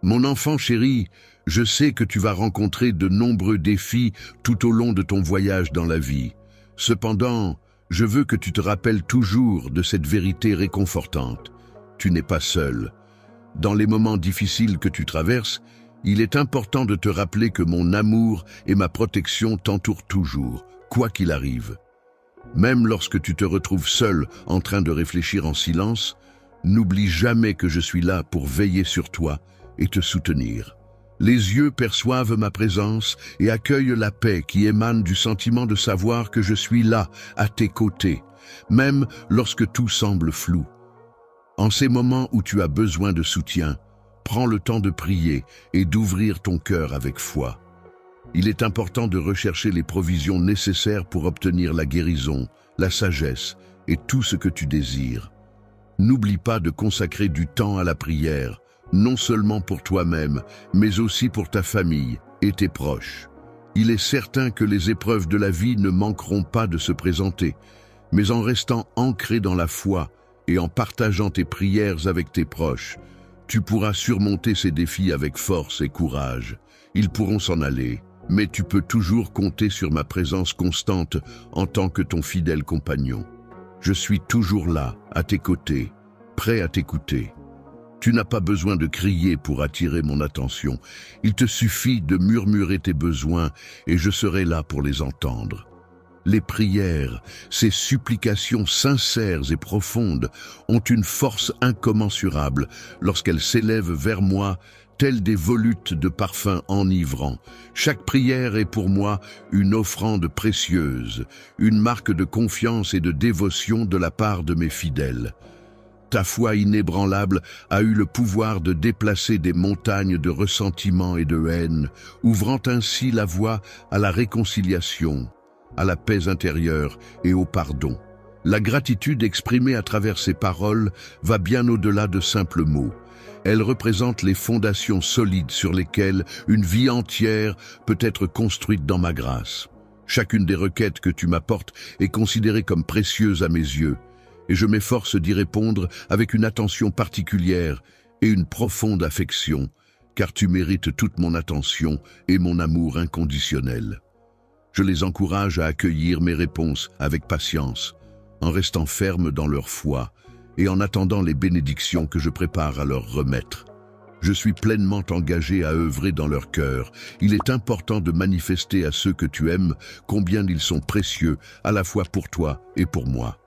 Mon enfant chéri, je sais que tu vas rencontrer de nombreux défis tout au long de ton voyage dans la vie. Cependant, je veux que tu te rappelles toujours de cette vérité réconfortante. Tu n'es pas seul. Dans les moments difficiles que tu traverses, il est important de te rappeler que mon amour et ma protection t'entourent toujours, quoi qu'il arrive. Même lorsque tu te retrouves seul en train de réfléchir en silence, n'oublie jamais que je suis là pour veiller sur toi et te soutenir. Les yeux perçoivent ma présence et accueillent la paix qui émane du sentiment de savoir que je suis là, à tes côtés, même lorsque tout semble flou. En ces moments où tu as besoin de soutien, prends le temps de prier et d'ouvrir ton cœur avec foi. Il est important de rechercher les provisions nécessaires pour obtenir la guérison, la sagesse et tout ce que tu désires. N'oublie pas de consacrer du temps à la prière, non seulement pour toi-même, mais aussi pour ta famille et tes proches. Il est certain que les épreuves de la vie ne manqueront pas de se présenter, mais en restant ancré dans la foi et en partageant tes prières avec tes proches, tu pourras surmonter ces défis avec force et courage. Ils pourront s'en aller, mais tu peux toujours compter sur ma présence constante en tant que ton fidèle compagnon. Je suis toujours là, à tes côtés, prêt à t'écouter. Tu n'as pas besoin de crier pour attirer mon attention. Il te suffit de murmurer tes besoins et je serai là pour les entendre. Les prières, ces supplications sincères et profondes, ont une force incommensurable lorsqu'elles s'élèvent vers moi, telles des volutes de parfums enivrants. Chaque prière est pour moi une offrande précieuse, une marque de confiance et de dévotion de la part de mes fidèles. Ta foi inébranlable a eu le pouvoir de déplacer des montagnes de ressentiment et de haine, ouvrant ainsi la voie à la réconciliation, à la paix intérieure et au pardon. La gratitude exprimée à travers ces paroles va bien au-delà de simples mots. Elle représente les fondations solides sur lesquelles une vie entière peut être construite dans ma grâce. Chacune des requêtes que tu m'apportes est considérée comme précieuse à mes yeux, et je m'efforce d'y répondre avec une attention particulière et une profonde affection, car tu mérites toute mon attention et mon amour inconditionnel. Je les encourage à accueillir mes réponses avec patience, en restant ferme dans leur foi et en attendant les bénédictions que je prépare à leur remettre. Je suis pleinement engagé à œuvrer dans leur cœur. Il est important de manifester à ceux que tu aimes combien ils sont précieux, à la fois pour toi et pour moi.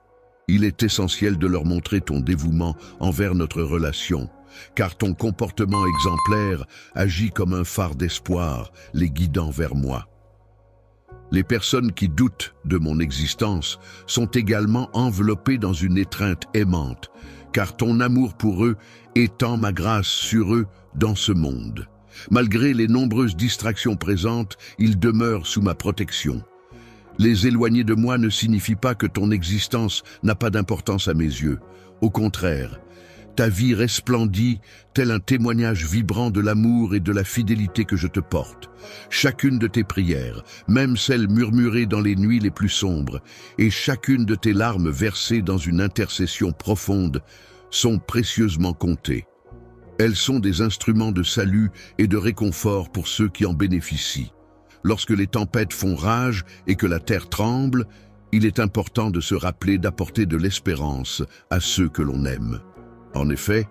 Il est essentiel de leur montrer ton dévouement envers notre relation, car ton comportement exemplaire agit comme un phare d'espoir, les guidant vers moi. Les personnes qui doutent de mon existence sont également enveloppées dans une étreinte aimante, car ton amour pour eux étend ma grâce sur eux dans ce monde. Malgré les nombreuses distractions présentes, ils demeurent sous ma protection. Les éloigner de moi ne signifie pas que ton existence n'a pas d'importance à mes yeux. Au contraire, ta vie resplendit tel un témoignage vibrant de l'amour et de la fidélité que je te porte. Chacune de tes prières, même celles murmurées dans les nuits les plus sombres, et chacune de tes larmes versées dans une intercession profonde, sont précieusement comptées. Elles sont des instruments de salut et de réconfort pour ceux qui en bénéficient. Lorsque les tempêtes font rage et que la terre tremble, il est important de se rappeler d'apporter de l'espérance à ceux que l'on aime. En effet,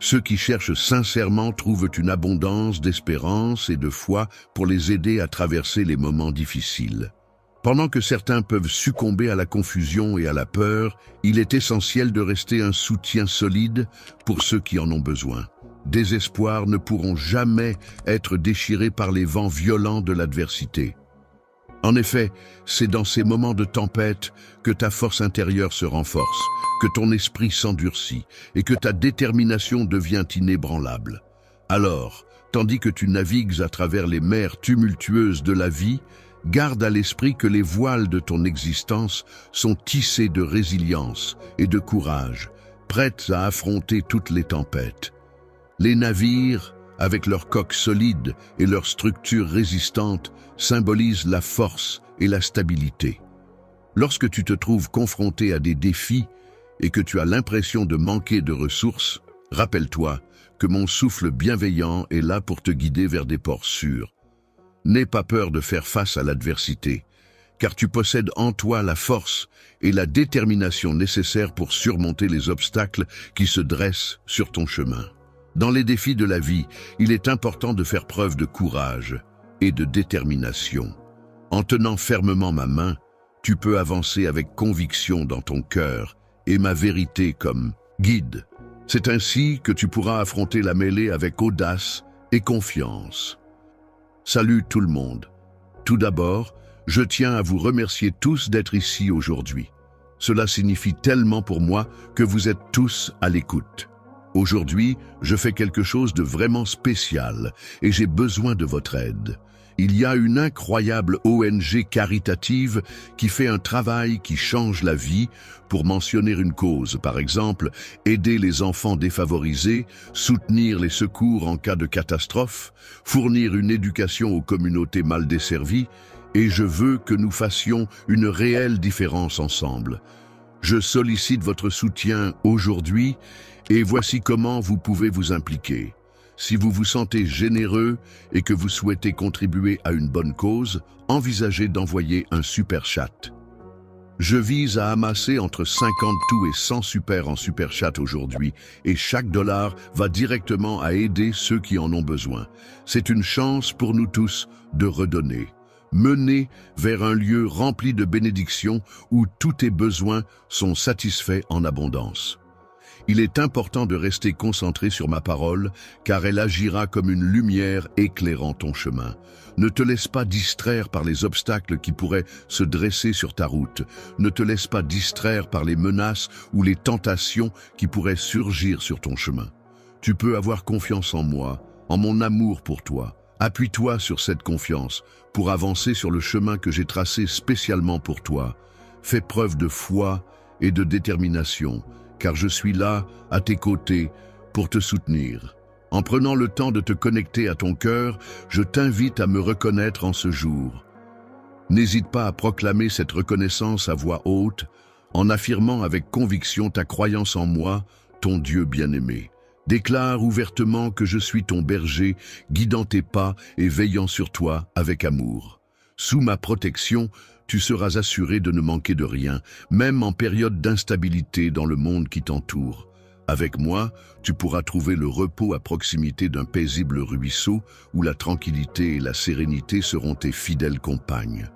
ceux qui cherchent sincèrement trouvent une abondance d'espérance et de foi pour les aider à traverser les moments difficiles. Pendant que certains peuvent succomber à la confusion et à la peur, il est essentiel de rester un soutien solide pour ceux qui en ont besoin. Des espoirs ne pourront jamais être déchirés par les vents violents de l'adversité. En effet, c'est dans ces moments de tempête que ta force intérieure se renforce, que ton esprit s'endurcit et que ta détermination devient inébranlable. Alors, tandis que tu navigues à travers les mers tumultueuses de la vie, garde à l'esprit que les voiles de ton existence sont tissés de résilience et de courage, prêtes à affronter toutes les tempêtes. Les navires, avec leurs coques solides et leurs structures résistantes, symbolisent la force et la stabilité. Lorsque tu te trouves confronté à des défis et que tu as l'impression de manquer de ressources, rappelle-toi que mon souffle bienveillant est là pour te guider vers des ports sûrs. N'aie pas peur de faire face à l'adversité, car tu possèdes en toi la force et la détermination nécessaires pour surmonter les obstacles qui se dressent sur ton chemin. Dans les défis de la vie, il est important de faire preuve de courage et de détermination. En tenant fermement ma main, tu peux avancer avec conviction dans ton cœur et ma vérité comme guide. C'est ainsi que tu pourras affronter la mêlée avec audace et confiance. Salut tout le monde. Tout d'abord, je tiens à vous remercier tous d'être ici aujourd'hui. Cela signifie tellement pour moi que vous êtes tous à l'écoute. Aujourd'hui, je fais quelque chose de vraiment spécial et j'ai besoin de votre aide. Il y a une incroyable ONG caritative qui fait un travail qui change la vie, pour mentionner une cause, par exemple, aider les enfants défavorisés, soutenir les secours en cas de catastrophe, fournir une éducation aux communautés mal desservies, et je veux que nous fassions une réelle différence ensemble. Je sollicite votre soutien aujourd'hui et voici comment vous pouvez vous impliquer. Si vous vous sentez généreux et que vous souhaitez contribuer à une bonne cause, envisagez d'envoyer un super chat. Je vise à amasser entre 50 tout et 100 super en super chat aujourd'hui et chaque dollar va directement à aider ceux qui en ont besoin. C'est une chance pour nous tous de redonner. Mener vers un lieu rempli de bénédictions où tous tes besoins sont satisfaits en abondance. Il est important de rester concentré sur ma parole, car elle agira comme une lumière éclairant ton chemin. Ne te laisse pas distraire par les obstacles qui pourraient se dresser sur ta route. Ne te laisse pas distraire par les menaces ou les tentations qui pourraient surgir sur ton chemin. Tu peux avoir confiance en moi, en mon amour pour toi. Appuie-toi sur cette confiance pour avancer sur le chemin que j'ai tracé spécialement pour toi. Fais preuve de foi et de détermination, car je suis là, à tes côtés, pour te soutenir. En prenant le temps de te connecter à ton cœur, je t'invite à me reconnaître en ce jour. N'hésite pas à proclamer cette reconnaissance à voix haute, en affirmant avec conviction ta croyance en moi, ton Dieu bien-aimé. Déclare ouvertement que je suis ton berger, guidant tes pas et veillant sur toi avec amour. Sous ma protection, tu seras assuré de ne manquer de rien, même en période d'instabilité dans le monde qui t'entoure. Avec moi, tu pourras trouver le repos à proximité d'un paisible ruisseau où la tranquillité et la sérénité seront tes fidèles compagnes.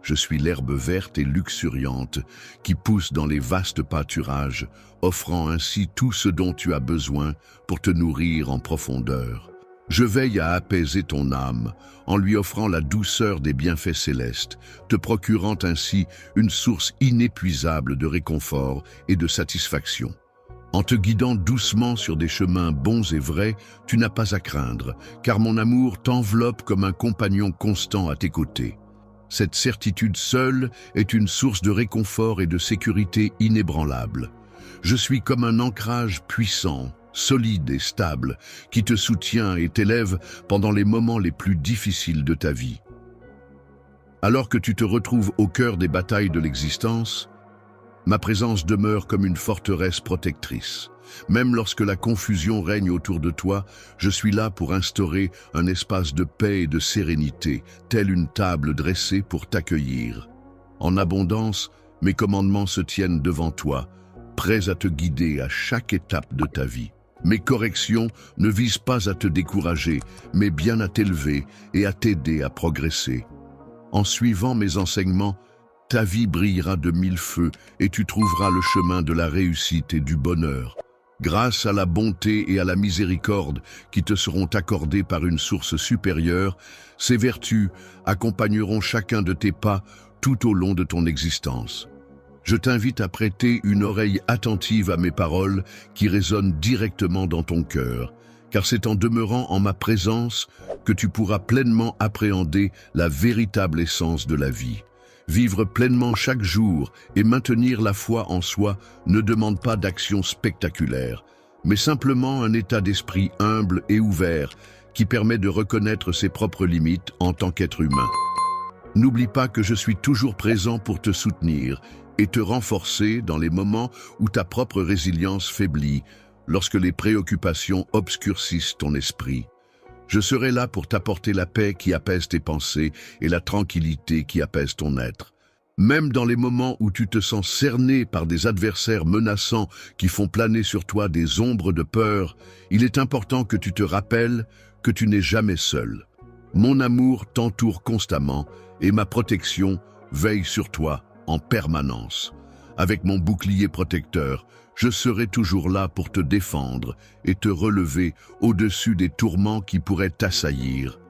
Je suis l'herbe verte et luxuriante qui pousse dans les vastes pâturages, offrant ainsi tout ce dont tu as besoin pour te nourrir en profondeur. Je veille à apaiser ton âme, en lui offrant la douceur des bienfaits célestes, te procurant ainsi une source inépuisable de réconfort et de satisfaction. En te guidant doucement sur des chemins bons et vrais, tu n'as pas à craindre, car mon amour t'enveloppe comme un compagnon constant à tes côtés. Cette certitude seule est une source de réconfort et de sécurité inébranlable. Je suis comme un ancrage puissant, solide et stable, qui te soutient et t'élève pendant les moments les plus difficiles de ta vie. Alors que tu te retrouves au cœur des batailles de l'existence, ma présence demeure comme une forteresse protectrice. Même lorsque la confusion règne autour de toi, je suis là pour instaurer un espace de paix et de sérénité, telle une table dressée pour t'accueillir. En abondance, mes commandements se tiennent devant toi, prêts à te guider à chaque étape de ta vie. Mes corrections ne visent pas à te décourager, mais bien à t'élever et à t'aider à progresser. En suivant mes enseignements, ta vie brillera de mille feux et tu trouveras le chemin de la réussite et du bonheur. Grâce à la bonté et à la miséricorde qui te seront accordées par une source supérieure, ces vertus accompagneront chacun de tes pas tout au long de ton existence. Je t'invite à prêter une oreille attentive à mes paroles qui résonnent directement dans ton cœur, car c'est en demeurant en ma présence que tu pourras pleinement appréhender la véritable essence de la vie. Vivre pleinement chaque jour et maintenir la foi en soi ne demande pas d'action spectaculaire, mais simplement un état d'esprit humble et ouvert qui permet de reconnaître ses propres limites en tant qu'être humain. N'oublie pas que je suis toujours présent pour te soutenir et te renforcer dans les moments où ta propre résilience faiblit, lorsque les préoccupations obscurcissent ton esprit. Je serai là pour t'apporter la paix qui apaise tes pensées et la tranquillité qui apaise ton être. Même dans les moments où tu te sens cerné par des adversaires menaçants qui font planer sur toi des ombres de peur, il est important que tu te rappelles que tu n'es jamais seul. Mon amour t'entoure constamment et ma protection veille sur toi en permanence. Avec mon bouclier protecteur, je serai toujours là pour te défendre et te relever au-dessus des tourments qui pourraient t'assaillir.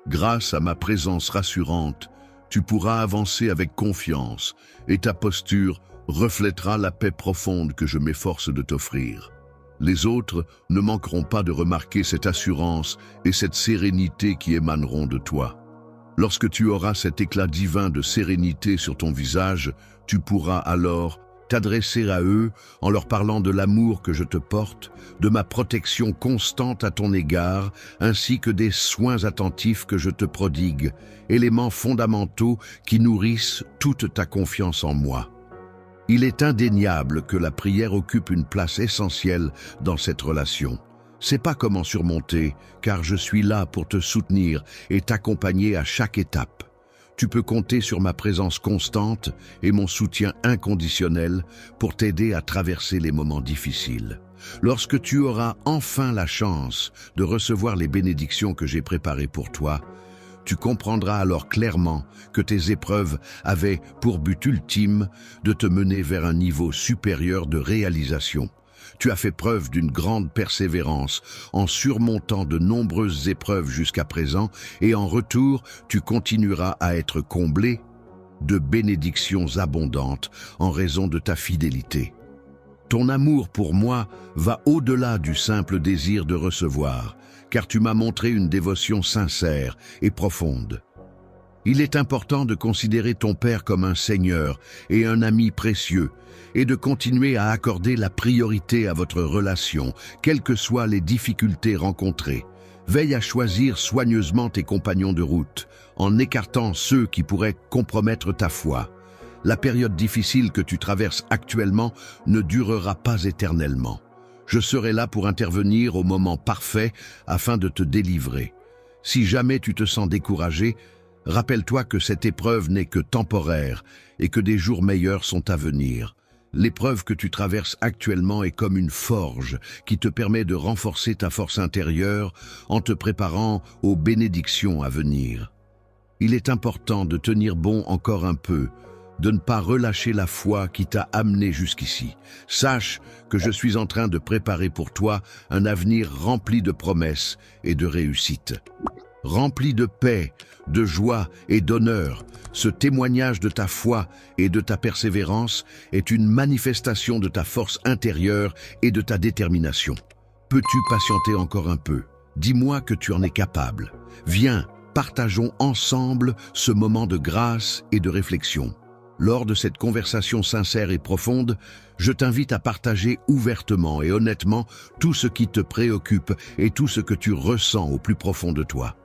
Grâce à ma présence rassurante, tu pourras avancer avec confiance et ta posture reflètera la paix profonde que je m'efforce de t'offrir. Les autres ne manqueront pas de remarquer cette assurance et cette sérénité qui émaneront de toi. Lorsque tu auras cet éclat divin de sérénité sur ton visage, tu pourras alors t'adresser à eux en leur parlant de l'amour que je te porte, de ma protection constante à ton égard, ainsi que des soins attentifs que je te prodigue, éléments fondamentaux qui nourrissent toute ta confiance en moi. Il est indéniable que la prière occupe une place essentielle dans cette relation. sais pas comment surmonter, car je suis là pour te soutenir et t'accompagner à chaque étape. Tu peux compter sur ma présence constante et mon soutien inconditionnel pour t'aider à traverser les moments difficiles. Lorsque tu auras enfin la chance de recevoir les bénédictions que j'ai préparées pour toi, tu comprendras alors clairement que tes épreuves avaient pour but ultime de te mener vers un niveau supérieur de réalisation. Tu as fait preuve d'une grande persévérance en surmontant de nombreuses épreuves jusqu'à présent et en retour, tu continueras à être comblé de bénédictions abondantes en raison de ta fidélité. Ton amour pour moi va au-delà du simple désir de recevoir, car tu m'as montré une dévotion sincère et profonde. Il est important de considérer ton père comme un seigneur et un ami précieux, et de continuer à accorder la priorité à votre relation, quelles que soient les difficultés rencontrées. Veille à choisir soigneusement tes compagnons de route, en écartant ceux qui pourraient compromettre ta foi. La période difficile que tu traverses actuellement ne durera pas éternellement. Je serai là pour intervenir au moment parfait afin de te délivrer. Si jamais tu te sens découragé, rappelle-toi que cette épreuve n'est que temporaire et que des jours meilleurs sont à venir. L'épreuve que tu traverses actuellement est comme une forge qui te permet de renforcer ta force intérieure en te préparant aux bénédictions à venir. Il est important de tenir bon encore un peu, de ne pas relâcher la foi qui t'a amené jusqu'ici. Sache que je suis en train de préparer pour toi un avenir rempli de promesses et de réussite. Rempli de paix, de joie et d'honneur, ce témoignage de ta foi et de ta persévérance est une manifestation de ta force intérieure et de ta détermination. Peux-tu patienter encore un peu? Dis-moi que tu en es capable. Viens, partageons ensemble ce moment de grâce et de réflexion. Lors de cette conversation sincère et profonde, je t'invite à partager ouvertement et honnêtement tout ce qui te préoccupe et tout ce que tu ressens au plus profond de toi.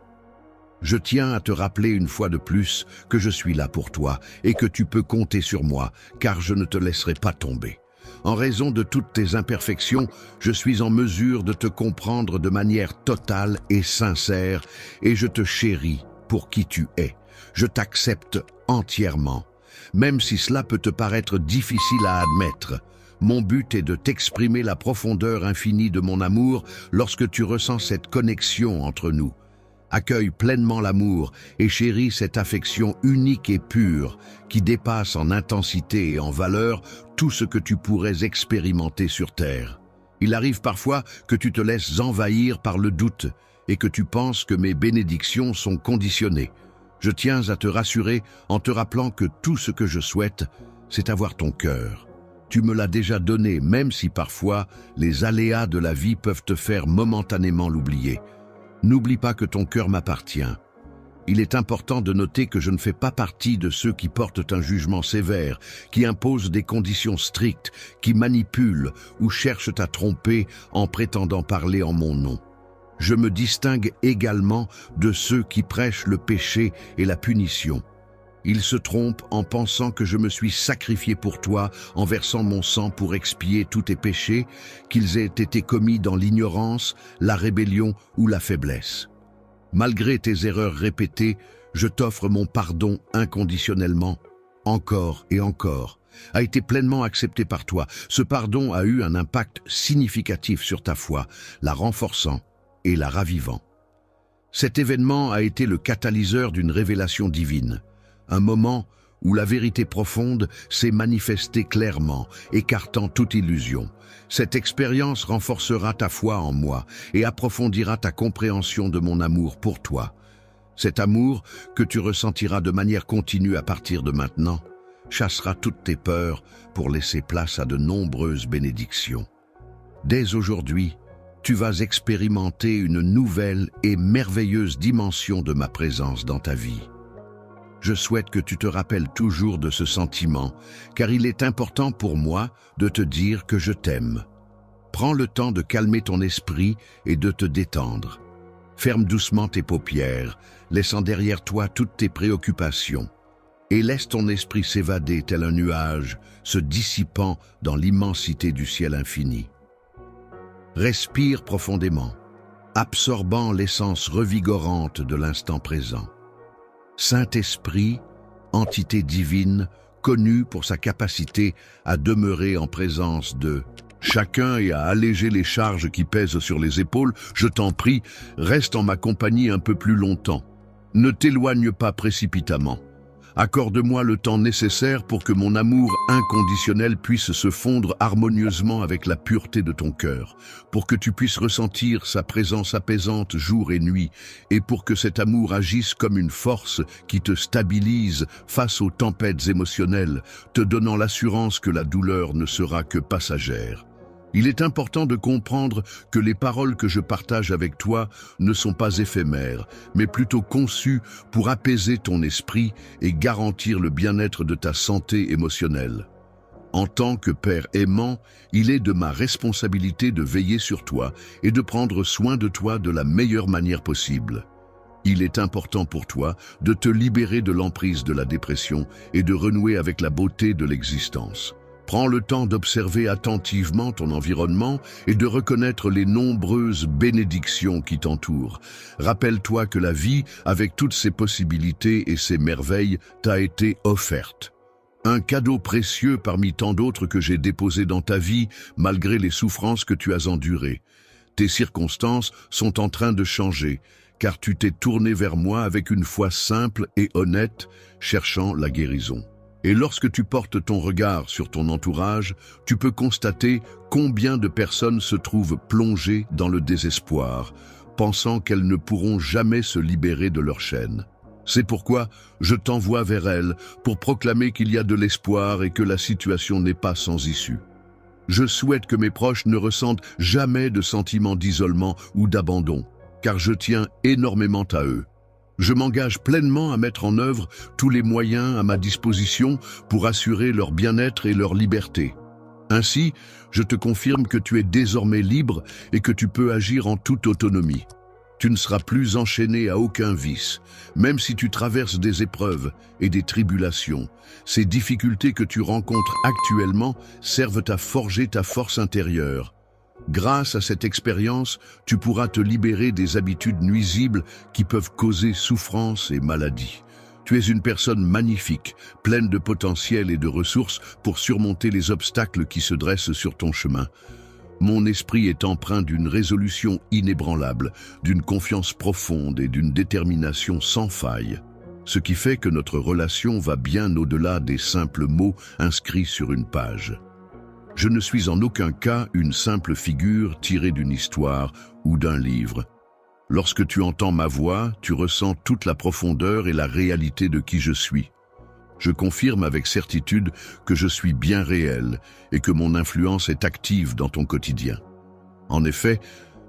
Je tiens à te rappeler une fois de plus que je suis là pour toi et que tu peux compter sur moi, car je ne te laisserai pas tomber. En raison de toutes tes imperfections, je suis en mesure de te comprendre de manière totale et sincère, et je te chéris pour qui tu es. Je t'accepte entièrement. Même si cela peut te paraître difficile à admettre, mon but est de t'exprimer la profondeur infinie de mon amour lorsque tu ressens cette connexion entre nous. Accueille pleinement l'amour et chéris cette affection unique et pure qui dépasse en intensité et en valeur tout ce que tu pourrais expérimenter sur terre. Il arrive parfois que tu te laisses envahir par le doute et que tu penses que mes bénédictions sont conditionnées. Je tiens à te rassurer en te rappelant que tout ce que je souhaite, c'est avoir ton cœur. Tu me l'as déjà donné, même si parfois les aléas de la vie peuvent te faire momentanément l'oublier. N'oublie pas que ton cœur m'appartient. Il est important de noter que je ne fais pas partie de ceux qui portent un jugement sévère, qui imposent des conditions strictes, qui manipulent ou cherchent à tromper en prétendant parler en mon nom. Je me distingue également de ceux qui prêchent le péché et la punition. Ils se trompent en pensant que je me suis sacrifié pour toi en versant mon sang pour expier tous tes péchés, qu'ils aient été commis dans l'ignorance, la rébellion ou la faiblesse. Malgré tes erreurs répétées, je t'offre mon pardon inconditionnellement, encore et encore, a été pleinement accepté par toi. Ce pardon a eu un impact significatif sur ta foi, la renforçant et la ravivant. Cet événement a été le catalyseur d'une révélation divine, un moment où la vérité profonde s'est manifestée clairement, écartant toute illusion. Cette expérience renforcera ta foi en moi et approfondira ta compréhension de mon amour pour toi. Cet amour, que tu ressentiras de manière continue à partir de maintenant, chassera toutes tes peurs pour laisser place à de nombreuses bénédictions. Dès aujourd'hui, tu vas expérimenter une nouvelle et merveilleuse dimension de ma présence dans ta vie. Je souhaite que tu te rappelles toujours de ce sentiment, car il est important pour moi de te dire que je t'aime. Prends le temps de calmer ton esprit et de te détendre. Ferme doucement tes paupières, laissant derrière toi toutes tes préoccupations, et laisse ton esprit s'évader tel un nuage, se dissipant dans l'immensité du ciel infini. Respire profondément, absorbant l'essence revigorante de l'instant présent. Saint-Esprit, entité divine, connue pour sa capacité à demeurer en présence de chacun et à alléger les charges qui pèsent sur les épaules, je t'en prie, reste en ma compagnie un peu plus longtemps. Ne t'éloigne pas précipitamment. Accorde-moi le temps nécessaire pour que mon amour inconditionnel puisse se fondre harmonieusement avec la pureté de ton cœur, pour que tu puisses ressentir sa présence apaisante jour et nuit, et pour que cet amour agisse comme une force qui te stabilise face aux tempêtes émotionnelles, te donnant l'assurance que la douleur ne sera que passagère. Il est important de comprendre que les paroles que je partage avec toi ne sont pas éphémères, mais plutôt conçues pour apaiser ton esprit et garantir le bien-être de ta santé émotionnelle. En tant que père aimant, il est de ma responsabilité de veiller sur toi et de prendre soin de toi de la meilleure manière possible. Il est important pour toi de te libérer de l'emprise de la dépression et de renouer avec la beauté de l'existence. Prends le temps d'observer attentivement ton environnement et de reconnaître les nombreuses bénédictions qui t'entourent. Rappelle-toi que la vie, avec toutes ses possibilités et ses merveilles, t'a été offerte. Un cadeau précieux parmi tant d'autres que j'ai déposé dans ta vie, malgré les souffrances que tu as endurées. Tes circonstances sont en train de changer, car tu t'es tourné vers moi avec une foi simple et honnête, cherchant la guérison. Et lorsque tu portes ton regard sur ton entourage, tu peux constater combien de personnes se trouvent plongées dans le désespoir, pensant qu'elles ne pourront jamais se libérer de leur chaîne. C'est pourquoi je t'envoie vers elles pour proclamer qu'il y a de l'espoir et que la situation n'est pas sans issue. Je souhaite que mes proches ne ressentent jamais de sentiment d'isolement ou d'abandon, car je tiens énormément à eux. Je m'engage pleinement à mettre en œuvre tous les moyens à ma disposition pour assurer leur bien-être et leur liberté. Ainsi, je te confirme que tu es désormais libre et que tu peux agir en toute autonomie. Tu ne seras plus enchaîné à aucun vice, même si tu traverses des épreuves et des tribulations. Ces difficultés que tu rencontres actuellement servent à forger ta force intérieure. Grâce à cette expérience, tu pourras te libérer des habitudes nuisibles qui peuvent causer souffrance et maladie. Tu es une personne magnifique, pleine de potentiel et de ressources pour surmonter les obstacles qui se dressent sur ton chemin. Mon esprit est empreint d'une résolution inébranlable, d'une confiance profonde et d'une détermination sans faille, ce qui fait que notre relation va bien au-delà des simples mots inscrits sur une page. Je ne suis en aucun cas une simple figure tirée d'une histoire ou d'un livre. Lorsque tu entends ma voix, tu ressens toute la profondeur et la réalité de qui je suis. Je confirme avec certitude que je suis bien réel et que mon influence est active dans ton quotidien. En effet,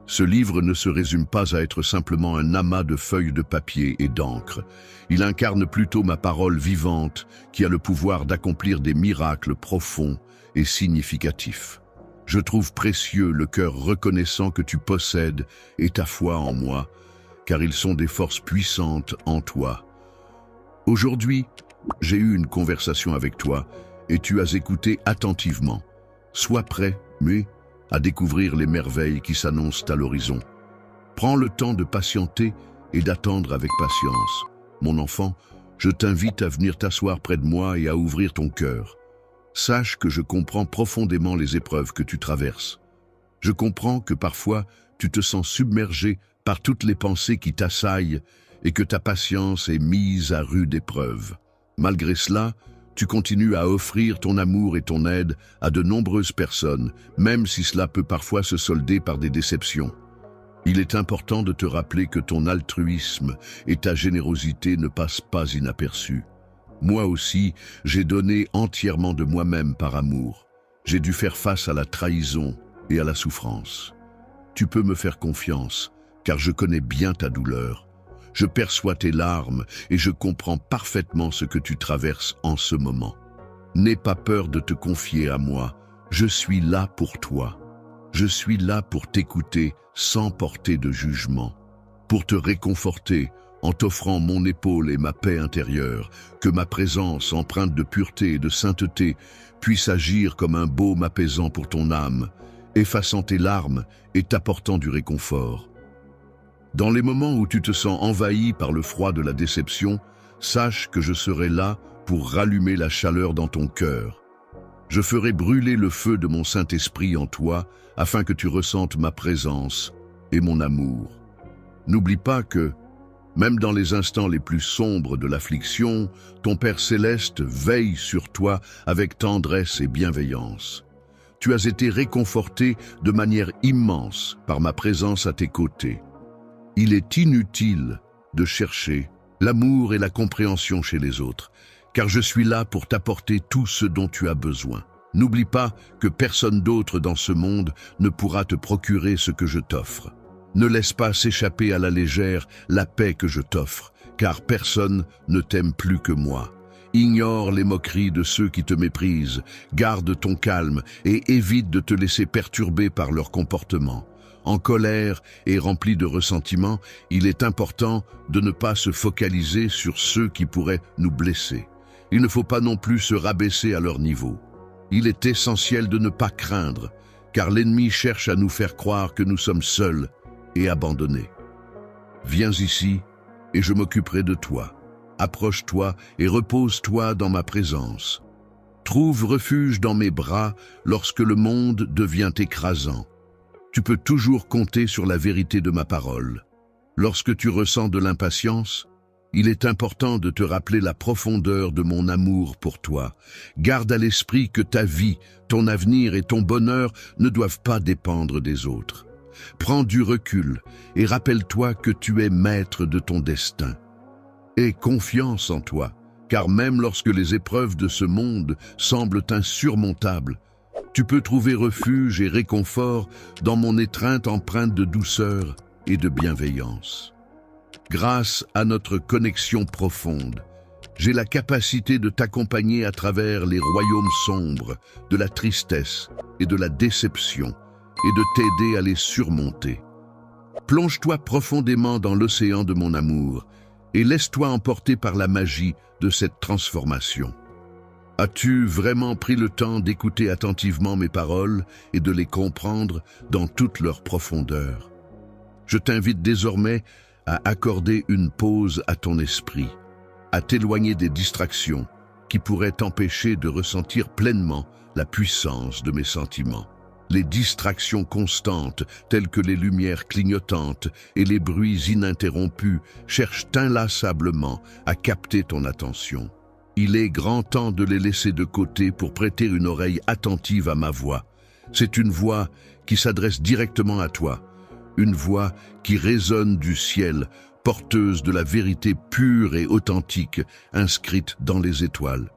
ce livre ne se résume pas à être simplement un amas de feuilles de papier et d'encre. Il incarne plutôt ma parole vivante qui a le pouvoir d'accomplir des miracles profonds et significatifs. Je trouve précieux le cœur reconnaissant que tu possèdes et ta foi en moi, car ils sont des forces puissantes en toi. Aujourd'hui, J'ai eu une conversation avec toi et tu as écouté attentivement. Sois prêt, mais à découvrir les merveilles qui s'annoncent à l'horizon. Prends le temps de patienter et d'attendre avec patience. Mon enfant, je t'invite à venir t'asseoir près de moi et à ouvrir ton cœur. Sache que je comprends profondément les épreuves que tu traverses. Je comprends que parfois tu te sens submergé par toutes les pensées qui t'assaillent et que ta patience est mise à rude épreuve. Malgré cela, tu continues à offrir ton amour et ton aide à de nombreuses personnes, même si cela peut parfois se solder par des déceptions. Il est important de te rappeler que ton altruisme et ta générosité ne passent pas inaperçus. Moi aussi, j'ai donné entièrement de moi-même par amour. J'ai dû faire face à la trahison et à la souffrance. Tu peux me faire confiance, car je connais bien ta douleur. Je perçois tes larmes et je comprends parfaitement ce que tu traverses en ce moment. N'aie pas peur de te confier à moi. Je suis là pour toi. Je suis là pour t'écouter sans porter de jugement, pour te réconforter en t'offrant mon épaule et ma paix intérieure, que ma présence empreinte de pureté et de sainteté puisse agir comme un baume apaisant pour ton âme, effaçant tes larmes et t'apportant du réconfort. Dans les moments où tu te sens envahi par le froid de la déception, sache que je serai là pour rallumer la chaleur dans ton cœur. Je ferai brûler le feu de mon Saint-Esprit en toi afin que tu ressentes ma présence et mon amour. N'oublie pas que, même dans les instants les plus sombres de l'affliction, ton Père Céleste veille sur toi avec tendresse et bienveillance. Tu as été réconforté de manière immense par ma présence à tes côtés. Il est inutile de chercher l'amour et la compréhension chez les autres, car je suis là pour t'apporter tout ce dont tu as besoin. N'oublie pas que personne d'autre dans ce monde ne pourra te procurer ce que je t'offre. Ne laisse pas s'échapper à la légère la paix que je t'offre, car personne ne t'aime plus que moi. Ignore les moqueries de ceux qui te méprisent, garde ton calme et évite de te laisser perturber par leur comportement. En colère et rempli de ressentiment, il est important de ne pas se focaliser sur ceux qui pourraient nous blesser. Il ne faut pas non plus se rabaisser à leur niveau. Il est essentiel de ne pas craindre, car l'ennemi cherche à nous faire croire que nous sommes seuls et abandonnés. Viens ici et je m'occuperai de toi. Approche-toi et repose-toi dans ma présence. Trouve refuge dans mes bras lorsque le monde devient écrasant. Tu peux toujours compter sur la vérité de ma parole. Lorsque tu ressens de l'impatience, il est important de te rappeler la profondeur de mon amour pour toi. Garde à l'esprit que ta vie, ton avenir et ton bonheur ne doivent pas dépendre des autres. Prends du recul et rappelle-toi que tu es maître de ton destin. Aie confiance en toi, car même lorsque les épreuves de ce monde semblent insurmontables, tu peux trouver refuge et réconfort dans mon étreinte empreinte de douceur et de bienveillance. Grâce à notre connexion profonde, j'ai la capacité de t'accompagner à travers les royaumes sombres de la tristesse et de la déception et de t'aider à les surmonter. Plonge-toi profondément dans l'océan de mon amour et laisse-toi emporter par la magie de cette transformation. As-tu vraiment pris le temps d'écouter attentivement mes paroles et de les comprendre dans toute leur profondeur? Je t'invite désormais à accorder une pause à ton esprit, à t'éloigner des distractions qui pourraient t'empêcher de ressentir pleinement la puissance de mes sentiments. Les distractions constantes, telles que les lumières clignotantes et les bruits ininterrompus, cherchent inlassablement à capter ton attention. Il est grand temps de les laisser de côté pour prêter une oreille attentive à ma voix. C'est une voix qui s'adresse directement à toi, une voix qui résonne du ciel, porteuse de la vérité pure et authentique, inscrite dans les étoiles.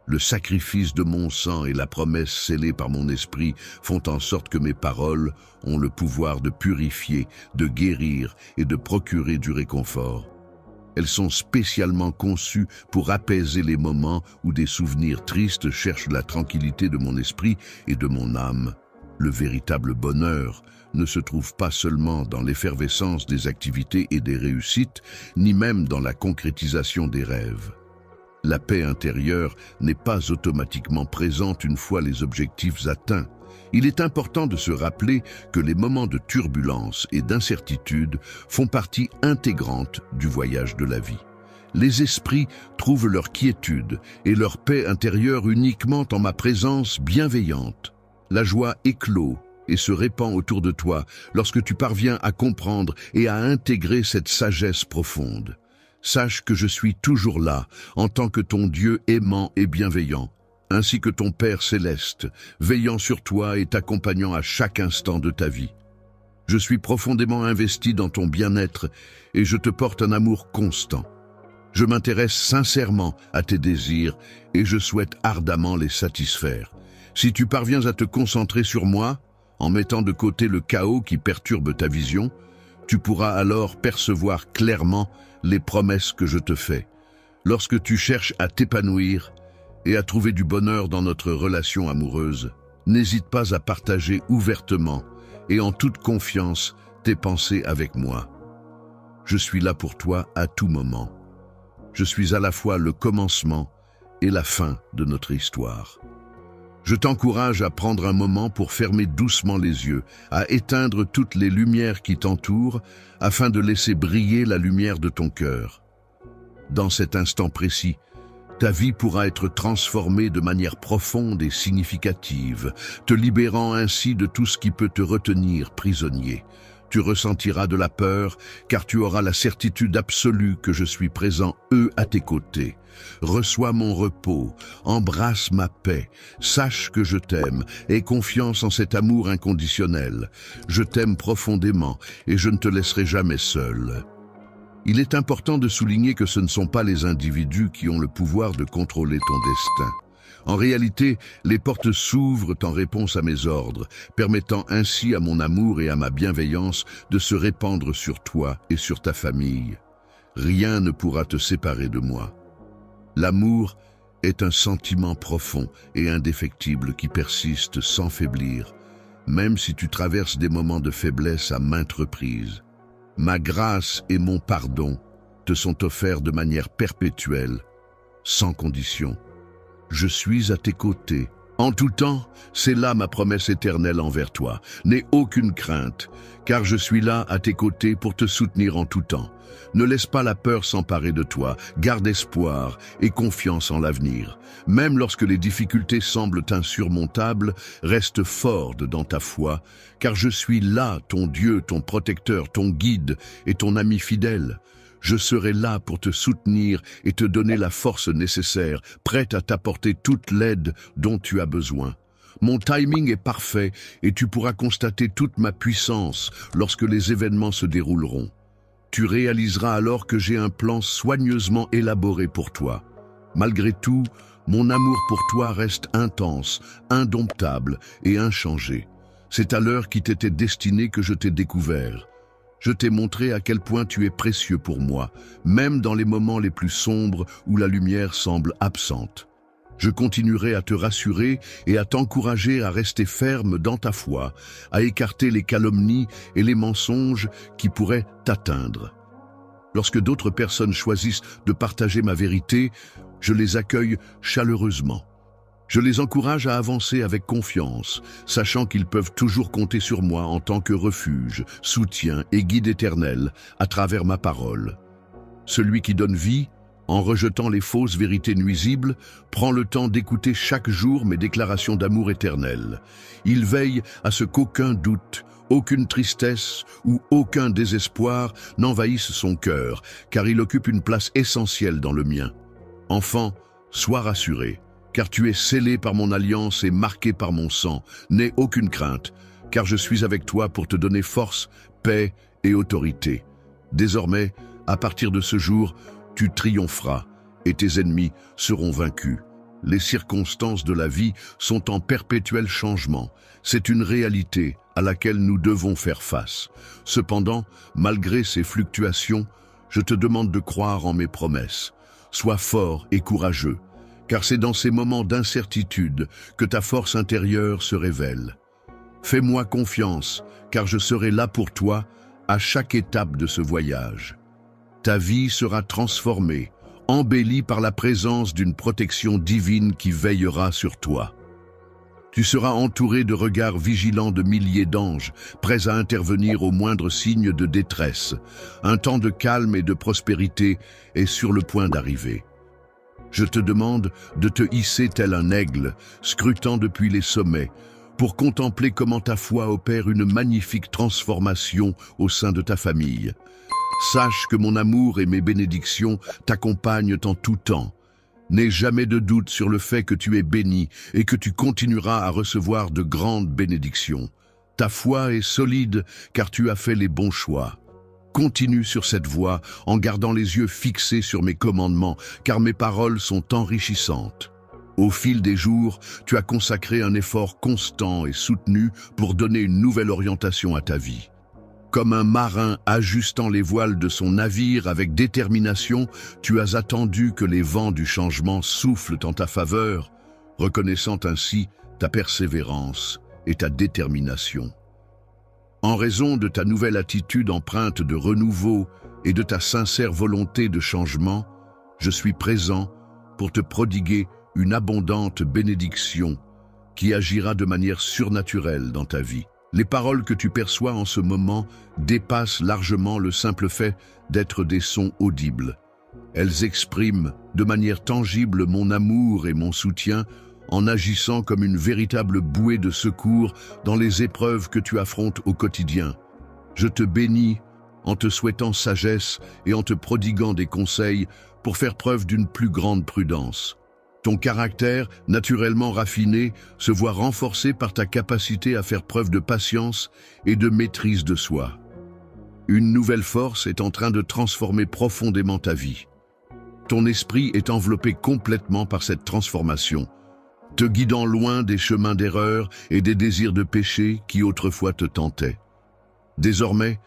Le sacrifice de mon sang et la promesse scellée par mon esprit font en sorte que mes paroles ont le pouvoir de purifier, de guérir et de procurer du réconfort. Elles sont spécialement conçues pour apaiser les moments où des souvenirs tristes cherchent la tranquillité de mon esprit et de mon âme. Le véritable bonheur ne se trouve pas seulement dans l'effervescence des activités et des réussites, ni même dans la concrétisation des rêves. La paix intérieure n'est pas automatiquement présente une fois les objectifs atteints. Il est important de se rappeler que les moments de turbulence et d'incertitude font partie intégrante du voyage de la vie. Les esprits trouvent leur quiétude et leur paix intérieure uniquement en ma présence bienveillante. La joie éclot et se répand autour de toi lorsque tu parviens à comprendre et à intégrer cette sagesse profonde. Sache que je suis toujours là en tant que ton Dieu aimant et bienveillant, ainsi que ton Père céleste, veillant sur toi et t'accompagnant à chaque instant de ta vie. Je suis profondément investi dans ton bien-être et je te porte un amour constant. Je m'intéresse sincèrement à tes désirs et je souhaite ardemment les satisfaire. Si tu parviens à te concentrer sur moi, en mettant de côté le chaos qui perturbe ta vision, tu pourras alors percevoir clairement les promesses que je te fais. Lorsque tu cherches à t'épanouir et à trouver du bonheur dans notre relation amoureuse, n'hésite pas à partager ouvertement et en toute confiance tes pensées avec moi. Je suis là pour toi à tout moment. Je suis à la fois le commencement et la fin de notre histoire. Je t'encourage à prendre un moment pour fermer doucement les yeux, à éteindre toutes les lumières qui t'entourent, afin de laisser briller la lumière de ton cœur. Dans cet instant précis, ta vie pourra être transformée de manière profonde et significative, te libérant ainsi de tout ce qui peut te retenir prisonnier. Tu ressentiras de la peur, car tu auras la certitude absolue que je suis présent, à tes côtés. Reçois mon repos, embrasse ma paix, sache que je t'aime, aie confiance en cet amour inconditionnel. Je t'aime profondément et je ne te laisserai jamais seul. Il est important de souligner que ce ne sont pas les individus qui ont le pouvoir de contrôler ton destin. En réalité, les portes s'ouvrent en réponse à mes ordres, permettant ainsi à mon amour et à ma bienveillance de se répandre sur toi et sur ta famille. Rien ne pourra te séparer de moi. L'amour est un sentiment profond et indéfectible qui persiste sans faiblir, même si tu traverses des moments de faiblesse à maintes reprises. Ma grâce et mon pardon te sont offerts de manière perpétuelle, sans condition. Je suis à tes côtés. En tout temps, c'est là ma promesse éternelle envers toi. N'aie aucune crainte, car je suis là à tes côtés pour te soutenir en tout temps. Ne laisse pas la peur s'emparer de toi, garde espoir et confiance en l'avenir. Même lorsque les difficultés semblent insurmontables, reste fort dans ta foi, car je suis là, ton Dieu, ton protecteur, ton guide et ton ami fidèle. Je serai là pour te soutenir et te donner la force nécessaire, prête à t'apporter toute l'aide dont tu as besoin. Mon timing est parfait et tu pourras constater toute ma puissance lorsque les événements se dérouleront. Tu réaliseras alors que j'ai un plan soigneusement élaboré pour toi. Malgré tout, mon amour pour toi reste intense, indomptable et inchangé. C'est à l'heure qui t'était destinée que je t'ai découvert. Je t'ai montré à quel point tu es précieux pour moi, même dans les moments les plus sombres où la lumière semble absente. Je continuerai à te rassurer et à t'encourager à rester ferme dans ta foi, à écarter les calomnies et les mensonges qui pourraient t'atteindre. Lorsque d'autres personnes choisissent de partager ma vérité, je les accueille chaleureusement. Je les encourage à avancer avec confiance, sachant qu'ils peuvent toujours compter sur moi en tant que refuge, soutien et guide éternel à travers ma parole. Celui qui donne vie, en rejetant les fausses vérités nuisibles, prend le temps d'écouter chaque jour mes déclarations d'amour éternel. Il veille à ce qu'aucun doute, aucune tristesse ou aucun désespoir n'envahisse son cœur, car il occupe une place essentielle dans le mien. Enfant, sois rassuré, car tu es scellé par mon alliance et marqué par mon sang. N'aie aucune crainte, car je suis avec toi pour te donner force, paix et autorité. Désormais, à partir de ce jour, tu triompheras et tes ennemis seront vaincus. Les circonstances de la vie sont en perpétuel changement. C'est une réalité à laquelle nous devons faire face. Cependant, malgré ces fluctuations, je te demande de croire en mes promesses. Sois fort et courageux, car c'est dans ces moments d'incertitude que ta force intérieure se révèle. Fais-moi confiance, car je serai là pour toi à chaque étape de ce voyage. Ta vie sera transformée, embelli par la présence d'une protection divine qui veillera sur toi. Tu seras entouré de regards vigilants de milliers d'anges, prêts à intervenir au moindre signe de détresse. Un temps de calme et de prospérité est sur le point d'arriver. Je te demande de te hisser tel un aigle, scrutant depuis les sommets, pour contempler comment ta foi opère une magnifique transformation au sein de ta famille. Sache que mon amour et mes bénédictions t'accompagnent en tout temps. N'aie jamais de doute sur le fait que tu es béni et que tu continueras à recevoir de grandes bénédictions. Ta foi est solide car tu as fait les bons choix. Continue sur cette voie en gardant les yeux fixés sur mes commandements, car mes paroles sont enrichissantes. Au fil des jours, tu as consacré un effort constant et soutenu pour donner une nouvelle orientation à ta vie. Comme un marin ajustant les voiles de son navire avec détermination, tu as attendu que les vents du changement soufflent en ta faveur, reconnaissant ainsi ta persévérance et ta détermination. En raison de ta nouvelle attitude empreinte de renouveau et de ta sincère volonté de changement, je suis présent pour te prodiguer une abondante bénédiction qui agira de manière surnaturelle dans ta vie. Les paroles que tu perçois en ce moment dépassent largement le simple fait d'être des sons audibles. Elles expriment de manière tangible mon amour et mon soutien en agissant comme une véritable bouée de secours dans les épreuves que tu affrontes au quotidien. Je te bénis en te souhaitant sagesse et en te prodiguant des conseils pour faire preuve d'une plus grande prudence. Ton caractère, naturellement raffiné, se voit renforcé par ta capacité à faire preuve de patience et de maîtrise de soi. Une nouvelle force est en train de transformer profondément ta vie. Ton esprit est enveloppé complètement par cette transformation, te guidant loin des chemins d'erreur et des désirs de péché qui autrefois te tentaient. Désormais,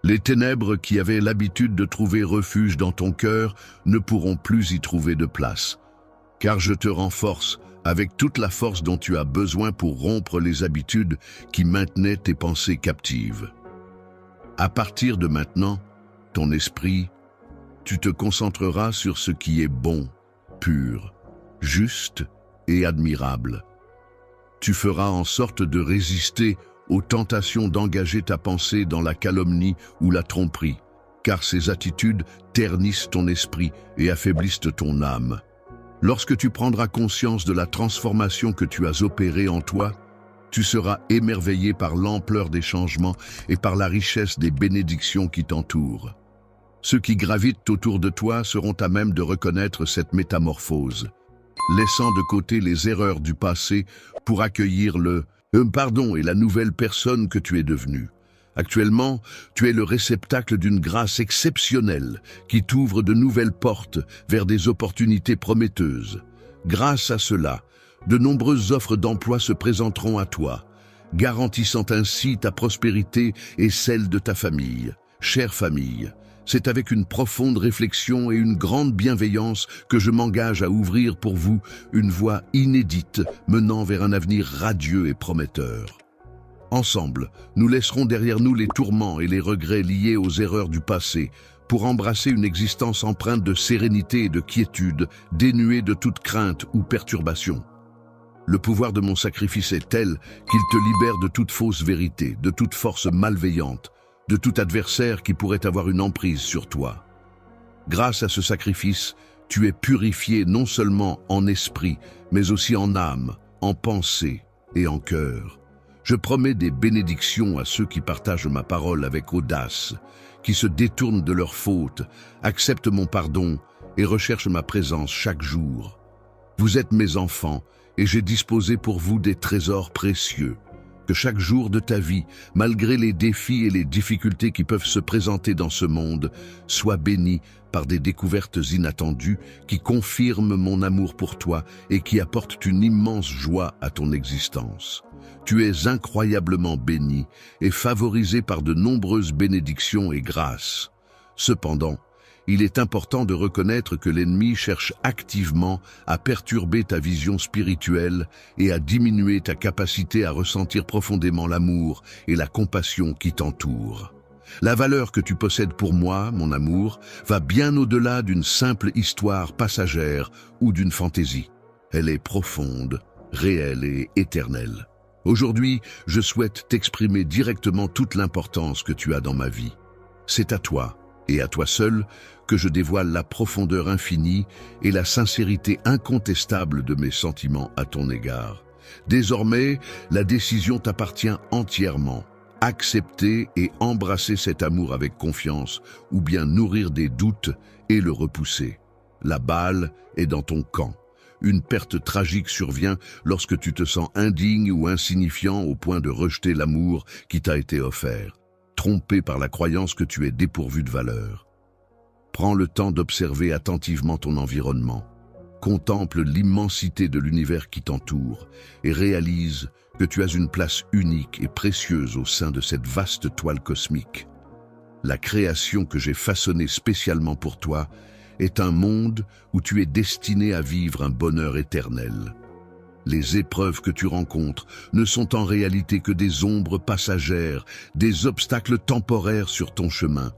les ténèbres qui avaient l'habitude de trouver refuge dans ton cœur ne pourront plus y trouver de place. Car je te renforce avec toute la force dont tu as besoin pour rompre les habitudes qui maintenaient tes pensées captives. À partir de maintenant, ton esprit, tu te concentreras sur ce qui est bon, pur, juste et admirable. Tu feras en sorte de résister aux tentations d'engager ta pensée dans la calomnie ou la tromperie, car ces attitudes ternissent ton esprit et affaiblissent ton âme. Lorsque tu prendras conscience de la transformation que tu as opérée en toi, tu seras émerveillé par l'ampleur des changements et par la richesse des bénédictions qui t'entourent. Ceux qui gravitent autour de toi seront à même de reconnaître cette métamorphose, laissant de côté les erreurs du passé pour accueillir le pardon et la nouvelle personne que tu es devenue. Actuellement, tu es le réceptacle d'une grâce exceptionnelle qui t'ouvre de nouvelles portes vers des opportunités prometteuses. Grâce à cela, de nombreuses offres d'emploi se présenteront à toi, garantissant ainsi ta prospérité et celle de ta famille. Chère famille, c'est avec une profonde réflexion et une grande bienveillance que je m'engage à ouvrir pour vous une voie inédite menant vers un avenir radieux et prometteur. Ensemble, nous laisserons derrière nous les tourments et les regrets liés aux erreurs du passé pour embrasser une existence empreinte de sérénité et de quiétude, dénuée de toute crainte ou perturbation. Le pouvoir de mon sacrifice est tel qu'il te libère de toute fausse vérité, de toute force malveillante, de tout adversaire qui pourrait avoir une emprise sur toi. Grâce à ce sacrifice, tu es purifié non seulement en esprit, mais aussi en âme, en pensée et en cœur. Je promets des bénédictions à ceux qui partagent ma parole avec audace, qui se détournent de leurs fautes, acceptent mon pardon et recherchent ma présence chaque jour. Vous êtes mes enfants et j'ai disposé pour vous des trésors précieux. Que chaque jour de ta vie, malgré les défis et les difficultés qui peuvent se présenter dans ce monde, soit béni par des découvertes inattendues qui confirment mon amour pour toi et qui apportent une immense joie à ton existence. Tu es incroyablement béni et favorisé par de nombreuses bénédictions et grâces. Cependant, il est important de reconnaître que l'ennemi cherche activement à perturber ta vision spirituelle et à diminuer ta capacité à ressentir profondément l'amour et la compassion qui t'entourent. La valeur que tu possèdes pour moi, mon amour, va bien au-delà d'une simple histoire passagère ou d'une fantaisie. Elle est profonde, réelle et éternelle. Aujourd'hui, je souhaite t'exprimer directement toute l'importance que tu as dans ma vie. C'est à toi, et à toi seul, que je dévoile la profondeur infinie et la sincérité incontestable de mes sentiments à ton égard. Désormais, la décision t'appartient entièrement. Accepter et embrasser cet amour avec confiance, ou bien nourrir des doutes et le repousser. La balle est dans ton camp. Une perte tragique survient lorsque tu te sens indigne ou insignifiant au point de rejeter l'amour qui t'a été offert, trompé par la croyance que tu es dépourvu de valeur. Prends le temps d'observer attentivement ton environnement. Contemple l'immensité de l'univers qui t'entoure et réalise que tu as une place unique et précieuse au sein de cette vaste toile cosmique. La création que j'ai façonnée spécialement pour toi est un monde où tu es destiné à vivre un bonheur éternel. Les épreuves que tu rencontres ne sont en réalité que des ombres passagères, des obstacles temporaires sur ton chemin.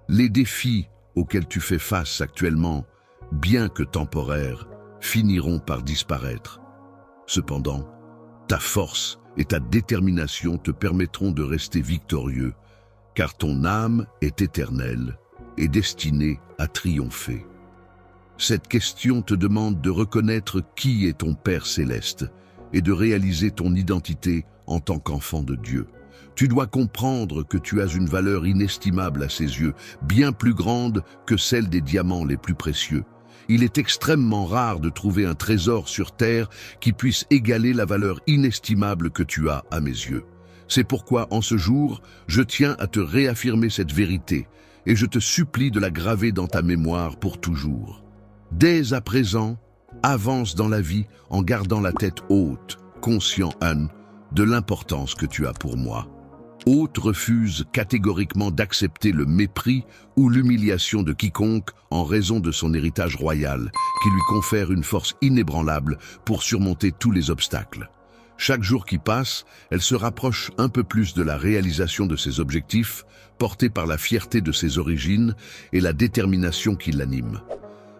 Les défis auxquels tu fais face actuellement, bien que temporaires, finiront par disparaître. Cependant, ta force et ta détermination te permettront de rester victorieux, car ton âme est éternelle et destinée à triompher. Cette question te demande de reconnaître qui est ton Père céleste et de réaliser ton identité en tant qu'enfant de Dieu. Tu dois comprendre que tu as une valeur inestimable à ses yeux, bien plus grande que celle des diamants les plus précieux. Il est extrêmement rare de trouver un trésor sur terre qui puisse égaler la valeur inestimable que tu as à mes yeux. C'est pourquoi, en ce jour, je tiens à te réaffirmer cette vérité et je te supplie de la graver dans ta mémoire pour toujours. Dès à présent, avance dans la vie en gardant la tête haute, conscient, Anne, de l'importance que tu as pour moi. Haute refuse catégoriquement d'accepter le mépris ou l'humiliation de quiconque en raison de son héritage royal, qui lui confère une force inébranlable pour surmonter tous les obstacles. Chaque jour qui passe, elle se rapproche un peu plus de la réalisation de ses objectifs, portée par la fierté de ses origines et la détermination qui l'anime.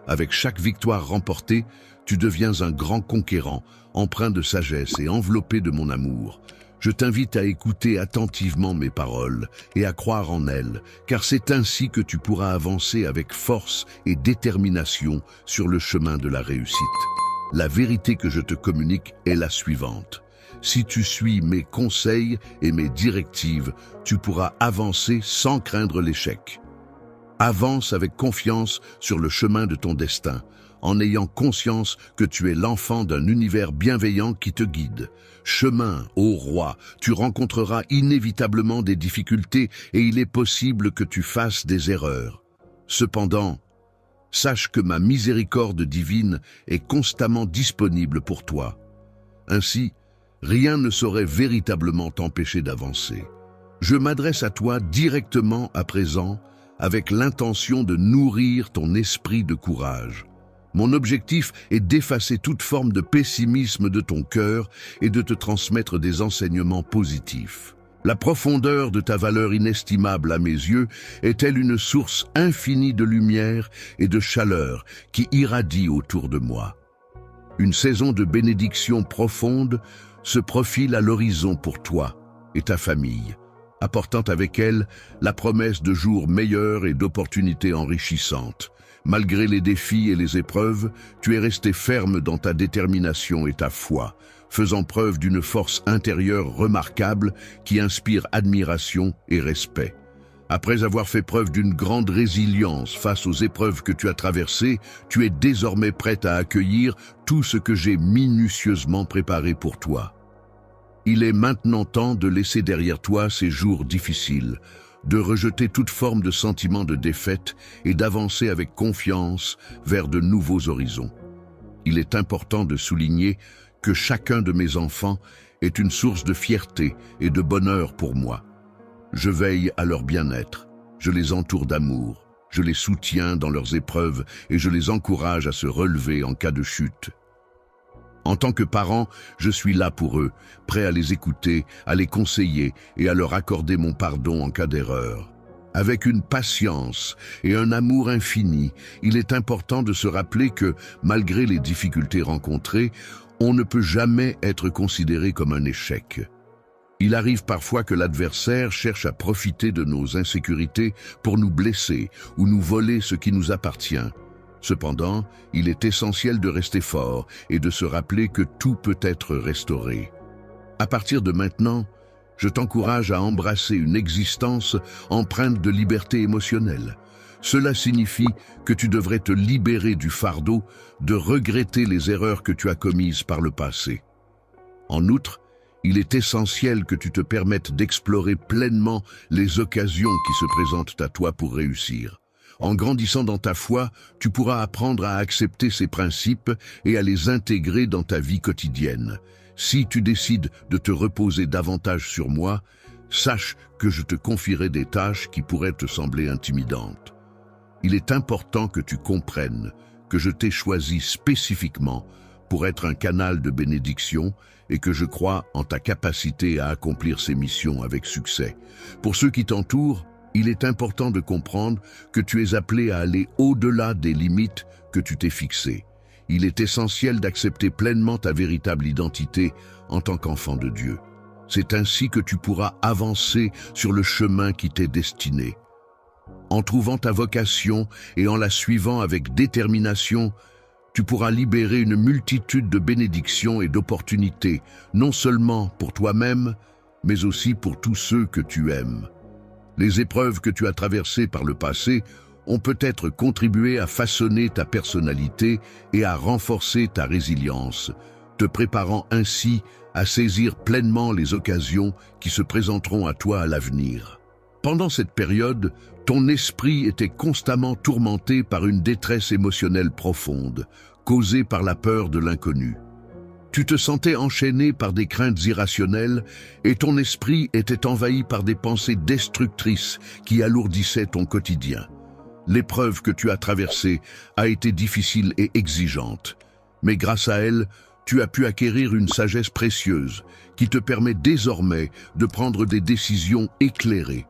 Avec chaque victoire remportée, tu deviens un grand conquérant, empreint de sagesse et enveloppé de mon amour. Je t'invite à écouter attentivement mes paroles et à croire en elles, car c'est ainsi que tu pourras avancer avec force et détermination sur le chemin de la réussite. La vérité que je te communique est la suivante. Si tu suis mes conseils et mes directives, tu pourras avancer sans craindre l'échec. Avance avec confiance sur le chemin de ton destin, en ayant conscience que tu es l'enfant d'un univers bienveillant qui te guide. Chemin, ô roi, tu rencontreras inévitablement des difficultés et il est possible que tu fasses des erreurs. Cependant, sache que ma miséricorde divine est constamment disponible pour toi. Ainsi, rien ne saurait véritablement t'empêcher d'avancer. Je m'adresse à toi directement à présent avec l'intention de nourrir ton esprit de courage. Mon objectif est d'effacer toute forme de pessimisme de ton cœur et de te transmettre des enseignements positifs. La profondeur de ta valeur inestimable à mes yeux est-elle une source infinie de lumière et de chaleur qui irradie autour de moi. Une saison de bénédiction profonde se profile à l'horizon pour toi et ta famille, apportant avec elle la promesse de jours meilleurs et d'opportunités enrichissantes. Malgré les défis et les épreuves, tu es resté ferme dans ta détermination et ta foi, faisant preuve d'une force intérieure remarquable qui inspire admiration et respect. Après avoir fait preuve d'une grande résilience face aux épreuves que tu as traversées, tu es désormais prête à accueillir tout ce que j'ai minutieusement préparé pour toi. Il est maintenant temps de laisser derrière toi ces jours difficiles, de rejeter toute forme de sentiment de défaite et d'avancer avec confiance vers de nouveaux horizons. Il est important de souligner que chacun de mes enfants est une source de fierté et de bonheur pour moi. Je veille à leur bien-être, je les entoure d'amour, je les soutiens dans leurs épreuves et je les encourage à se relever en cas de chute. En tant que parent, je suis là pour eux, prêt à les écouter, à les conseiller et à leur accorder mon pardon en cas d'erreur. Avec une patience et un amour infini, il est important de se rappeler que, malgré les difficultés rencontrées, on ne peut jamais être considéré comme un échec. Il arrive parfois que l'adversaire cherche à profiter de nos insécurités pour nous blesser ou nous voler ce qui nous appartient. Cependant, il est essentiel de rester fort et de se rappeler que tout peut être restauré. À partir de maintenant, je t'encourage à embrasser une existence empreinte de liberté émotionnelle. Cela signifie que tu devrais te libérer du fardeau de regretter les erreurs que tu as commises par le passé. En outre, il est essentiel que tu te permettes d'explorer pleinement les occasions qui se présentent à toi pour réussir. En grandissant dans ta foi, tu pourras apprendre à accepter ces principes et à les intégrer dans ta vie quotidienne. Si tu décides de te reposer davantage sur moi, sache que je te confierai des tâches qui pourraient te sembler intimidantes. Il est important que tu comprennes que je t'ai choisi spécifiquement pour être un canal de bénédiction et que je crois en ta capacité à accomplir ces missions avec succès. Pour ceux qui t'entourent, il est important de comprendre que tu es appelé à aller au-delà des limites que tu t'es fixées. Il est essentiel d'accepter pleinement ta véritable identité en tant qu'enfant de Dieu. C'est ainsi que tu pourras avancer sur le chemin qui t'est destiné. En trouvant ta vocation et en la suivant avec détermination, tu pourras libérer une multitude de bénédictions et d'opportunités, non seulement pour toi-même, mais aussi pour tous ceux que tu aimes. Les épreuves que tu as traversées par le passé ont peut-être contribué à façonner ta personnalité et à renforcer ta résilience, te préparant ainsi à saisir pleinement les occasions qui se présenteront à toi à l'avenir. Pendant cette période, ton esprit était constamment tourmenté par une détresse émotionnelle profonde, causée par la peur de l'inconnu. Tu te sentais enchaîné par des craintes irrationnelles et ton esprit était envahi par des pensées destructrices qui alourdissaient ton quotidien. L'épreuve que tu as traversée a été difficile et exigeante, mais grâce à elle, tu as pu acquérir une sagesse précieuse qui te permet désormais de prendre des décisions éclairées.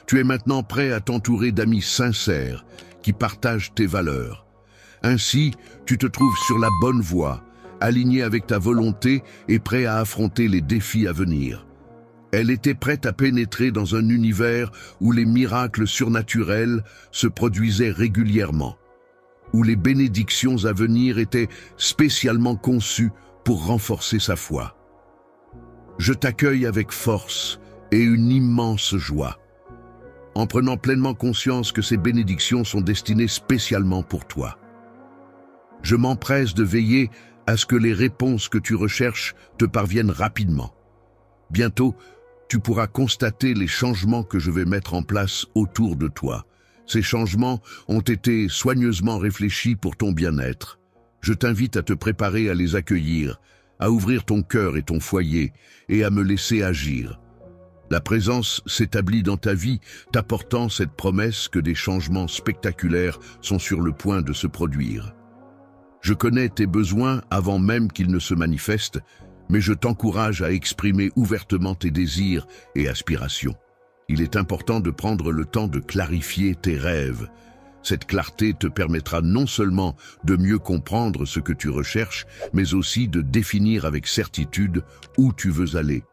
Tu es maintenant prêt à t'entourer d'amis sincères qui partagent tes valeurs. Ainsi, tu te trouves sur la bonne voie, aligné avec ta volonté et prêt à affronter les défis à venir. Elle était prête à pénétrer dans un univers où les miracles surnaturels se produisaient régulièrement, où les bénédictions à venir étaient spécialement conçues pour renforcer sa foi. Je t'accueille avec force et une immense joie, en prenant pleinement conscience que ces bénédictions sont destinées spécialement pour toi. Je m'empresse de veiller à ce que les réponses que tu recherches te parviennent rapidement. Bientôt, tu pourras constater les changements que je vais mettre en place autour de toi. Ces changements ont été soigneusement réfléchis pour ton bien-être. Je t'invite à te préparer à les accueillir, à ouvrir ton cœur et ton foyer et à me laisser agir. La présence s'établit dans ta vie, t'apportant cette promesse que des changements spectaculaires sont sur le point de se produire. Je connais tes besoins avant même qu'ils ne se manifestent, mais je t'encourage à exprimer ouvertement tes désirs et aspirations. Il est important de prendre le temps de clarifier tes rêves. Cette clarté te permettra non seulement de mieux comprendre ce que tu recherches, mais aussi de définir avec certitude où tu veux aller.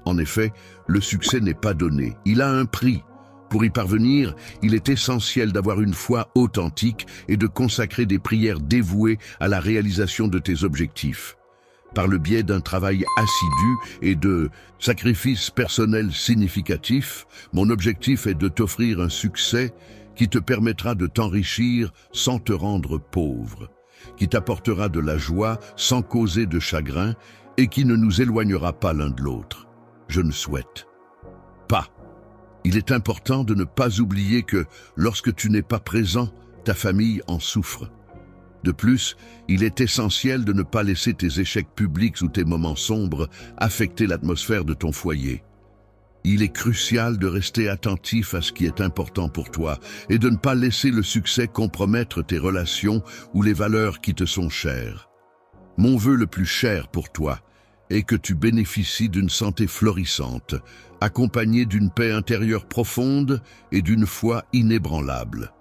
En effet, le succès n'est pas donné, il a un prix. Pour y parvenir, il est essentiel d'avoir une foi authentique et de consacrer des prières dévouées à la réalisation de tes objectifs. Par le biais d'un travail assidu et de sacrifices personnels significatifs, mon objectif est de t'offrir un succès qui te permettra de t'enrichir sans te rendre pauvre, qui t'apportera de la joie sans causer de chagrin et qui ne nous éloignera pas l'un de l'autre. Je ne souhaite pas. Il est important de ne pas oublier que lorsque tu n'es pas présent, ta famille en souffre. De plus, il est essentiel de ne pas laisser tes échecs publics ou tes moments sombres affecter l'atmosphère de ton foyer. Il est crucial de rester attentif à ce qui est important pour toi et de ne pas laisser le succès compromettre tes relations ou les valeurs qui te sont chères. Mon vœu le plus cher pour toi et que tu bénéficies d'une santé florissante, accompagnée d'une paix intérieure profonde et d'une foi inébranlable.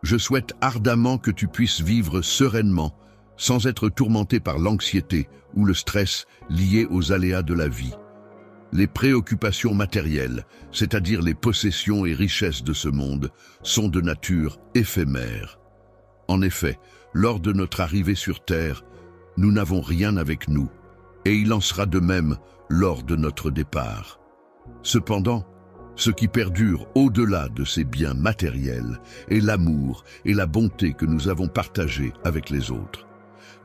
Je souhaite ardemment que tu puisses vivre sereinement, sans être tourmenté par l'anxiété ou le stress liés aux aléas de la vie. Les préoccupations matérielles, c'est-à-dire les possessions et richesses de ce monde, sont de nature éphémère. En effet, lors de notre arrivée sur Terre, nous n'avons rien avec nous, et il en sera de même lors de notre départ. Cependant, ce qui perdure au-delà de ces biens matériels est l'amour et la bonté que nous avons partagés avec les autres.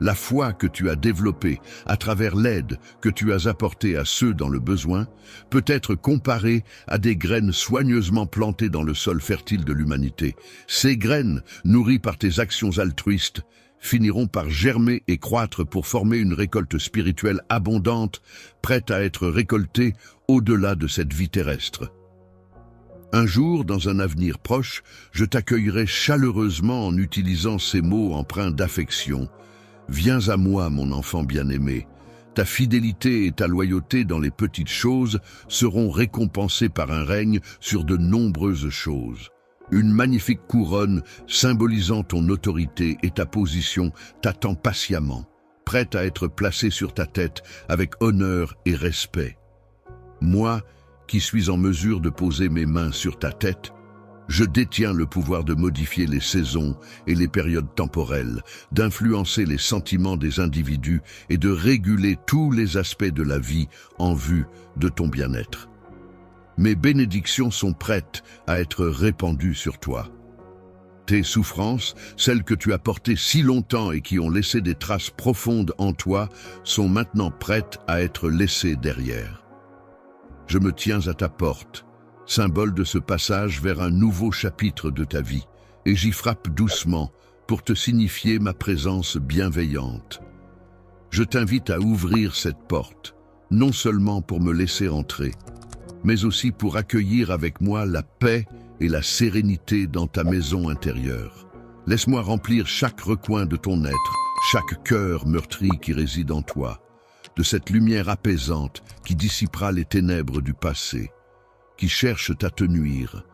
La foi que tu as développée à travers l'aide que tu as apportée à ceux dans le besoin peut être comparée à des graines soigneusement plantées dans le sol fertile de l'humanité. Ces graines, nourries par tes actions altruistes, finiront par germer et croître pour former une récolte spirituelle abondante, prête à être récoltée au-delà de cette vie terrestre. Un jour, dans un avenir proche, je t'accueillerai chaleureusement en utilisant ces mots empreints d'affection. Viens à moi, mon enfant bien-aimé. Ta fidélité et ta loyauté dans les petites choses seront récompensées par un règne sur de nombreuses choses. Une magnifique couronne symbolisant ton autorité et ta position t'attend patiemment, prête à être placée sur ta tête avec honneur et respect. Moi, qui suis en mesure de poser mes mains sur ta tête, je détiens le pouvoir de modifier les saisons et les périodes temporelles, d'influencer les sentiments des individus et de réguler tous les aspects de la vie en vue de ton bien-être. Mes bénédictions sont prêtes à être répandues sur toi. Tes souffrances, celles que tu as portées si longtemps et qui ont laissé des traces profondes en toi, sont maintenant prêtes à être laissées derrière. Je me tiens à ta porte, symbole de ce passage vers un nouveau chapitre de ta vie, et j'y frappe doucement pour te signifier ma présence bienveillante. Je t'invite à ouvrir cette porte, non seulement pour me laisser entrer, mais aussi pour accueillir avec moi la paix et la sérénité dans ta maison intérieure. Laisse-moi remplir chaque recoin de ton être, chaque cœur meurtri qui réside en toi, de cette lumière apaisante qui dissipera les ténèbres du passé, qui cherchent à te nuire.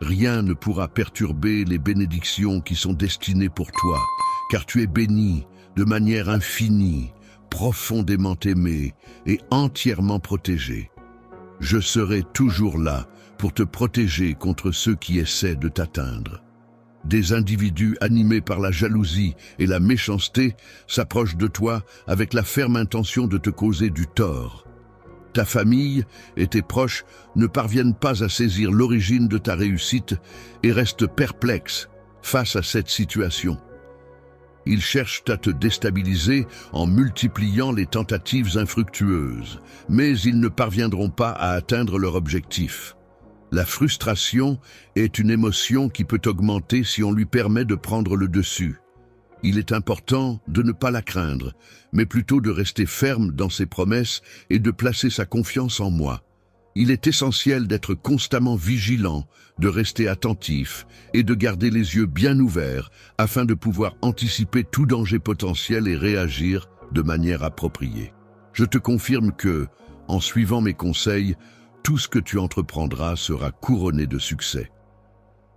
Rien ne pourra perturber les bénédictions qui sont destinées pour toi, car tu es béni de manière infinie, profondément aimé et entièrement protégé. Je serai toujours là pour te protéger contre ceux qui essaient de t'atteindre. Des individus animés par la jalousie et la méchanceté s'approchent de toi avec la ferme intention de te causer du tort. Ta famille et tes proches ne parviennent pas à saisir l'origine de ta réussite et restent perplexes face à cette situation. Ils cherchent à te déstabiliser en multipliant les tentatives infructueuses, mais ils ne parviendront pas à atteindre leur objectif. La frustration est une émotion qui peut augmenter si on lui permet de prendre le dessus. Il est important de ne pas la craindre, mais plutôt de rester ferme dans ses promesses et de placer sa confiance en moi. Il est essentiel d'être constamment vigilant, de rester attentif et de garder les yeux bien ouverts afin de pouvoir anticiper tout danger potentiel et réagir de manière appropriée. Je te confirme que, en suivant mes conseils, tout ce que tu entreprendras sera couronné de succès.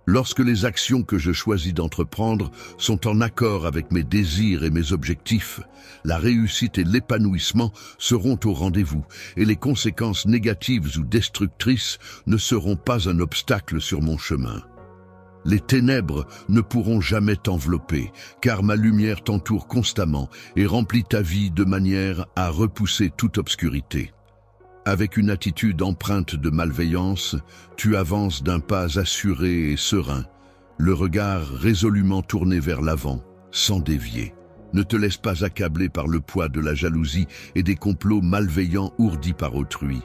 Lorsque les actions que je choisis d'entreprendre sont en accord avec mes désirs et mes objectifs, la réussite et l'épanouissement seront au rendez-vous et les conséquences négatives ou destructrices ne seront pas un obstacle sur mon chemin. Les ténèbres ne pourront jamais t'envelopper, car ma lumière t'entoure constamment et remplit ta vie de manière à repousser toute obscurité. Avec une attitude empreinte de malveillance, tu avances d'un pas assuré et serein, le regard résolument tourné vers l'avant, sans dévier. Ne te laisse pas accabler par le poids de la jalousie et des complots malveillants ourdis par autrui.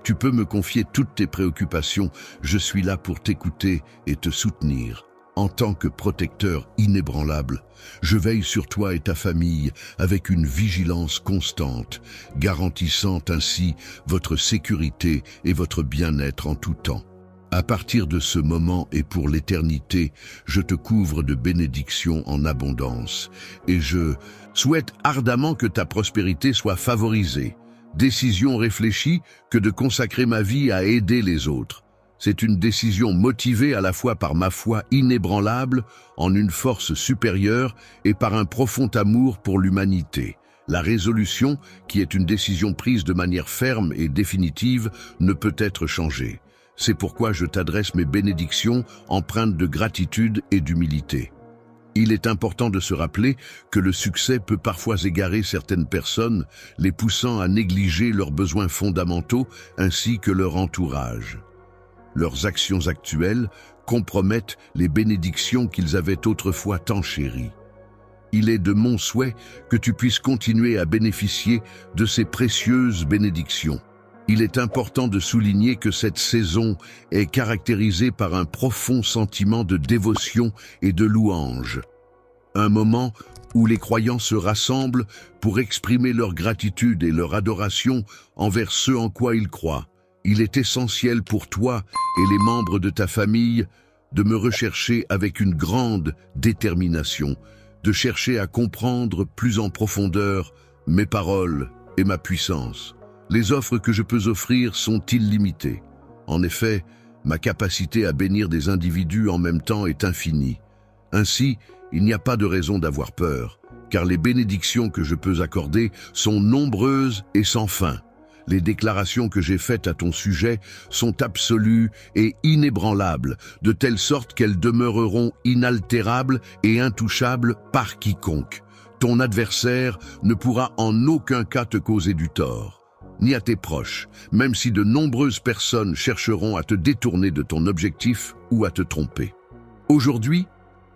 Tu peux me confier toutes tes préoccupations, je suis là pour t'écouter et te soutenir. En tant que protecteur inébranlable, je veille sur toi et ta famille avec une vigilance constante, garantissant ainsi votre sécurité et votre bien-être en tout temps. À partir de ce moment et pour l'éternité, je te couvre de bénédictions en abondance et je souhaite ardemment que ta prospérité soit favorisée, décision réfléchie que de consacrer ma vie à aider les autres. C'est une décision motivée à la fois par ma foi inébranlable en une force supérieure et par un profond amour pour l'humanité. La résolution, qui est une décision prise de manière ferme et définitive, ne peut être changée. C'est pourquoi je t'adresse mes bénédictions empreintes de gratitude et d'humilité. Il est important de se rappeler que le succès peut parfois égarer certaines personnes, les poussant à négliger leurs besoins fondamentaux ainsi que leur entourage. Leurs actions actuelles compromettent les bénédictions qu'ils avaient autrefois tant chéries. Il est de mon souhait que tu puisses continuer à bénéficier de ces précieuses bénédictions. Il est important de souligner que cette saison est caractérisée par un profond sentiment de dévotion et de louange. Un moment où les croyants se rassemblent pour exprimer leur gratitude et leur adoration envers ce en quoi ils croient. Il est essentiel pour toi et les membres de ta famille de me rechercher avec une grande détermination, de chercher à comprendre plus en profondeur mes paroles et ma puissance. Les offres que je peux offrir sont illimitées. En effet, ma capacité à bénir des individus en même temps est infinie. Ainsi, il n'y a pas de raison d'avoir peur, car les bénédictions que je peux accorder sont nombreuses et sans fin. Les déclarations que j'ai faites à ton sujet sont absolues et inébranlables, de telle sorte qu'elles demeureront inaltérables et intouchables par quiconque. Ton adversaire ne pourra en aucun cas te causer du tort, ni à tes proches, même si de nombreuses personnes chercheront à te détourner de ton objectif ou à te tromper. Aujourd'hui,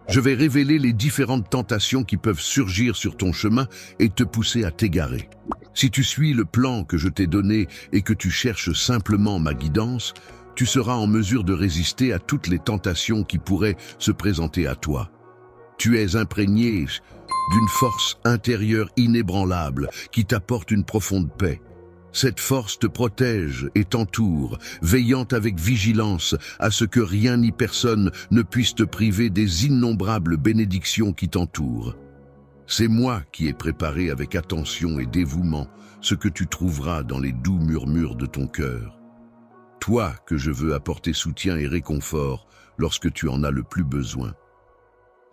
je vais révéler les différentes tentations qui peuvent surgir sur ton chemin et te pousser à t'égarer. Si tu suis le plan que je t'ai donné et que tu cherches simplement ma guidance, tu seras en mesure de résister à toutes les tentations qui pourraient se présenter à toi. Tu es imprégné d'une force intérieure inébranlable qui t'apporte une profonde paix. Cette force te protège et t'entoure, veillant avec vigilance à ce que rien ni personne ne puisse te priver des innombrables bénédictions qui t'entourent. C'est moi qui ai préparé avec attention et dévouement ce que tu trouveras dans les doux murmures de ton cœur. Toi que je veux apporter soutien et réconfort lorsque tu en as le plus besoin.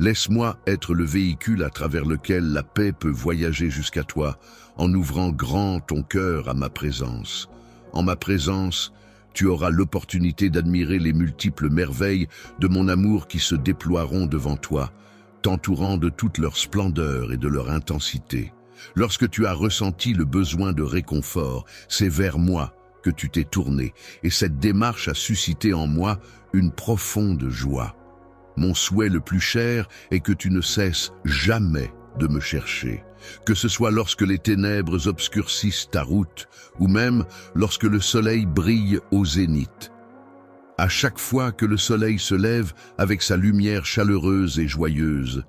Laisse-moi être le véhicule à travers lequel la paix peut voyager jusqu'à toi, en ouvrant grand ton cœur à ma présence. En ma présence, tu auras l'opportunité d'admirer les multiples merveilles de mon amour qui se déploieront devant toi, t'entourant de toute leur splendeur et de leur intensité. Lorsque tu as ressenti le besoin de réconfort, c'est vers moi que tu t'es tourné, et cette démarche a suscité en moi une profonde joie. Mon souhait le plus cher est que tu ne cesses jamais de me chercher, que ce soit lorsque les ténèbres obscurcissent ta route, ou même lorsque le soleil brille au zénith. À chaque fois que le soleil se lève avec sa lumière chaleureuse et joyeuse,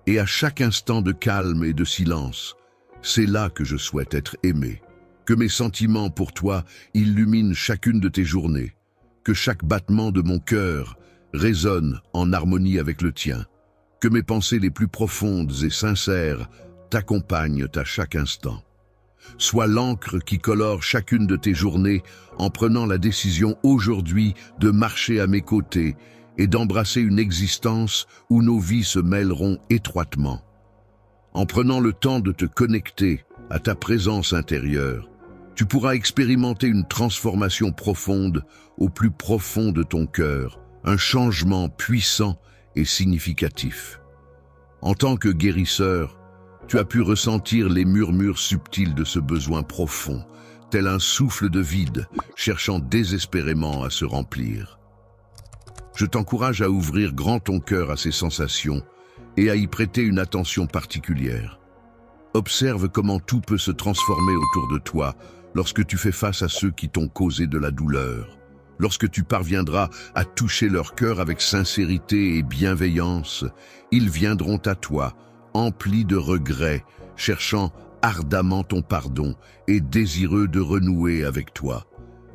et à chaque instant de calme et de silence, c'est là que je souhaite être aimé, que mes sentiments pour toi illuminent chacune de tes journées, que chaque battement de mon cœur résonne en harmonie avec le tien, que mes pensées les plus profondes et sincères t'accompagnent à chaque instant. Sois l'encre qui colore chacune de tes journées en prenant la décision aujourd'hui de marcher à mes côtés et d'embrasser une existence où nos vies se mêleront étroitement. En prenant le temps de te connecter à ta présence intérieure, tu pourras expérimenter une transformation profonde au plus profond de ton cœur, un changement puissant et significatif. En tant que guérisseur, tu as pu ressentir les murmures subtils de ce besoin profond, tel un souffle de vide, cherchant désespérément à se remplir. Je t'encourage à ouvrir grand ton cœur à ces sensations et à y prêter une attention particulière. Observe comment tout peut se transformer autour de toi lorsque tu fais face à ceux qui t'ont causé de la douleur. Lorsque tu parviendras à toucher leur cœur avec sincérité et bienveillance, ils viendront à toi, emplis de regrets, cherchant ardemment ton pardon et désireux de renouer avec toi.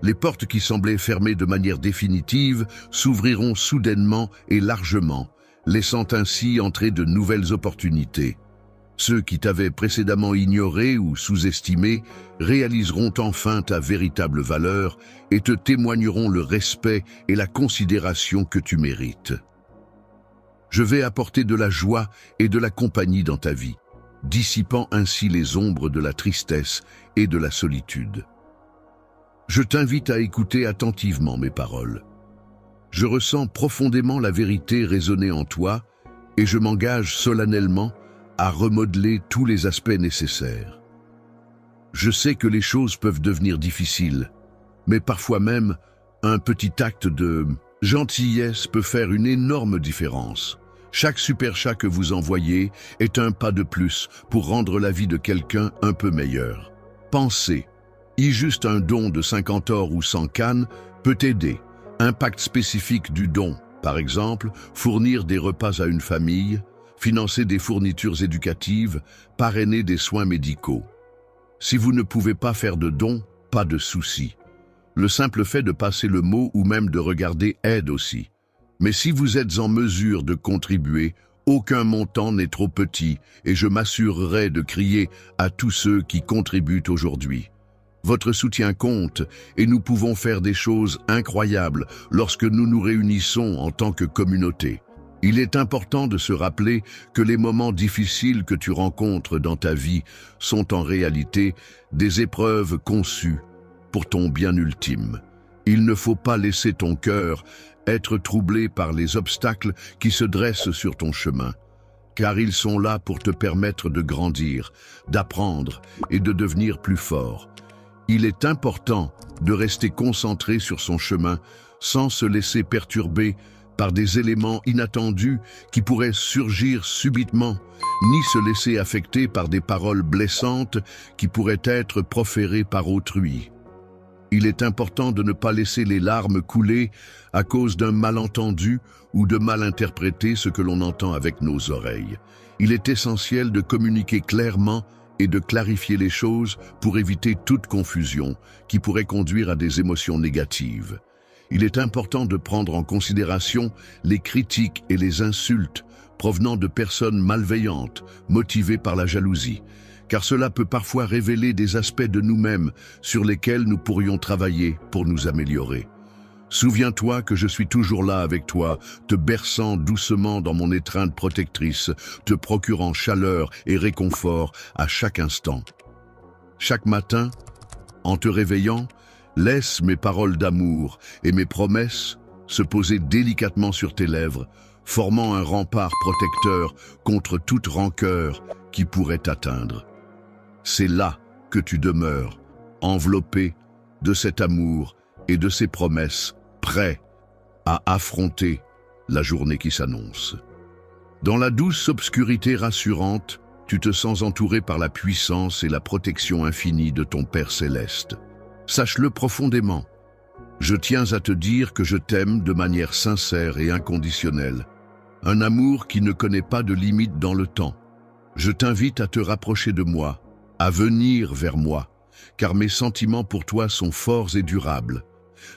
Les portes qui semblaient fermées de manière définitive s'ouvriront soudainement et largement, laissant ainsi entrer de nouvelles opportunités. Ceux qui t'avaient précédemment ignoré ou sous-estimé réaliseront enfin ta véritable valeur et te témoigneront le respect et la considération que tu mérites. Je vais apporter de la joie et de la compagnie dans ta vie, dissipant ainsi les ombres de la tristesse et de la solitude. Je t'invite à écouter attentivement mes paroles. Je ressens profondément la vérité résonner en toi et je m'engage solennellement à remodeler tous les aspects nécessaires. Je sais que les choses peuvent devenir difficiles, mais parfois même un petit acte de gentillesse peut faire une énorme différence. Chaque super chat que vous envoyez est un pas de plus pour rendre la vie de quelqu'un un peu meilleure. Pensez, juste un don de 50 or ou 100 cannes peut aider. Impact spécifique du don, par exemple, fournir des repas à une famille, financer des fournitures éducatives, parrainer des soins médicaux. Si vous ne pouvez pas faire de dons, pas de souci. Le simple fait de passer le mot ou même de regarder aide aussi. Mais si vous êtes en mesure de contribuer, aucun montant n'est trop petit et je m'assurerai de crier à tous ceux qui contribuent aujourd'hui. Votre soutien compte et nous pouvons faire des choses incroyables lorsque nous nous réunissons en tant que communauté. Il est important de se rappeler que les moments difficiles que tu rencontres dans ta vie sont en réalité des épreuves conçues pour ton bien ultime. Il ne faut pas laisser ton cœur être troublé par les obstacles qui se dressent sur ton chemin, car ils sont là pour te permettre de grandir, d'apprendre et de devenir plus fort. Il est important de rester concentré sur son chemin sans se laisser perturber par des éléments inattendus qui pourraient surgir subitement, ni se laisser affecter par des paroles blessantes qui pourraient être proférées par autrui. Il est important de ne pas laisser les larmes couler à cause d'un malentendu ou de mal interpréter ce que l'on entend avec nos oreilles. Il est essentiel de communiquer clairement et de clarifier les choses pour éviter toute confusion qui pourrait conduire à des émotions négatives. Il est important de prendre en considération les critiques et les insultes provenant de personnes malveillantes, motivées par la jalousie, car cela peut parfois révéler des aspects de nous-mêmes sur lesquels nous pourrions travailler pour nous améliorer. Souviens-toi que je suis toujours là avec toi, te berçant doucement dans mon étreinte protectrice, te procurant chaleur et réconfort à chaque instant. Chaque matin, en te réveillant, laisse mes paroles d'amour et mes promesses se poser délicatement sur tes lèvres, formant un rempart protecteur contre toute rancœur qui pourrait t'atteindre. C'est là que tu demeures, enveloppé de cet amour et de ces promesses, prêt à affronter la journée qui s'annonce. Dans la douce obscurité rassurante, tu te sens entouré par la puissance et la protection infinie de ton Père céleste. Sache-le profondément. Je tiens à te dire que je t'aime de manière sincère et inconditionnelle. Un amour qui ne connaît pas de limite dans le temps. Je t'invite à te rapprocher de moi, à venir vers moi, car mes sentiments pour toi sont forts et durables.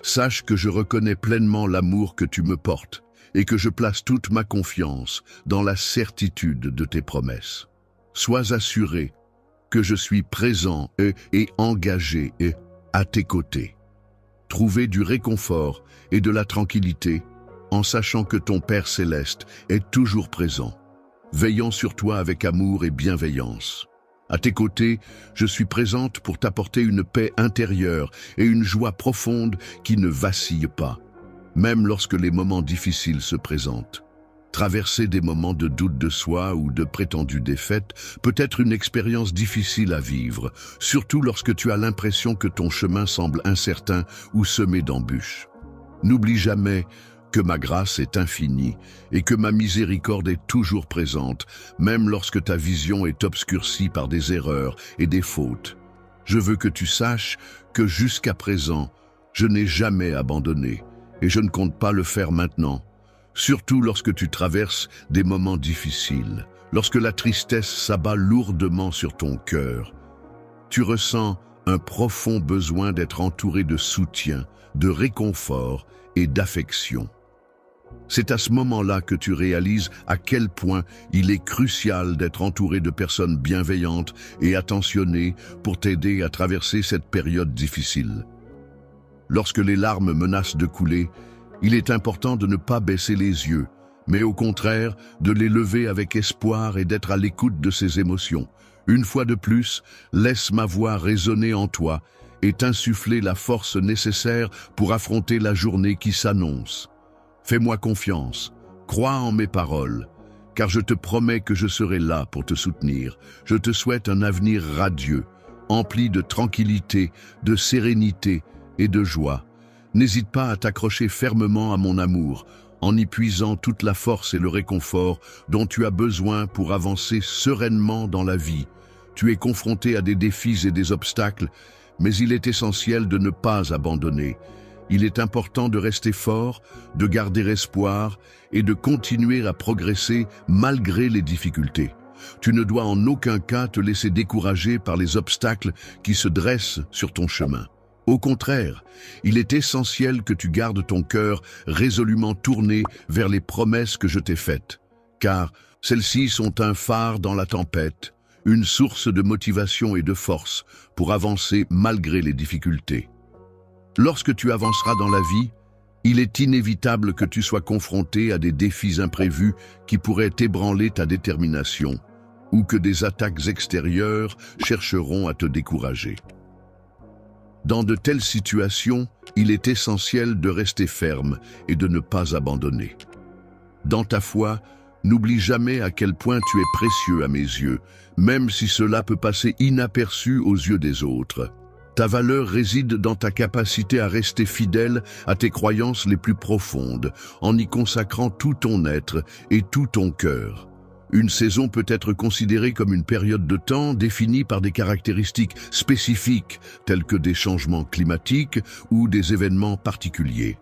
Sache que je reconnais pleinement l'amour que tu me portes et que je place toute ma confiance dans la certitude de tes promesses. Sois assuré que je suis présent et engagé à tes côtés. Trouver du réconfort et de la tranquillité en sachant que ton Père céleste est toujours présent, veillant sur toi avec amour et bienveillance. À tes côtés, je suis présente pour t'apporter une paix intérieure et une joie profonde qui ne vacille pas, même lorsque les moments difficiles se présentent. Traverser des moments de doute de soi ou de prétendue défaite peut être une expérience difficile à vivre, surtout lorsque tu as l'impression que ton chemin semble incertain ou semé d'embûches. N'oublie jamais que ma grâce est infinie et que ma miséricorde est toujours présente, même lorsque ta vision est obscurcie par des erreurs et des fautes. Je veux que tu saches que jusqu'à présent, je n'ai jamais abandonné et je ne compte pas le faire maintenant. Surtout lorsque tu traverses des moments difficiles, lorsque la tristesse s'abat lourdement sur ton cœur. Tu ressens un profond besoin d'être entouré de soutien, de réconfort et d'affection. C'est à ce moment-là que tu réalises à quel point il est crucial d'être entouré de personnes bienveillantes et attentionnées pour t'aider à traverser cette période difficile. Lorsque les larmes menacent de couler, il est important de ne pas baisser les yeux, mais au contraire de les lever avec espoir et d'être à l'écoute de ces émotions. Une fois de plus, laisse ma voix résonner en toi et t'insuffler la force nécessaire pour affronter la journée qui s'annonce. Fais-moi confiance, crois en mes paroles, car je te promets que je serai là pour te soutenir. Je te souhaite un avenir radieux, empli de tranquillité, de sérénité et de joie. N'hésite pas à t'accrocher fermement à mon amour, en y puisant toute la force et le réconfort dont tu as besoin pour avancer sereinement dans la vie. Tu es confronté à des défis et des obstacles, mais il est essentiel de ne pas abandonner. Il est important de rester fort, de garder espoir et de continuer à progresser malgré les difficultés. Tu ne dois en aucun cas te laisser décourager par les obstacles qui se dressent sur ton chemin. Au contraire, il est essentiel que tu gardes ton cœur résolument tourné vers les promesses que je t'ai faites, car celles-ci sont un phare dans la tempête, une source de motivation et de force pour avancer malgré les difficultés. Lorsque tu avanceras dans la vie, il est inévitable que tu sois confronté à des défis imprévus qui pourraient ébranler ta détermination, ou que des attaques extérieures chercheront à te décourager. Dans de telles situations, il est essentiel de rester ferme et de ne pas abandonner. Dans ta foi, n'oublie jamais à quel point tu es précieux à mes yeux, même si cela peut passer inaperçu aux yeux des autres. Ta valeur réside dans ta capacité à rester fidèle à tes croyances les plus profondes, en y consacrant tout ton être et tout ton cœur. Une saison peut être considérée comme une période de temps définie par des caractéristiques spécifiques, telles que des changements climatiques ou des événements particuliers.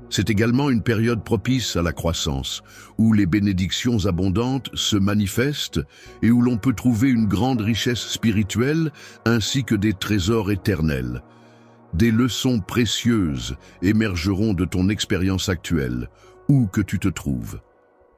C'est également une période propice à la croissance, où les bénédictions abondantes se manifestent et où l'on peut trouver une grande richesse spirituelle ainsi que des trésors éternels. Des leçons précieuses émergeront de ton expérience actuelle, où que tu te trouves.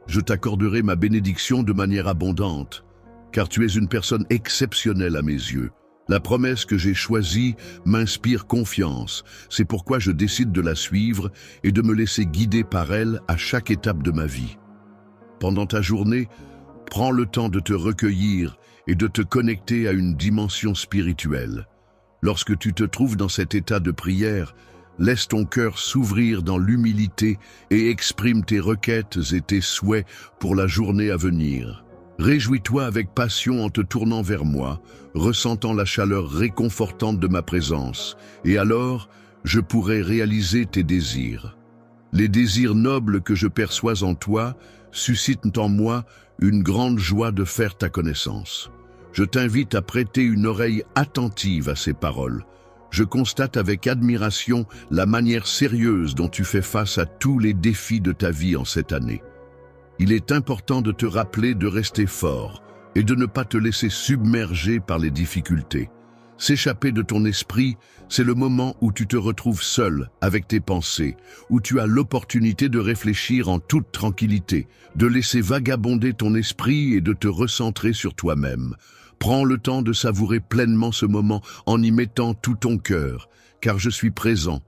Je t'accorderai ma bénédiction de manière abondante, car tu es une personne exceptionnelle à mes yeux. La promesse que j'ai choisie m'inspire confiance. C'est pourquoi je décide de la suivre et de me laisser guider par elle à chaque étape de ma vie. Pendant ta journée, prends le temps de te recueillir et de te connecter à une dimension spirituelle. Lorsque tu te trouves dans cet état de prière, laisse ton cœur s'ouvrir dans l'humilité et exprime tes requêtes et tes souhaits pour la journée à venir. Réjouis-toi avec passion en te tournant vers moi, ressentant la chaleur réconfortante de ma présence, et alors je pourrai réaliser tes désirs. Les désirs nobles que je perçois en toi suscitent en moi une grande joie de faire ta connaissance. Je t'invite à prêter une oreille attentive à ces paroles. Je constate avec admiration la manière sérieuse dont tu fais face à tous les défis de ta vie en cette année. Il est important de te rappeler de rester fort et de ne pas te laisser submerger par les difficultés. S'échapper de ton esprit, c'est le moment où tu te retrouves seul avec tes pensées, où tu as l'opportunité de réfléchir en toute tranquillité, de laisser vagabonder ton esprit et de te recentrer sur toi-même. Prends le temps de savourer pleinement ce moment en y mettant tout ton cœur, car je suis présent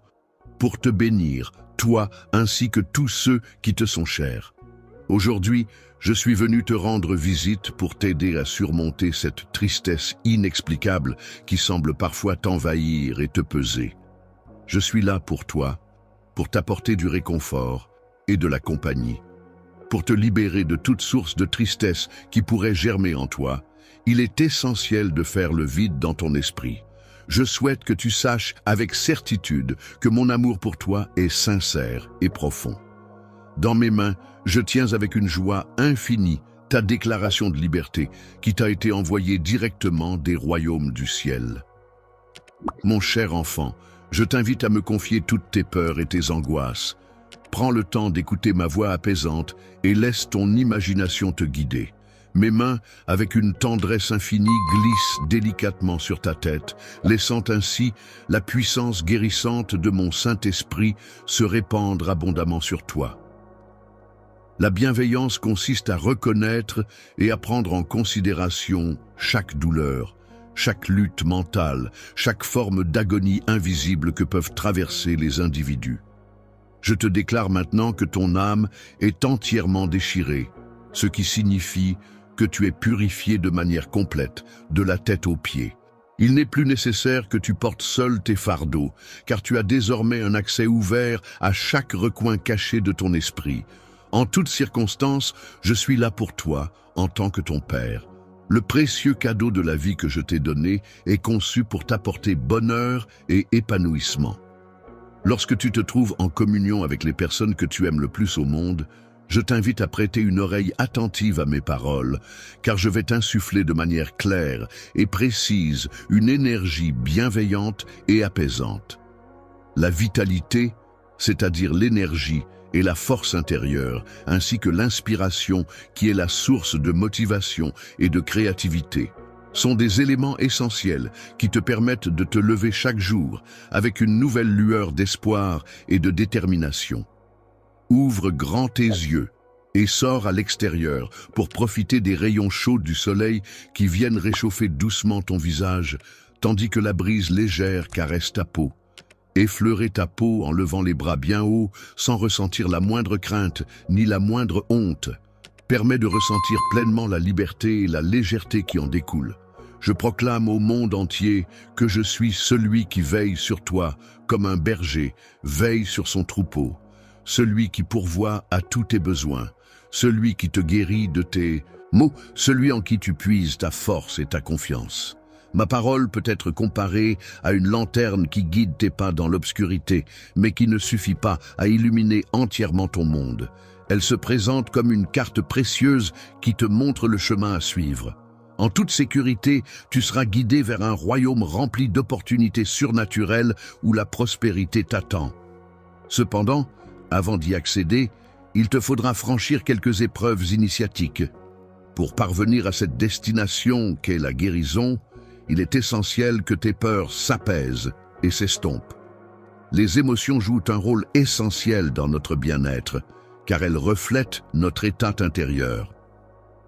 pour te bénir, toi ainsi que tous ceux qui te sont chers. Aujourd'hui, je suis venu te rendre visite pour t'aider à surmonter cette tristesse inexplicable qui semble parfois t'envahir et te peser. Je suis là pour toi, pour t'apporter du réconfort et de la compagnie. Pour te libérer de toute source de tristesse qui pourrait germer en toi, il est essentiel de faire le vide dans ton esprit. Je souhaite que tu saches avec certitude que mon amour pour toi est sincère et profond. Dans mes mains, je tiens avec une joie infinie ta déclaration de liberté qui t'a été envoyée directement des royaumes du ciel. Mon cher enfant, je t'invite à me confier toutes tes peurs et tes angoisses. Prends le temps d'écouter ma voix apaisante et laisse ton imagination te guider. Mes mains, avec une tendresse infinie, glissent délicatement sur ta tête, laissant ainsi la puissance guérissante de mon Saint-Esprit se répandre abondamment sur toi. La bienveillance consiste à reconnaître et à prendre en considération chaque douleur, chaque lutte mentale, chaque forme d'agonie invisible que peuvent traverser les individus. Je te déclare maintenant que ton âme est entièrement déchirée, ce qui signifie que tu es purifié de manière complète, de la tête aux pieds. Il n'est plus nécessaire que tu portes seul tes fardeaux, car tu as désormais un accès ouvert à chaque recoin caché de ton esprit. En toutes circonstances, je suis là pour toi, en tant que ton Père. Le précieux cadeau de la vie que je t'ai donné est conçu pour t'apporter bonheur et épanouissement. Lorsque tu te trouves en communion avec les personnes que tu aimes le plus au monde, je t'invite à prêter une oreille attentive à mes paroles, car je vais t'insuffler de manière claire et précise une énergie bienveillante et apaisante. La vitalité, c'est-à-dire l'énergie et la force intérieure, ainsi que l'inspiration qui est la source de motivation et de créativité, sont des éléments essentiels qui te permettent de te lever chaque jour avec une nouvelle lueur d'espoir et de détermination. Ouvre grand tes yeux et sors à l'extérieur pour profiter des rayons chauds du soleil qui viennent réchauffer doucement ton visage, tandis que la brise légère caresse ta peau. Effleurer ta peau en levant les bras bien haut, sans ressentir la moindre crainte ni la moindre honte, permet de ressentir pleinement la liberté et la légèreté qui en découlent. Je proclame au monde entier que je suis celui qui veille sur toi, comme un berger veille sur son troupeau, celui qui pourvoit à tous tes besoins, celui qui te guérit de tes maux, celui en qui tu puises ta force et ta confiance. Ma parole peut être comparée à une lanterne qui guide tes pas dans l'obscurité, mais qui ne suffit pas à illuminer entièrement ton monde. Elle se présente comme une carte précieuse qui te montre le chemin à suivre. En toute sécurité, tu seras guidé vers un royaume rempli d'opportunités surnaturelles où la prospérité t'attend. Cependant, avant d'y accéder, il te faudra franchir quelques épreuves initiatiques. Pour parvenir à cette destination qu'est la guérison, il est essentiel que tes peurs s'apaisent et s'estompent. Les émotions jouent un rôle essentiel dans notre bien-être, car elles reflètent notre état intérieur.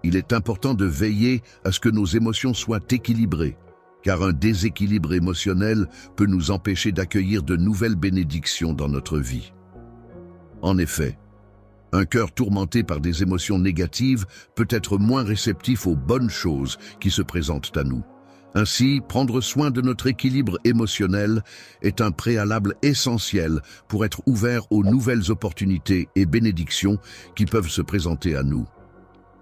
Il est important de veiller à ce que nos émotions soient équilibrées, car un déséquilibre émotionnel peut nous empêcher d'accueillir de nouvelles bénédictions dans notre vie. En effet, un cœur tourmenté par des émotions négatives peut être moins réceptif aux bonnes choses qui se présentent à nous. Ainsi, prendre soin de notre équilibre émotionnel est un préalable essentiel pour être ouvert aux nouvelles opportunités et bénédictions qui peuvent se présenter à nous.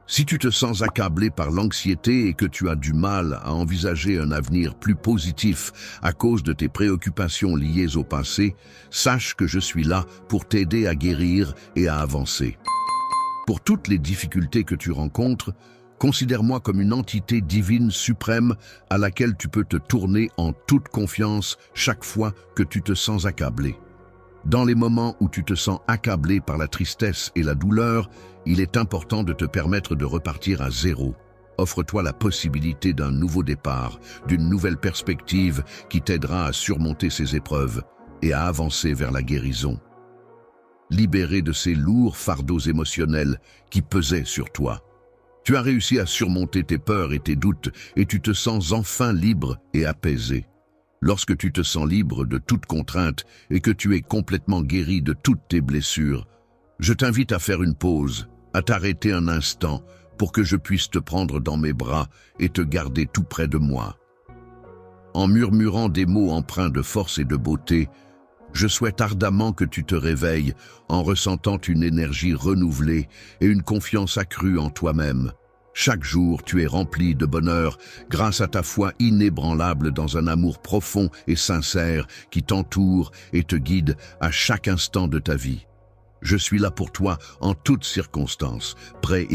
Si tu te sens accablé par l'anxiété et que tu as du mal à envisager un avenir plus positif à cause de tes préoccupations liées au passé, sache que je suis là pour t'aider à guérir et à avancer. Pour toutes les difficultés que tu rencontres, considère-moi comme une entité divine suprême à laquelle tu peux te tourner en toute confiance chaque fois que tu te sens accablé. Dans les moments où tu te sens accablé par la tristesse et la douleur, il est important de te permettre de repartir à zéro. Offre-toi la possibilité d'un nouveau départ, d'une nouvelle perspective qui t'aidera à surmonter ces épreuves et à avancer vers la guérison. Libéré de ces lourds fardeaux émotionnels qui pesaient sur toi. Tu as réussi à surmonter tes peurs et tes doutes et tu te sens enfin libre et apaisé. Lorsque tu te sens libre de toute contrainte et que tu es complètement guéri de toutes tes blessures, je t'invite à faire une pause, à t'arrêter un instant pour que je puisse te prendre dans mes bras et te garder tout près de moi. En murmurant des mots empreints de force et de beauté, je souhaite ardemment que tu te réveilles en ressentant une énergie renouvelée et une confiance accrue en toi-même. Chaque jour, tu es rempli de bonheur grâce à ta foi inébranlable dans un amour profond et sincère qui t'entoure et te guide à chaque instant de ta vie. Je suis là pour toi en toutes circonstances, prêt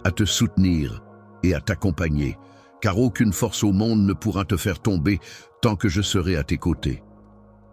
à te soutenir et à t'accompagner, car aucune force au monde ne pourra te faire tomber tant que je serai à tes côtés.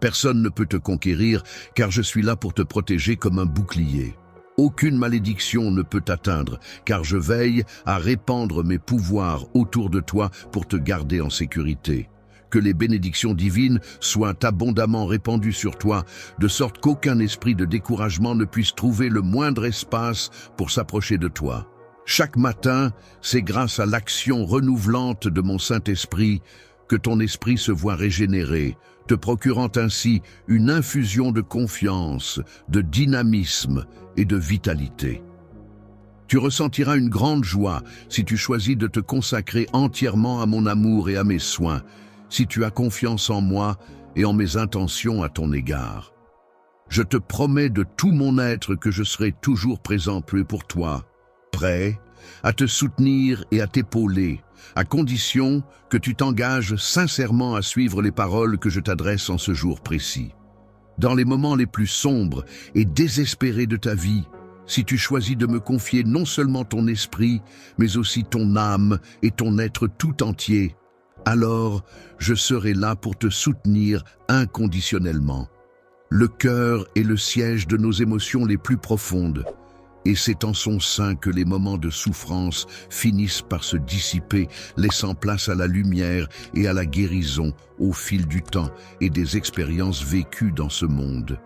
Personne ne peut te conquérir, car je suis là pour te protéger comme un bouclier. Aucune malédiction ne peut t'atteindre, car je veille à répandre mes pouvoirs autour de toi pour te garder en sécurité. que les bénédictions divines soient abondamment répandues sur toi, de sorte qu'aucun esprit de découragement ne puisse trouver le moindre espace pour s'approcher de toi. Chaque matin, c'est grâce à l'action renouvelante de mon Saint-Esprit que ton esprit se voit régénéré, te procurant ainsi une infusion de confiance, de dynamisme et de vitalité. Tu ressentiras une grande joie si tu choisis de te consacrer entièrement à mon amour et à mes soins, si tu as confiance en moi et en mes intentions à ton égard. Je te promets de tout mon être que je serai toujours présent pour toi, prêt à te soutenir et à t'épauler, à condition que tu t'engages sincèrement à suivre les paroles que je t'adresse en ce jour précis. Dans les moments les plus sombres et désespérés de ta vie, si tu choisis de me confier non seulement ton esprit, mais aussi ton âme et ton être tout entier, alors je serai là pour te soutenir inconditionnellement. Le cœur est le siège de nos émotions les plus profondes, et c'est en son sein que les moments de souffrance finissent par se dissiper, laissant place à la lumière et à la guérison au fil du temps et des expériences vécues dans ce monde.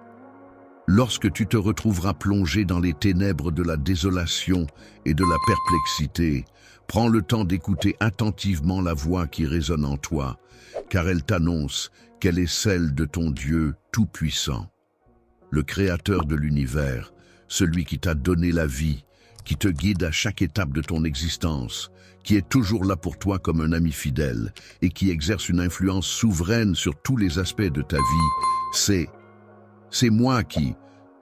Lorsque tu te retrouveras plongé dans les ténèbres de la désolation et de la perplexité, prends le temps d'écouter attentivement la voix qui résonne en toi, car elle t'annonce qu'elle est celle de ton Dieu Tout-Puissant. Le Créateur de l'univers, celui qui t'a donné la vie, qui te guide à chaque étape de ton existence, qui est toujours là pour toi comme un ami fidèle et qui exerce une influence souveraine sur tous les aspects de ta vie, c'est moi qui,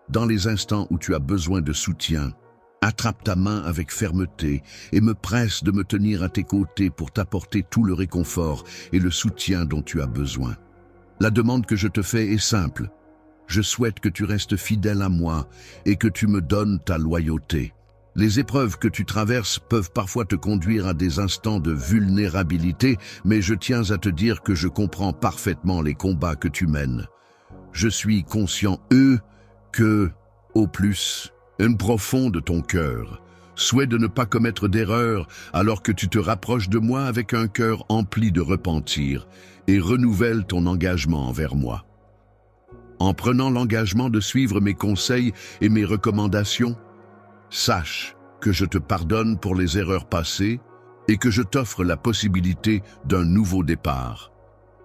dans les instants où tu as besoin de soutien, attrape ta main avec fermeté et me presse de me tenir à tes côtés pour t'apporter tout le réconfort et le soutien dont tu as besoin. La demande que je te fais est simple. Je souhaite que tu restes fidèle à moi et que tu me donnes ta loyauté. Les épreuves que tu traverses peuvent parfois te conduire à des instants de vulnérabilité, mais je tiens à te dire que je comprends parfaitement les combats que tu mènes. Je suis conscient, que, au plus, un profond de ton cœur, souhait de ne pas commettre d'erreur alors que tu te rapproches de moi avec un cœur empli de repentir et renouvelle ton engagement envers moi. En prenant l'engagement de suivre mes conseils et mes recommandations, sache que je te pardonne pour les erreurs passées et que je t'offre la possibilité d'un nouveau départ.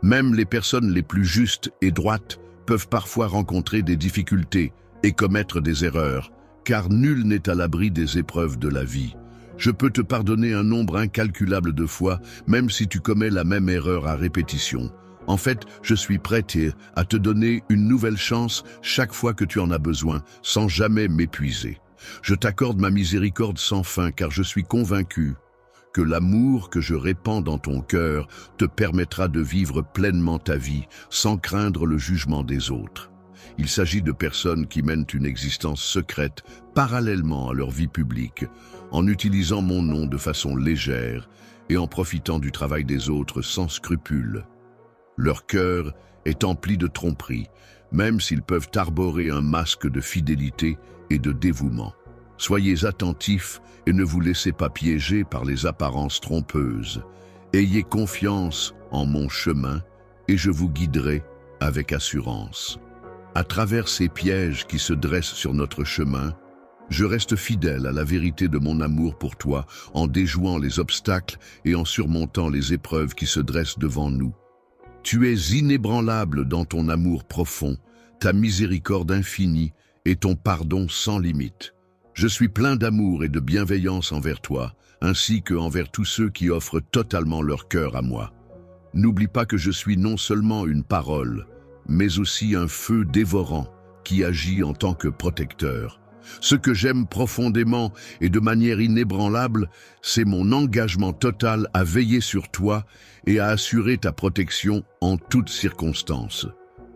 Même les personnes les plus justes et droites peuvent parfois rencontrer des difficultés et commettre des erreurs, car nul n'est à l'abri des épreuves de la vie. Je peux te pardonner un nombre incalculable de fois, même si tu commets la même erreur à répétition. En fait, je suis prêt à te donner une nouvelle chance chaque fois que tu en as besoin, sans jamais m'épuiser. Je t'accorde ma miséricorde sans fin, car je suis convaincu que l'amour que je répands dans ton cœur te permettra de vivre pleinement ta vie, sans craindre le jugement des autres. Il s'agit de personnes qui mènent une existence secrète parallèlement à leur vie publique, en utilisant mon nom de façon légère et en profitant du travail des autres sans scrupule. Leur cœur est empli de tromperie, même s'ils peuvent arborer un masque de fidélité et de dévouement. Soyez attentifs et ne vous laissez pas piéger par les apparences trompeuses. Ayez confiance en mon chemin et je vous guiderai avec assurance. À travers ces pièges qui se dressent sur notre chemin, je reste fidèle à la vérité de mon amour pour toi en déjouant les obstacles et en surmontant les épreuves qui se dressent devant nous. Tu es inébranlable dans ton amour profond, ta miséricorde infinie et ton pardon sans limite. Je suis plein d'amour et de bienveillance envers toi, ainsi que envers tous ceux qui offrent totalement leur cœur à moi. N'oublie pas que je suis non seulement une parole, mais aussi un feu dévorant qui agit en tant que protecteur. Ce que j'aime profondément et de manière inébranlable, c'est mon engagement total à veiller sur toi et à assurer ta protection en toutes circonstances.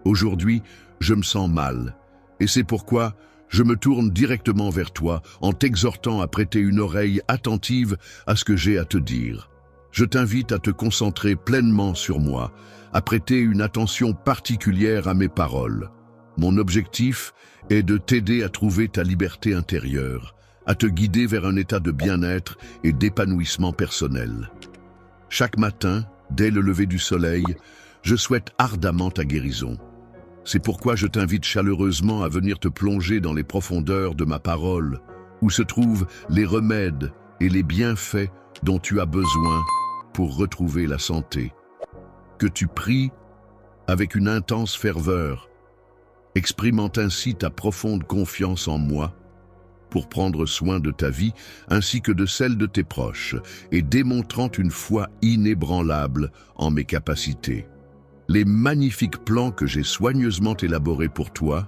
Aujourd'hui, je me sens mal, et c'est pourquoi je me tourne directement vers toi en t'exhortant à prêter une oreille attentive à ce que j'ai à te dire. Je t'invite à te concentrer pleinement sur moi, à prêter une attention particulière à mes paroles. Mon objectif est de t'aider à trouver ta liberté intérieure, à te guider vers un état de bien-être et d'épanouissement personnel. Chaque matin, dès le lever du soleil, je souhaite ardemment ta guérison. C'est pourquoi je t'invite chaleureusement à venir te plonger dans les profondeurs de ma parole, où se trouvent les remèdes et les bienfaits dont tu as besoin pour retrouver la santé. Que tu pries avec une intense ferveur, expérimente ainsi ta profonde confiance en moi pour prendre soin de ta vie ainsi que de celle de tes proches et démontrant une foi inébranlable en mes capacités. Les magnifiques plans que j'ai soigneusement élaborés pour toi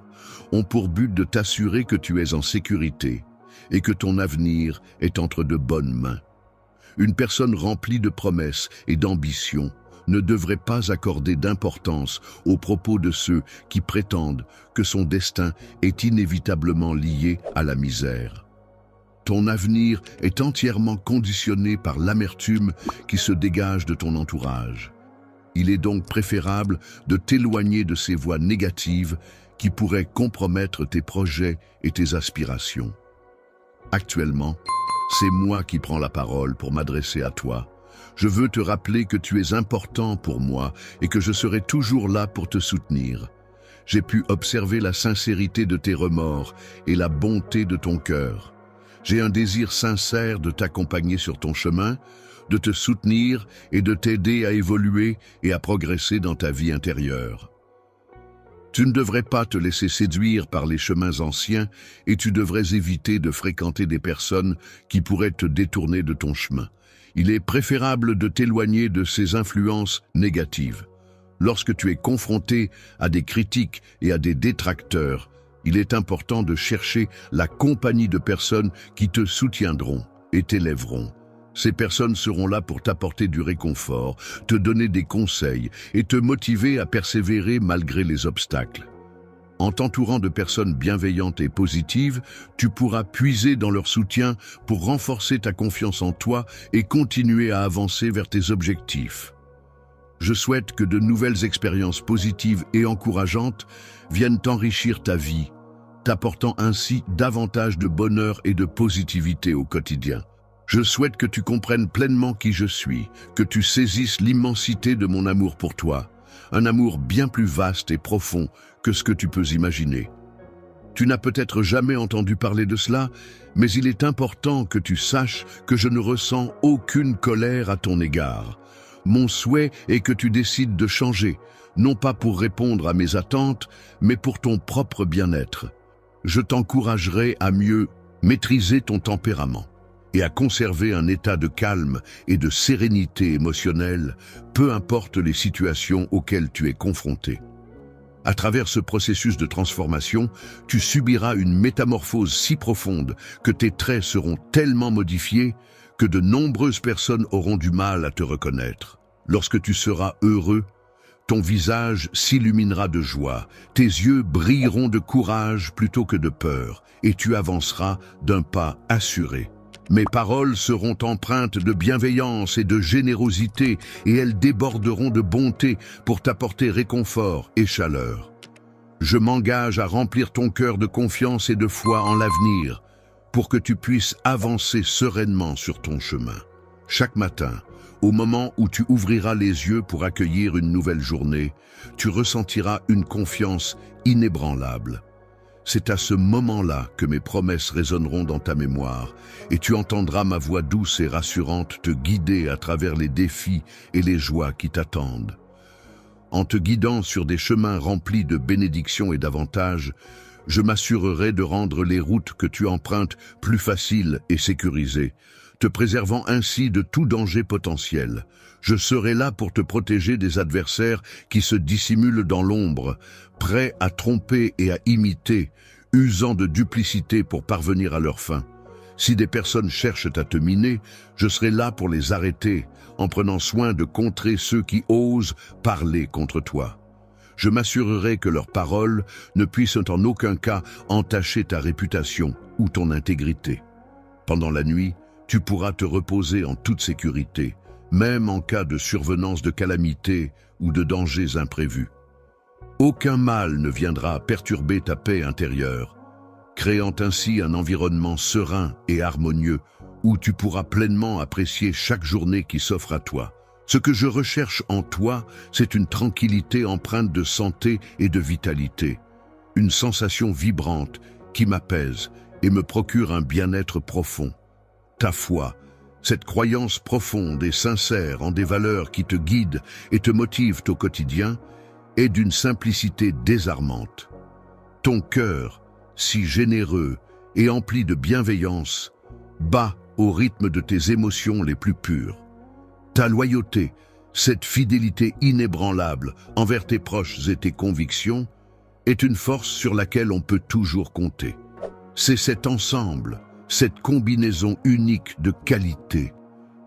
ont pour but de t'assurer que tu es en sécurité et que ton avenir est entre de bonnes mains. Une personne remplie de promesses et d'ambition ne devrait pas accorder d'importance aux propos de ceux qui prétendent que son destin est inévitablement lié à la misère. Ton avenir est entièrement conditionné par l'amertume qui se dégage de ton entourage. Il est donc préférable de t'éloigner de ces voix négatives qui pourraient compromettre tes projets et tes aspirations. Actuellement, c'est moi qui prends la parole pour m'adresser à toi. Je veux te rappeler que tu es important pour moi et que je serai toujours là pour te soutenir. J'ai pu observer la sincérité de tes remords et la bonté de ton cœur. J'ai un désir sincère de t'accompagner sur ton chemin, de te soutenir et de t'aider à évoluer et à progresser dans ta vie intérieure. Tu ne devrais pas te laisser séduire par les chemins anciens et tu devrais éviter de fréquenter des personnes qui pourraient te détourner de ton chemin. Il est préférable de t'éloigner de ces influences négatives. Lorsque tu es confronté à des critiques et à des détracteurs, il est important de chercher la compagnie de personnes qui te soutiendront et t'élèveront. Ces personnes seront là pour t'apporter du réconfort, te donner des conseils et te motiver à persévérer malgré les obstacles. En t'entourant de personnes bienveillantes et positives, tu pourras puiser dans leur soutien pour renforcer ta confiance en toi et continuer à avancer vers tes objectifs. Je souhaite que de nouvelles expériences positives et encourageantes viennent enrichir ta vie, t'apportant ainsi davantage de bonheur et de positivité au quotidien. Je souhaite que tu comprennes pleinement qui je suis, que tu saisisses l'immensité de mon amour pour toi, un amour bien plus vaste et profond que ce que tu peux imaginer. Tu n'as peut-être jamais entendu parler de cela, mais il est important que tu saches que je ne ressens aucune colère à ton égard. Mon souhait est que tu décides de changer, non pas pour répondre à mes attentes, mais pour ton propre bien-être. Je t'encouragerai à mieux maîtriser ton tempérament et à conserver un état de calme et de sérénité émotionnelle, peu importe les situations auxquelles tu es confronté. À travers ce processus de transformation, tu subiras une métamorphose si profonde que tes traits seront tellement modifiés que de nombreuses personnes auront du mal à te reconnaître. Lorsque tu seras heureux, ton visage s'illuminera de joie, tes yeux brilleront de courage plutôt que de peur, et tu avanceras d'un pas assuré. Mes paroles seront empreintes de bienveillance et de générosité et elles déborderont de bonté pour t'apporter réconfort et chaleur. Je m'engage à remplir ton cœur de confiance et de foi en l'avenir pour que tu puisses avancer sereinement sur ton chemin. Chaque matin, au moment où tu ouvriras les yeux pour accueillir une nouvelle journée, tu ressentiras une confiance inébranlable. C'est à ce moment-là que mes promesses résonneront dans ta mémoire et tu entendras ma voix douce et rassurante te guider à travers les défis et les joies qui t'attendent. En te guidant sur des chemins remplis de bénédictions et d'avantages, je m'assurerai de rendre les routes que tu empruntes plus faciles et sécurisées, te préservant ainsi de tout danger potentiel. Je serai là pour te protéger des adversaires qui se dissimulent dans l'ombre, prêts à tromper et à imiter, usant de duplicité pour parvenir à leur fin. Si des personnes cherchent à te miner, je serai là pour les arrêter, en prenant soin de contrer ceux qui osent parler contre toi. Je m'assurerai que leurs paroles ne puissent en aucun cas entacher ta réputation ou ton intégrité. Pendant la nuit, tu pourras te reposer en toute sécurité, même en cas de survenance de calamités ou de dangers imprévus. Aucun mal ne viendra perturber ta paix intérieure, créant ainsi un environnement serein et harmonieux où tu pourras pleinement apprécier chaque journée qui s'offre à toi, Ce que je recherche en toi, c'est une tranquillité empreinte de santé et de vitalité, une sensation vibrante qui m'apaise et me procure un bien-être profond. Ta foi, cette croyance profonde et sincère en des valeurs qui te guident et te motivent au quotidien, est d'une simplicité désarmante. Ton cœur, si généreux et empli de bienveillance, bat au rythme de tes émotions les plus pures. Ta loyauté, cette fidélité inébranlable envers tes proches et tes convictions, est une force sur laquelle on peut toujours compter. C'est cet ensemble, cette combinaison unique de qualités,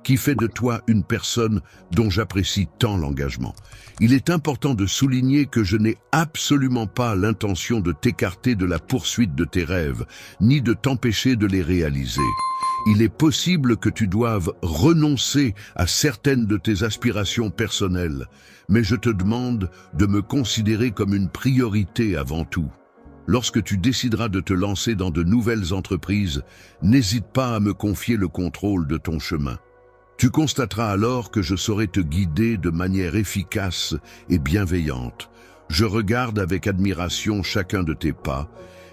qui fait de toi une personne dont j'apprécie tant l'engagement. Il est important de souligner que je n'ai absolument pas l'intention de t'écarter de la poursuite de tes rêves, ni de t'empêcher de les réaliser. Il est possible que tu doives renoncer à certaines de tes aspirations personnelles, mais je te demande de me considérer comme une priorité avant tout. Lorsque tu décideras de te lancer dans de nouvelles entreprises, n'hésite pas à me confier le contrôle de ton chemin. Tu constateras alors que je saurai te guider de manière efficace et bienveillante. Je regarde avec admiration chacun de tes pas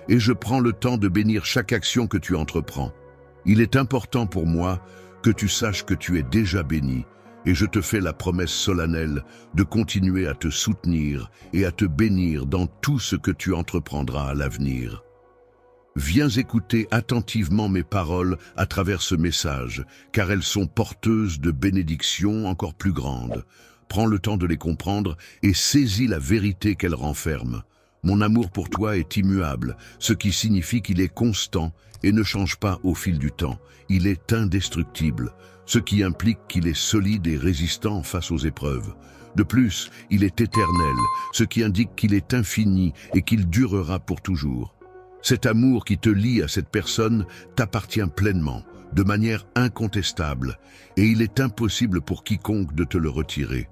et je prends le temps de bénir chaque action que tu entreprends. Il est important pour moi que tu saches que tu es déjà béni et je te fais la promesse solennelle de continuer à te soutenir et à te bénir dans tout ce que tu entreprendras à l'avenir. Viens écouter attentivement mes paroles à travers ce message, car elles sont porteuses de bénédictions encore plus grandes. Prends le temps de les comprendre et saisis la vérité qu'elles renferment. Mon amour pour toi est immuable, ce qui signifie qu'il est constant et ne change pas au fil du temps. Il est indestructible, ce qui implique qu'il est solide et résistant face aux épreuves. De plus, il est éternel, ce qui indique qu'il est infini et qu'il durera pour toujours. Cet amour qui te lie à cette personne t'appartient pleinement, de manière incontestable, et il est impossible pour quiconque de te le retirer.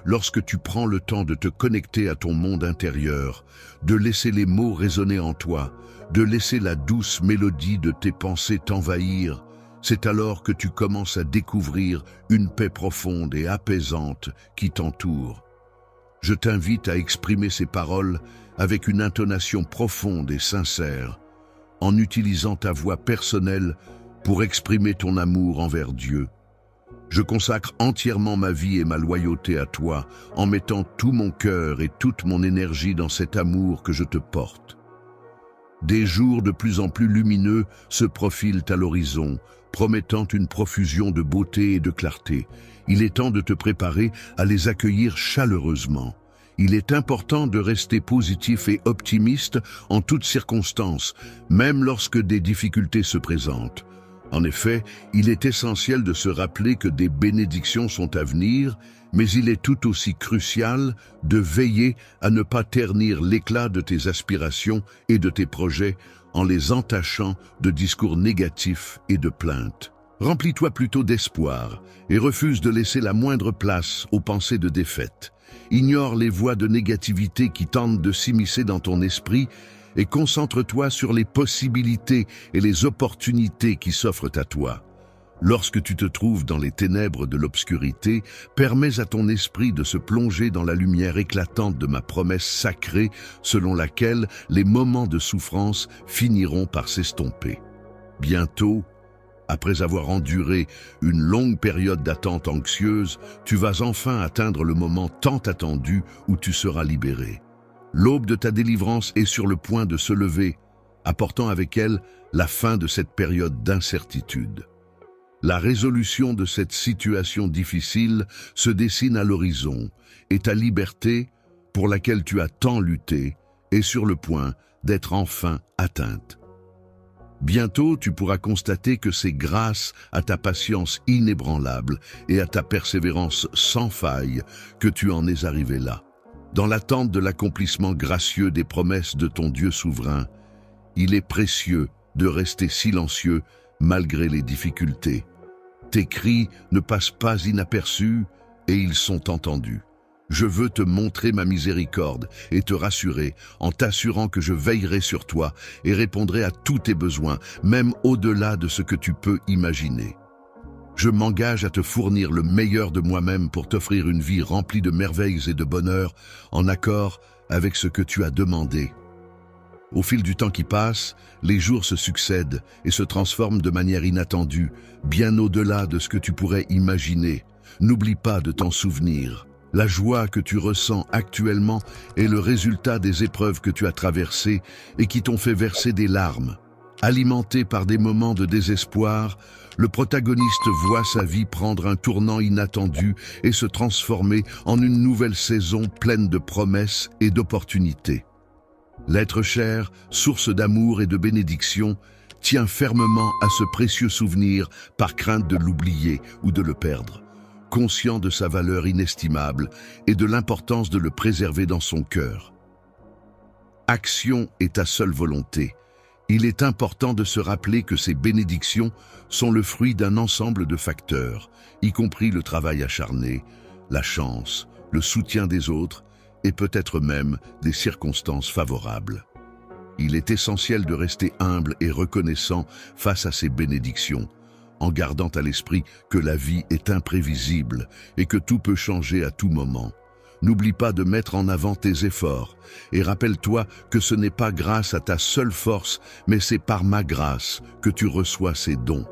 Lorsque tu prends le temps de te connecter à ton monde intérieur, de laisser les mots résonner en toi, de laisser la douce mélodie de tes pensées t'envahir, c'est alors que tu commences à découvrir une paix profonde et apaisante qui t'entoure. Je t'invite à exprimer ces paroles avec une intonation profonde et sincère, en utilisant ta voix personnelle pour exprimer ton amour envers Dieu. Je consacre entièrement ma vie et ma loyauté à toi, en mettant tout mon cœur et toute mon énergie dans cet amour que je te porte. Des jours de plus en plus lumineux se profilent à l'horizon, promettant une profusion de beauté et de clarté. Il est temps de te préparer à les accueillir chaleureusement. Il est important de rester positif et optimiste en toutes circonstances, même lorsque des difficultés se présentent. En effet, il est essentiel de se rappeler que des bénédictions sont à venir, mais il est tout aussi crucial de veiller à ne pas ternir l'éclat de tes aspirations et de tes projets en les entachant de discours négatifs et de plaintes. Remplis-toi plutôt d'espoir et refuse de laisser la moindre place aux pensées de défaite. Ignore les voix de négativité qui tentent de s'immiscer dans ton esprit et concentre-toi sur les possibilités et les opportunités qui s'offrent à toi. Lorsque tu te trouves dans les ténèbres de l'obscurité, permets à ton esprit de se plonger dans la lumière éclatante de ma promesse sacrée selon laquelle les moments de souffrance finiront par s'estomper. Bientôt, après avoir enduré une longue période d'attente anxieuse, tu vas enfin atteindre le moment tant attendu où tu seras libéré. L'aube de ta délivrance est sur le point de se lever, apportant avec elle la fin de cette période d'incertitude. La résolution de cette situation difficile se dessine à l'horizon et ta liberté, pour laquelle tu as tant lutté, est sur le point d'être enfin atteinte. Bientôt, tu pourras constater que c'est grâce à ta patience inébranlable et à ta persévérance sans faille que tu en es arrivé là. Dans l'attente de l'accomplissement gracieux des promesses de ton Dieu souverain, il est précieux de rester silencieux malgré les difficultés. Tes cris ne passent pas inaperçus et ils sont entendus. Je veux te montrer ma miséricorde et te rassurer en t'assurant que je veillerai sur toi et répondrai à tous tes besoins, même au-delà de ce que tu peux imaginer. Je m'engage à te fournir le meilleur de moi-même pour t'offrir une vie remplie de merveilles et de bonheur, en accord avec ce que tu as demandé. Au fil du temps qui passe, les jours se succèdent et se transforment de manière inattendue, bien au-delà de ce que tu pourrais imaginer. N'oublie pas de t'en souvenir. La joie que tu ressens actuellement est le résultat des épreuves que tu as traversées et qui t'ont fait verser des larmes. Alimenté par des moments de désespoir, le protagoniste voit sa vie prendre un tournant inattendu et se transformer en une nouvelle saison pleine de promesses et d'opportunités. L'être cher, source d'amour et de bénédiction, tient fermement à ce précieux souvenir par crainte de l'oublier ou de le perdre, conscient de sa valeur inestimable et de l'importance de le préserver dans son cœur. Action est ta seule volonté. Il est important de se rappeler que ces bénédictions sont le fruit d'un ensemble de facteurs, y compris le travail acharné, la chance, le soutien des autres et peut-être même des circonstances favorables. Il est essentiel de rester humble et reconnaissant face à ces bénédictions, en gardant à l'esprit que la vie est imprévisible et que tout peut changer à tout moment. N'oublie pas de mettre en avant tes efforts et rappelle-toi que ce n'est pas grâce à ta seule force, mais c'est par ma grâce que tu reçois ces dons.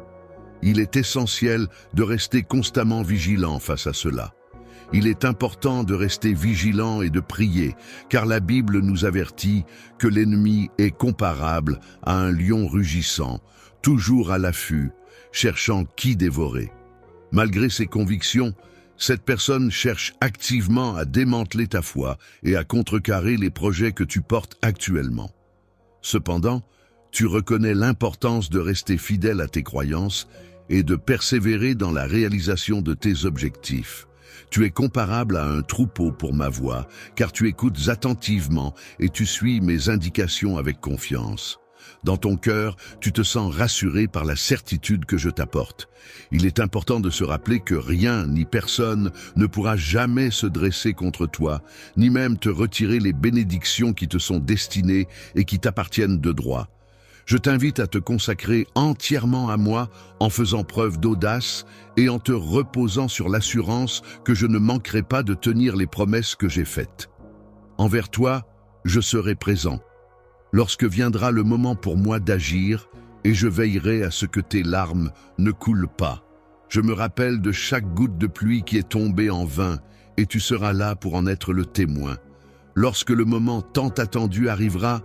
Il est essentiel de rester constamment vigilant face à cela. Il est important de rester vigilant et de prier, car la Bible nous avertit que l'ennemi est comparable à un lion rugissant, toujours à l'affût, cherchant qui dévorer. Malgré ses convictions, cette personne cherche activement à démanteler ta foi et à contrecarrer les projets que tu portes actuellement. Cependant, tu reconnais l'importance de rester fidèle à tes croyances et de persévérer dans la réalisation de tes objectifs. Tu es comparable à un troupeau pour ma voix, car tu écoutes attentivement et tu suis mes indications avec confiance. Dans ton cœur, tu te sens rassuré par la certitude que je t'apporte. Il est important de se rappeler que rien ni personne ne pourra jamais se dresser contre toi, ni même te retirer les bénédictions qui te sont destinées et qui t'appartiennent de droit. Je t'invite à te consacrer entièrement à moi en faisant preuve d'audace et en te reposant sur l'assurance que je ne manquerai pas de tenir les promesses que j'ai faites. Envers toi, je serai présent. Lorsque viendra le moment pour moi d'agir, et je veillerai à ce que tes larmes ne coulent pas. Je me rappelle de chaque goutte de pluie qui est tombée en vain, et tu seras là pour en être le témoin. Lorsque le moment tant attendu arrivera,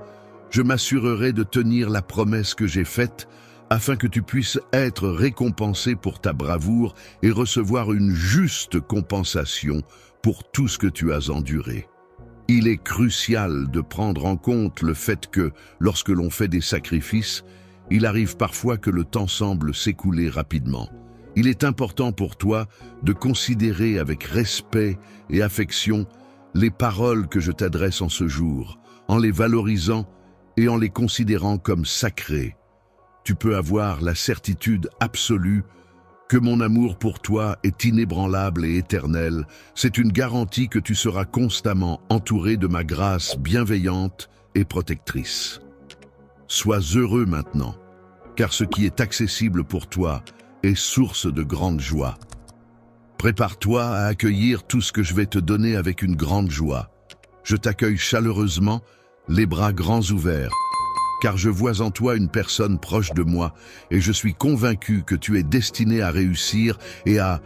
je m'assurerai de tenir la promesse que j'ai faite, afin que tu puisses être récompensé pour ta bravoure et recevoir une juste compensation pour tout ce que tu as enduré. Il est crucial de prendre en compte le fait que, lorsque l'on fait des sacrifices, il arrive parfois que le temps semble s'écouler rapidement. Il est important pour toi de considérer avec respect et affection les paroles que je t'adresse en ce jour, en les valorisant et en les considérant comme sacrées. Tu peux avoir la certitude absolue que mon amour pour toi est inébranlable et éternel. C'est une garantie que tu seras constamment entouré de ma grâce bienveillante et protectrice. Sois heureux maintenant, car ce qui est accessible pour toi est source de grande joie. Prépare-toi à accueillir tout ce que je vais te donner avec une grande joie. Je t'accueille chaleureusement, les bras grands ouverts, car je vois en toi une personne proche de moi et je suis convaincu que tu es destiné à réussir et à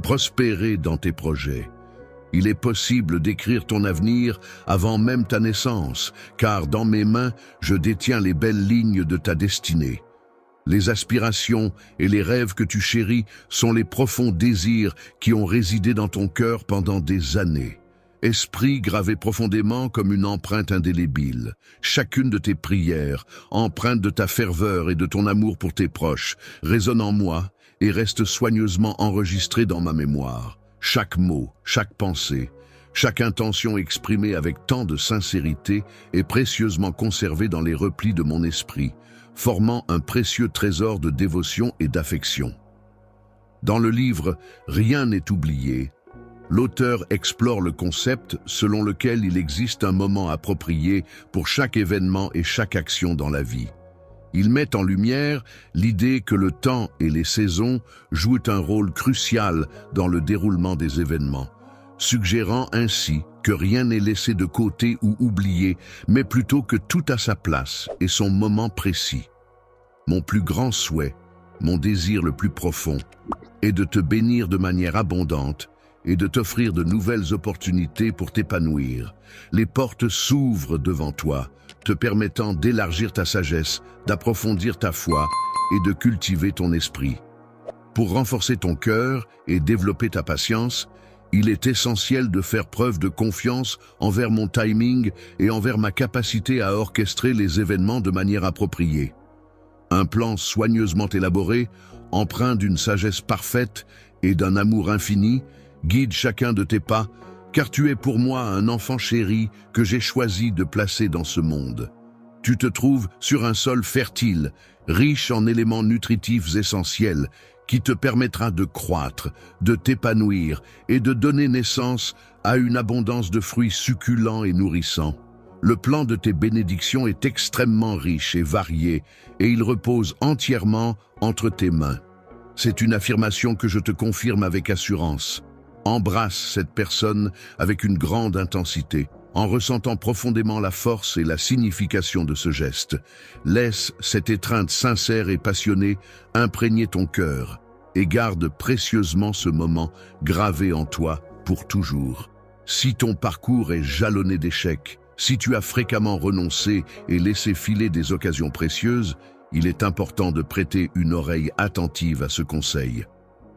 prospérer dans tes projets. Il est possible d'écrire ton avenir avant même ta naissance, car dans mes mains, je détiens les belles lignes de ta destinée. Les aspirations et les rêves que tu chéris sont les profonds désirs qui ont résidé dans ton cœur pendant des années. Esprit gravé profondément comme une empreinte indélébile. Chacune de tes prières, empreinte de ta ferveur et de ton amour pour tes proches, résonne en moi et reste soigneusement enregistrée dans ma mémoire. Chaque mot, chaque pensée, chaque intention exprimée avec tant de sincérité est précieusement conservée dans les replis de mon esprit, formant un précieux trésor de dévotion et d'affection. Dans le livre « Rien n'est oublié », l'auteur explore le concept selon lequel il existe un moment approprié pour chaque événement et chaque action dans la vie. Il met en lumière l'idée que le temps et les saisons jouent un rôle crucial dans le déroulement des événements, suggérant ainsi que rien n'est laissé de côté ou oublié, mais plutôt que tout a sa place et son moment précis. Mon plus grand souhait, mon désir le plus profond, est de te bénir de manière abondante et de t'offrir de nouvelles opportunités pour t'épanouir. Les portes s'ouvrent devant toi, te permettant d'élargir ta sagesse, d'approfondir ta foi et de cultiver ton esprit. Pour renforcer ton cœur et développer ta patience, il est essentiel de faire preuve de confiance envers mon timing et envers ma capacité à orchestrer les événements de manière appropriée. Un plan soigneusement élaboré, empreint d'une sagesse parfaite et d'un amour infini, guide chacun de tes pas, car tu es pour moi un enfant chéri que j'ai choisi de placer dans ce monde. Tu te trouves sur un sol fertile, riche en éléments nutritifs essentiels, qui te permettra de croître, de t'épanouir et de donner naissance à une abondance de fruits succulents et nourrissants. Le plan de tes bénédictions est extrêmement riche et varié, et il repose entièrement entre tes mains. C'est une affirmation que je te confirme avec assurance. Embrasse cette personne avec une grande intensité, en ressentant profondément la force et la signification de ce geste. Laisse cette étreinte sincère et passionnée imprégner ton cœur et garde précieusement ce moment gravé en toi pour toujours. Si ton parcours est jalonné d'échecs, si tu as fréquemment renoncé et laissé filer des occasions précieuses, il est important de prêter une oreille attentive à ce conseil.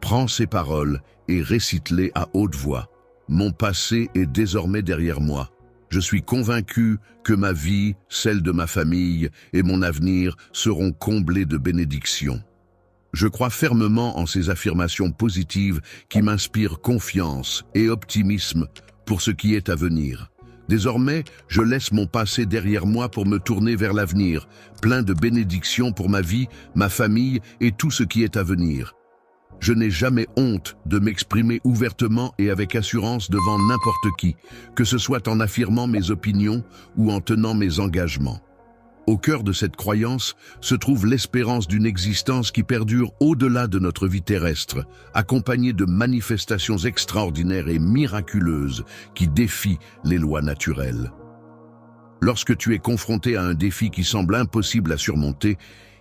Prends ces paroles et récite-les à haute voix. Mon passé est désormais derrière moi. Je suis convaincu que ma vie, celle de ma famille et mon avenir seront comblés de bénédictions. Je crois fermement en ces affirmations positives qui m'inspirent confiance et optimisme pour ce qui est à venir. Désormais, je laisse mon passé derrière moi pour me tourner vers l'avenir, plein de bénédictions pour ma vie, ma famille et tout ce qui est à venir. Je n'ai jamais honte de m'exprimer ouvertement et avec assurance devant n'importe qui, que ce soit en affirmant mes opinions ou en tenant mes engagements. Au cœur de cette croyance se trouve l'espérance d'une existence qui perdure au-delà de notre vie terrestre, accompagnée de manifestations extraordinaires et miraculeuses qui défient les lois naturelles. Lorsque tu es confronté à un défi qui semble impossible à surmonter,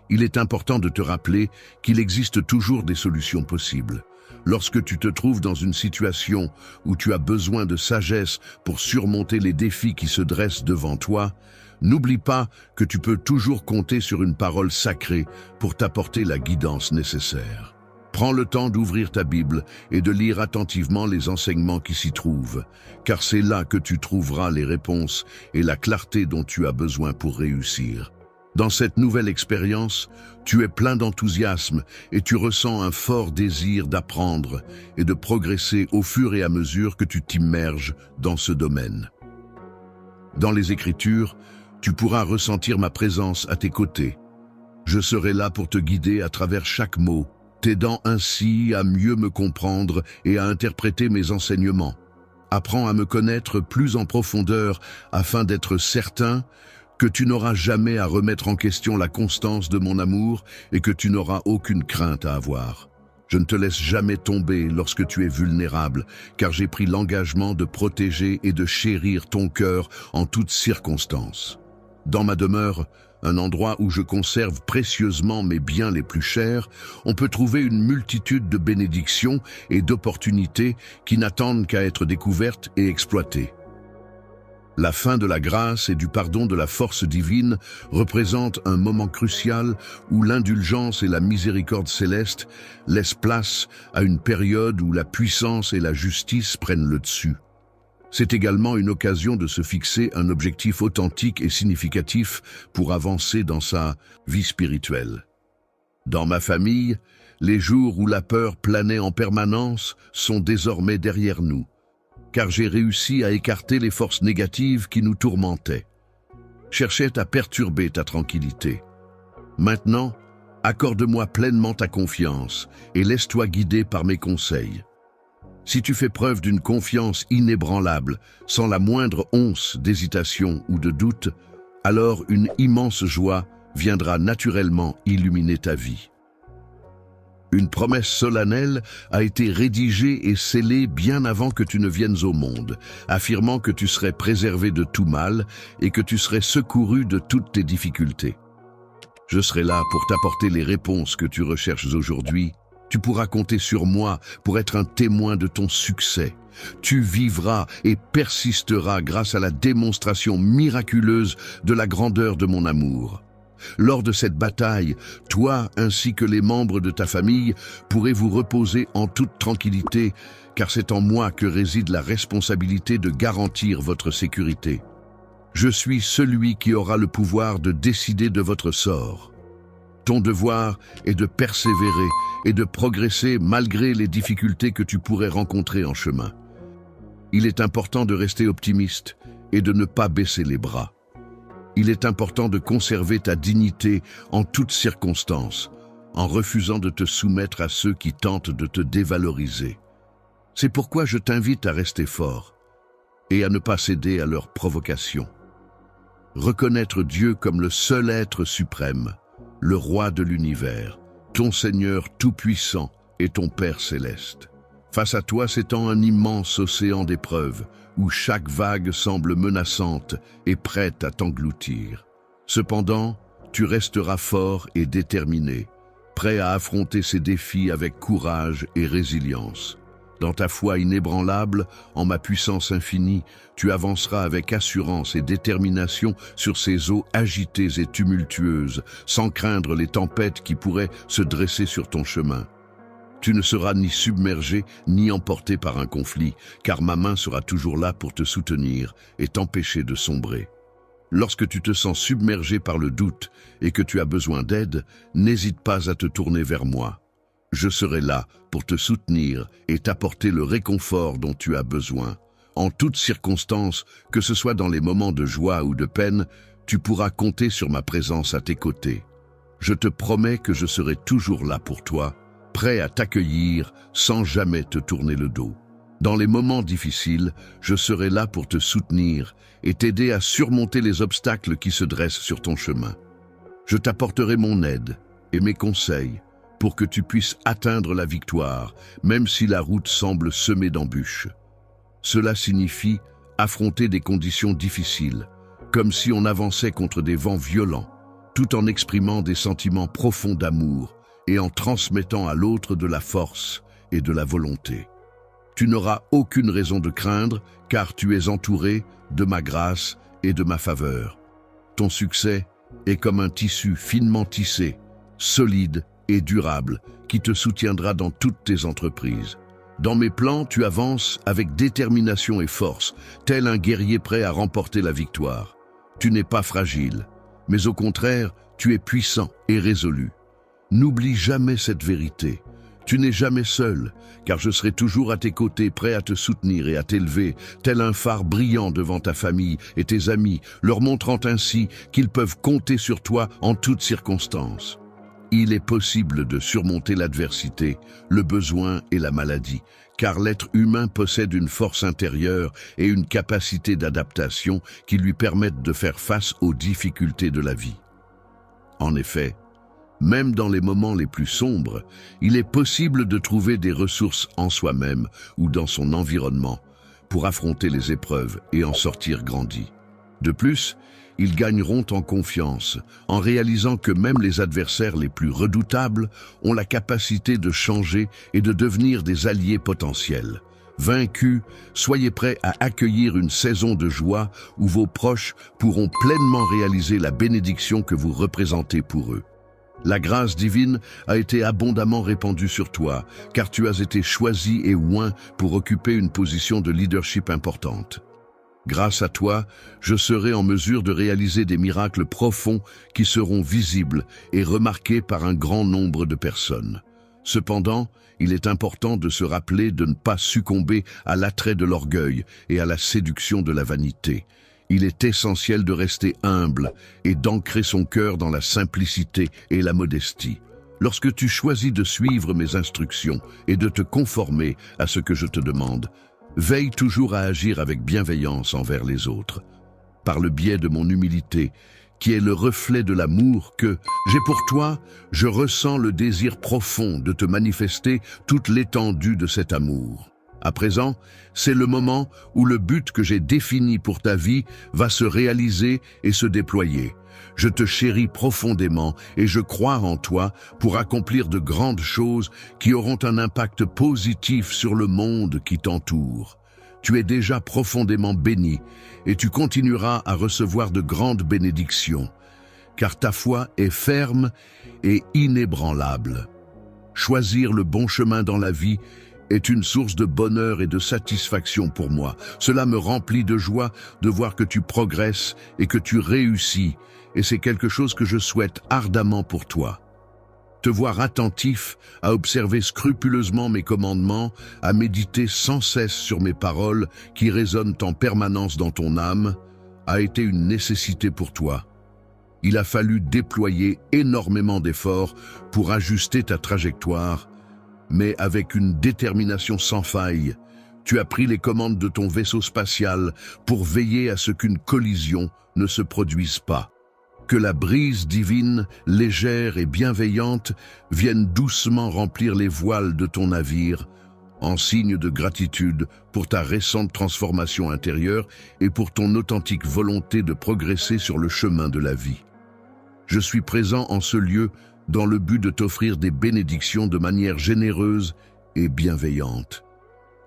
il est important de te rappeler qu'il existe toujours des solutions possibles. Lorsque tu te trouves dans une situation où tu as besoin de sagesse pour surmonter les défis qui se dressent devant toi, n'oublie pas que tu peux toujours compter sur une parole sacrée pour t'apporter la guidance nécessaire. Prends le temps d'ouvrir ta Bible et de lire attentivement les enseignements qui s'y trouvent, car c'est là que tu trouveras les réponses et la clarté dont tu as besoin pour réussir. Dans cette nouvelle expérience, tu es plein d'enthousiasme et tu ressens un fort désir d'apprendre et de progresser au fur et à mesure que tu t'immerges dans ce domaine. Dans les Écritures, tu pourras ressentir ma présence à tes côtés. Je serai là pour te guider à travers chaque mot, t'aidant ainsi à mieux me comprendre et à interpréter mes enseignements. Apprends à me connaître plus en profondeur afin d'être certain que tu n'auras jamais à remettre en question la constance de mon amour et que tu n'auras aucune crainte à avoir. Je ne te laisse jamais tomber lorsque tu es vulnérable, car j'ai pris l'engagement de protéger et de chérir ton cœur en toutes circonstances. Dans ma demeure, un endroit où je conserve précieusement mes biens les plus chers, on peut trouver une multitude de bénédictions et d'opportunités qui n'attendent qu'à être découvertes et exploitées. La fin de la grâce et du pardon de la force divine représente un moment crucial où l'indulgence et la miséricorde céleste laissent place à une période où la puissance et la justice prennent le dessus. C'est également une occasion de se fixer un objectif authentique et significatif pour avancer dans sa vie spirituelle. Dans ma famille, les jours où la peur planait en permanence sont désormais derrière nous, car j'ai réussi à écarter les forces négatives qui nous tourmentaient, cherchaient à perturber ta tranquillité. Maintenant, accorde-moi pleinement ta confiance et laisse-toi guider par mes conseils. Si tu fais preuve d'une confiance inébranlable, sans la moindre once d'hésitation ou de doute, alors une immense joie viendra naturellement illuminer ta vie. Une promesse solennelle a été rédigée et scellée bien avant que tu ne viennes au monde, affirmant que tu serais préservé de tout mal et que tu serais secouru de toutes tes difficultés. Je serai là pour t'apporter les réponses que tu recherches aujourd'hui. Tu pourras compter sur moi pour être un témoin de ton succès. Tu vivras et persisteras grâce à la démonstration miraculeuse de la grandeur de mon amour. Lors de cette bataille, toi ainsi que les membres de ta famille pourrez vous reposer en toute tranquillité, car c'est en moi que réside la responsabilité de garantir votre sécurité. Je suis celui qui aura le pouvoir de décider de votre sort. Ton devoir est de persévérer et de progresser malgré les difficultés que tu pourrais rencontrer en chemin. Il est important de rester optimiste et de ne pas baisser les bras. Il est important de conserver ta dignité en toutes circonstances, en refusant de te soumettre à ceux qui tentent de te dévaloriser. C'est pourquoi je t'invite à rester fort et à ne pas céder à leurs provocations. Reconnaître Dieu comme le seul être suprême, le roi de l'univers, ton Seigneur tout-puissant et ton Père céleste. Face à toi s'étend un immense océan d'épreuves, où chaque vague semble menaçante et prête à t'engloutir. Cependant, tu resteras fort et déterminé, prêt à affronter ces défis avec courage et résilience. Dans ta foi inébranlable, en ma puissance infinie, tu avanceras avec assurance et détermination sur ces eaux agitées et tumultueuses, sans craindre les tempêtes qui pourraient se dresser sur ton chemin. Tu ne seras ni submergé ni emporté par un conflit, car ma main sera toujours là pour te soutenir et t'empêcher de sombrer. Lorsque tu te sens submergé par le doute et que tu as besoin d'aide, n'hésite pas à te tourner vers moi. Je serai là pour te soutenir et t'apporter le réconfort dont tu as besoin. En toutes circonstances, que ce soit dans les moments de joie ou de peine, tu pourras compter sur ma présence à tes côtés. Je te promets que je serai toujours là pour toi, prêt à t'accueillir sans jamais te tourner le dos. Dans les moments difficiles, je serai là pour te soutenir et t'aider à surmonter les obstacles qui se dressent sur ton chemin. Je t'apporterai mon aide et mes conseils pour que tu puisses atteindre la victoire, même si la route semble semée d'embûches. Cela signifie affronter des conditions difficiles, comme si on avançait contre des vents violents, tout en exprimant des sentiments profonds d'amour et en transmettant à l'autre de la force et de la volonté. Tu n'auras aucune raison de craindre, car tu es entouré de ma grâce et de ma faveur. Ton succès est comme un tissu finement tissé, solide et durable, qui te soutiendra dans toutes tes entreprises. Dans mes plans, tu avances avec détermination et force, tel un guerrier prêt à remporter la victoire. Tu n'es pas fragile, mais au contraire, tu es puissant et résolu. N'oublie jamais cette vérité. Tu n'es jamais seul, car je serai toujours à tes côtés, prêt à te soutenir et à t'élever, tel un phare brillant devant ta famille et tes amis, leur montrant ainsi qu'ils peuvent compter sur toi en toutes circonstances. Il est possible de surmonter l'adversité, le besoin et la maladie, car l'être humain possède une force intérieure et une capacité d'adaptation qui lui permettent de faire face aux difficultés de la vie. En effet, même dans les moments les plus sombres, il est possible de trouver des ressources en soi-même ou dans son environnement pour affronter les épreuves et en sortir grandi. De plus, ils gagneront en confiance en réalisant que même les adversaires les plus redoutables ont la capacité de changer et de devenir des alliés potentiels. Vaincus, soyez prêts à accueillir une saison de joie où vos proches pourront pleinement réaliser la bénédiction que vous représentez pour eux. La grâce divine a été abondamment répandue sur toi, car tu as été choisi et oint pour occuper une position de leadership importante. Grâce à toi, je serai en mesure de réaliser des miracles profonds qui seront visibles et remarqués par un grand nombre de personnes. Cependant, il est important de se rappeler de ne pas succomber à l'attrait de l'orgueil et à la séduction de la vanité. Il est essentiel de rester humble et d'ancrer son cœur dans la simplicité et la modestie. Lorsque tu choisis de suivre mes instructions et de te conformer à ce que je te demande, veille toujours à agir avec bienveillance envers les autres. Par le biais de mon humilité, qui est le reflet de l'amour que j'ai pour toi, je ressens le désir profond de te manifester toute l'étendue de cet amour. À présent, c'est le moment où le but que j'ai défini pour ta vie va se réaliser et se déployer. Je te chéris profondément et je crois en toi pour accomplir de grandes choses qui auront un impact positif sur le monde qui t'entoure. Tu es déjà profondément béni et tu continueras à recevoir de grandes bénédictions, car ta foi est ferme et inébranlable. Choisir le bon chemin dans la vie est une source de bonheur et de satisfaction pour moi. Cela me remplit de joie de voir que tu progresses et que tu réussis, et c'est quelque chose que je souhaite ardemment pour toi. Te voir attentif, à observer scrupuleusement mes commandements, à méditer sans cesse sur mes paroles qui résonnent en permanence dans ton âme, a été une nécessité pour toi. Il a fallu déployer énormément d'efforts pour ajuster ta trajectoire, mais avec une détermination sans faille, tu as pris les commandes de ton vaisseau spatial pour veiller à ce qu'une collision ne se produise pas. Que la brise divine, légère et bienveillante, vienne doucement remplir les voiles de ton navire, en signe de gratitude pour ta récente transformation intérieure et pour ton authentique volonté de progresser sur le chemin de la vie. Je suis présent en ce lieu dans le but de t'offrir des bénédictions de manière généreuse et bienveillante.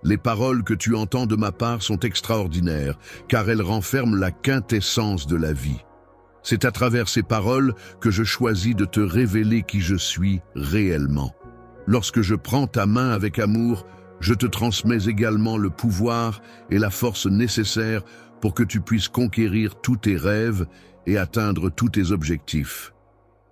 Les paroles que tu entends de ma part sont extraordinaires, car elles renferment la quintessence de la vie. C'est à travers ces paroles que je choisis de te révéler qui je suis réellement. Lorsque je prends ta main avec amour, je te transmets également le pouvoir et la force nécessaires pour que tu puisses conquérir tous tes rêves et atteindre tous tes objectifs.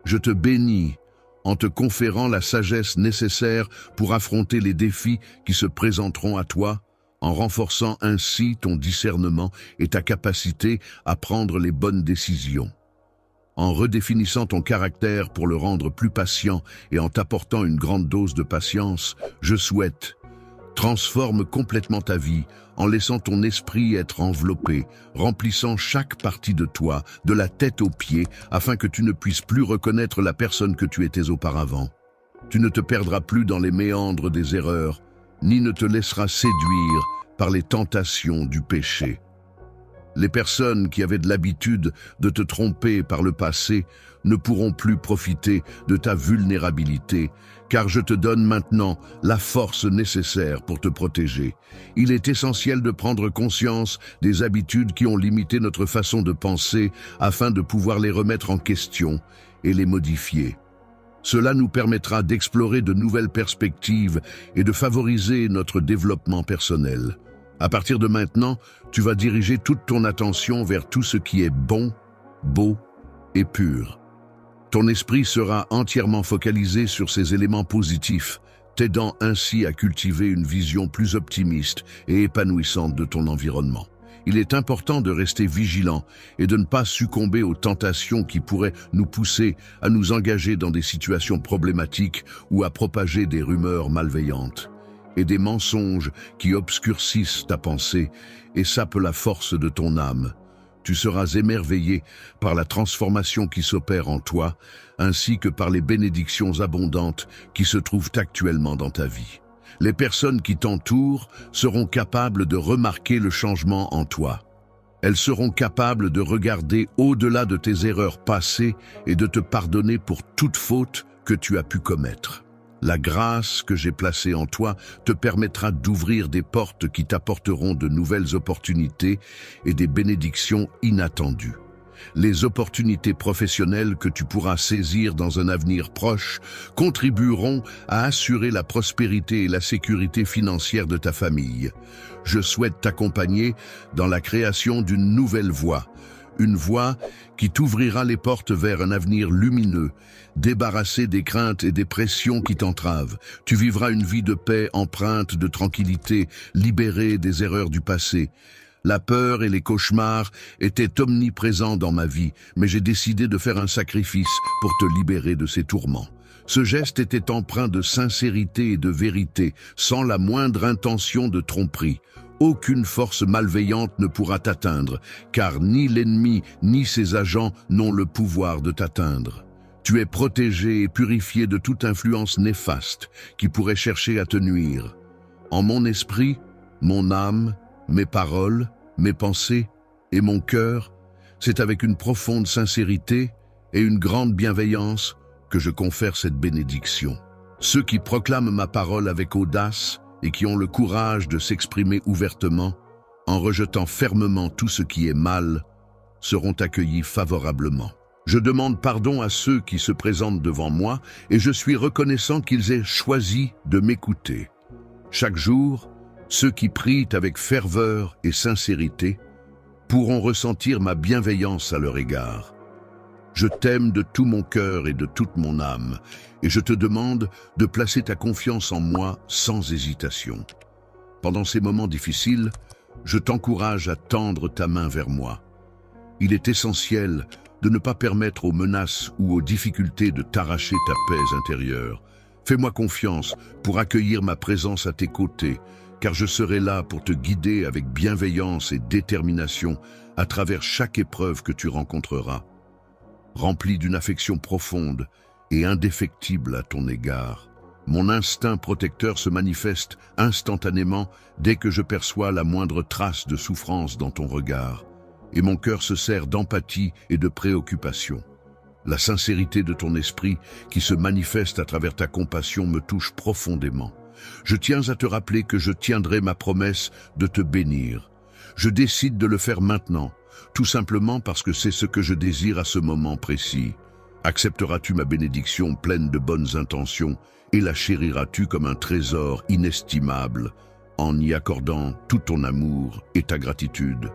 Je te bénis en te conférant la sagesse nécessaire pour affronter les défis qui se présenteront à toi, en renforçant ainsi ton discernement et ta capacité à prendre les bonnes décisions. En redéfinissant ton caractère pour le rendre plus patient et en t'apportant une grande dose de patience, je souhaite transforme complètement ta vie en laissant ton esprit être enveloppé, remplissant chaque partie de toi, de la tête aux pieds, afin que tu ne puisses plus reconnaître la personne que tu étais auparavant. Tu ne te perdras plus dans les méandres des erreurs, ni ne te laisseras séduire par les tentations du péché. Les personnes qui avaient de l'habitude de te tromper par le passé ne pourront plus profiter de ta vulnérabilité, car je te donne maintenant la force nécessaire pour te protéger. Il est essentiel de prendre conscience des habitudes qui ont limité notre façon de penser afin de pouvoir les remettre en question et les modifier. Cela nous permettra d'explorer de nouvelles perspectives et de favoriser notre développement personnel. À partir de maintenant, tu vas diriger toute ton attention vers tout ce qui est bon, beau et pur. Ton esprit sera entièrement focalisé sur ces éléments positifs, t'aidant ainsi à cultiver une vision plus optimiste et épanouissante de ton environnement. Il est important de rester vigilant et de ne pas succomber aux tentations qui pourraient nous pousser à nous engager dans des situations problématiques ou à propager des rumeurs malveillantes et des mensonges qui obscurcissent ta pensée et sapent la force de ton âme. Tu seras émerveillé par la transformation qui s'opère en toi, ainsi que par les bénédictions abondantes qui se trouvent actuellement dans ta vie. Les personnes qui t'entourent seront capables de remarquer le changement en toi. Elles seront capables de regarder au-delà de tes erreurs passées et de te pardonner pour toute faute que tu as pu commettre. La grâce que j'ai placée en toi te permettra d'ouvrir des portes qui t'apporteront de nouvelles opportunités et des bénédictions inattendues. Les opportunités professionnelles que tu pourras saisir dans un avenir proche contribueront à assurer la prospérité et la sécurité financière de ta famille. Je souhaite t'accompagner dans la création d'une nouvelle voie, une voie qui t'ouvrira les portes vers un avenir lumineux, débarrassé des craintes et des pressions qui t'entravent. Tu vivras une vie de paix empreinte de tranquillité, libérée des erreurs du passé. La peur et les cauchemars étaient omniprésents dans ma vie, mais j'ai décidé de faire un sacrifice pour te libérer de ces tourments. Ce geste était empreint de sincérité et de vérité, sans la moindre intention de tromperie. Aucune force malveillante ne pourra t'atteindre, car ni l'ennemi ni ses agents n'ont le pouvoir de t'atteindre. Tu es protégé et purifié de toute influence néfaste qui pourrait chercher à te nuire. En mon esprit, mon âme, mes paroles, mes pensées et mon cœur, c'est avec une profonde sincérité et une grande bienveillance que je confère cette bénédiction. Ceux qui proclament ma parole avec audace et qui ont le courage de s'exprimer ouvertement, en rejetant fermement tout ce qui est mal, seront accueillis favorablement. Je demande pardon à ceux qui se présentent devant moi et je suis reconnaissant qu'ils aient choisi de m'écouter. Chaque jour, ceux qui prient avec ferveur et sincérité pourront ressentir ma bienveillance à leur égard. Je t'aime de tout mon cœur et de toute mon âme, et je te demande de placer ta confiance en moi sans hésitation. Pendant ces moments difficiles, je t'encourage à tendre ta main vers moi. Il est essentiel de ne pas permettre aux menaces ou aux difficultés de t'arracher ta paix intérieure. Fais-moi confiance pour accueillir ma présence à tes côtés, car je serai là pour te guider avec bienveillance et détermination à travers chaque épreuve que tu rencontreras. Rempli d'une affection profonde et indéfectible à ton égard, mon instinct protecteur se manifeste instantanément dès que je perçois la moindre trace de souffrance dans ton regard, et mon cœur se serre d'empathie et de préoccupation. La sincérité de ton esprit qui se manifeste à travers ta compassion me touche profondément. Je tiens à te rappeler que je tiendrai ma promesse de te bénir. Je décide de le faire maintenant, tout simplement parce que c'est ce que je désire à ce moment précis. Accepteras-tu ma bénédiction pleine de bonnes intentions et la chériras-tu comme un trésor inestimable en y accordant tout ton amour et ta gratitude?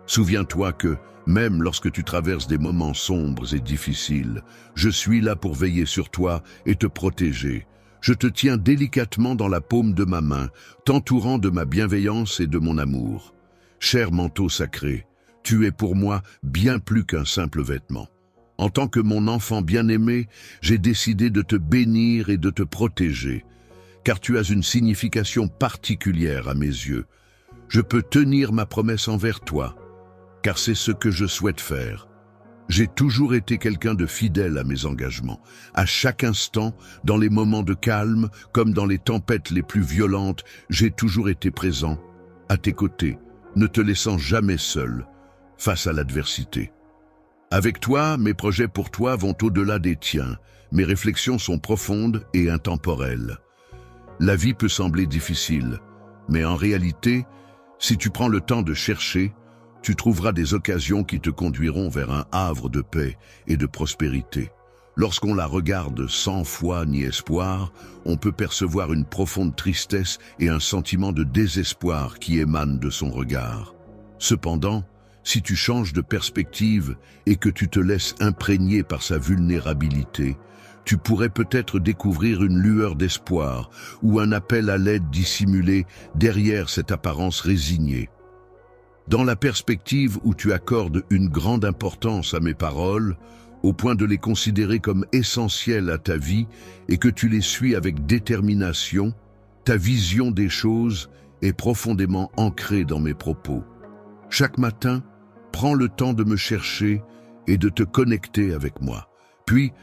Souviens-toi que, même lorsque tu traverses des moments sombres et difficiles, je suis là pour veiller sur toi et te protéger. Je te tiens délicatement dans la paume de ma main, t'entourant de ma bienveillance et de mon amour. Cher manteau sacré, tu es pour moi bien plus qu'un simple vêtement. En tant que mon enfant bien-aimé, j'ai décidé de te bénir et de te protéger, car tu as une signification particulière à mes yeux. Je peux tenir ma promesse envers toi, car c'est ce que je souhaite faire. J'ai toujours été quelqu'un de fidèle à mes engagements. À chaque instant, dans les moments de calme, comme dans les tempêtes les plus violentes, j'ai toujours été présent, à tes côtés, ne te laissant jamais seul, face à l'adversité. Avec toi, mes projets pour toi vont au-delà des tiens. Mes réflexions sont profondes et intemporelles. La vie peut sembler difficile, mais en réalité, si tu prends le temps de chercher, tu trouveras des occasions qui te conduiront vers un havre de paix et de prospérité. Lorsqu'on la regarde sans foi ni espoir, on peut percevoir une profonde tristesse et un sentiment de désespoir qui émane de son regard. Cependant, si tu changes de perspective et que tu te laisses imprégner par sa vulnérabilité, tu pourrais peut-être découvrir une lueur d'espoir ou un appel à l'aide dissimulé derrière cette apparence résignée. Dans la perspective où tu accordes une grande importance à mes paroles, au point de les considérer comme essentielles à ta vie et que tu les suis avec détermination, ta vision des choses est profondément ancrée dans mes propos. Chaque matin, prends le temps de me chercher et de te connecter avec moi. Puis,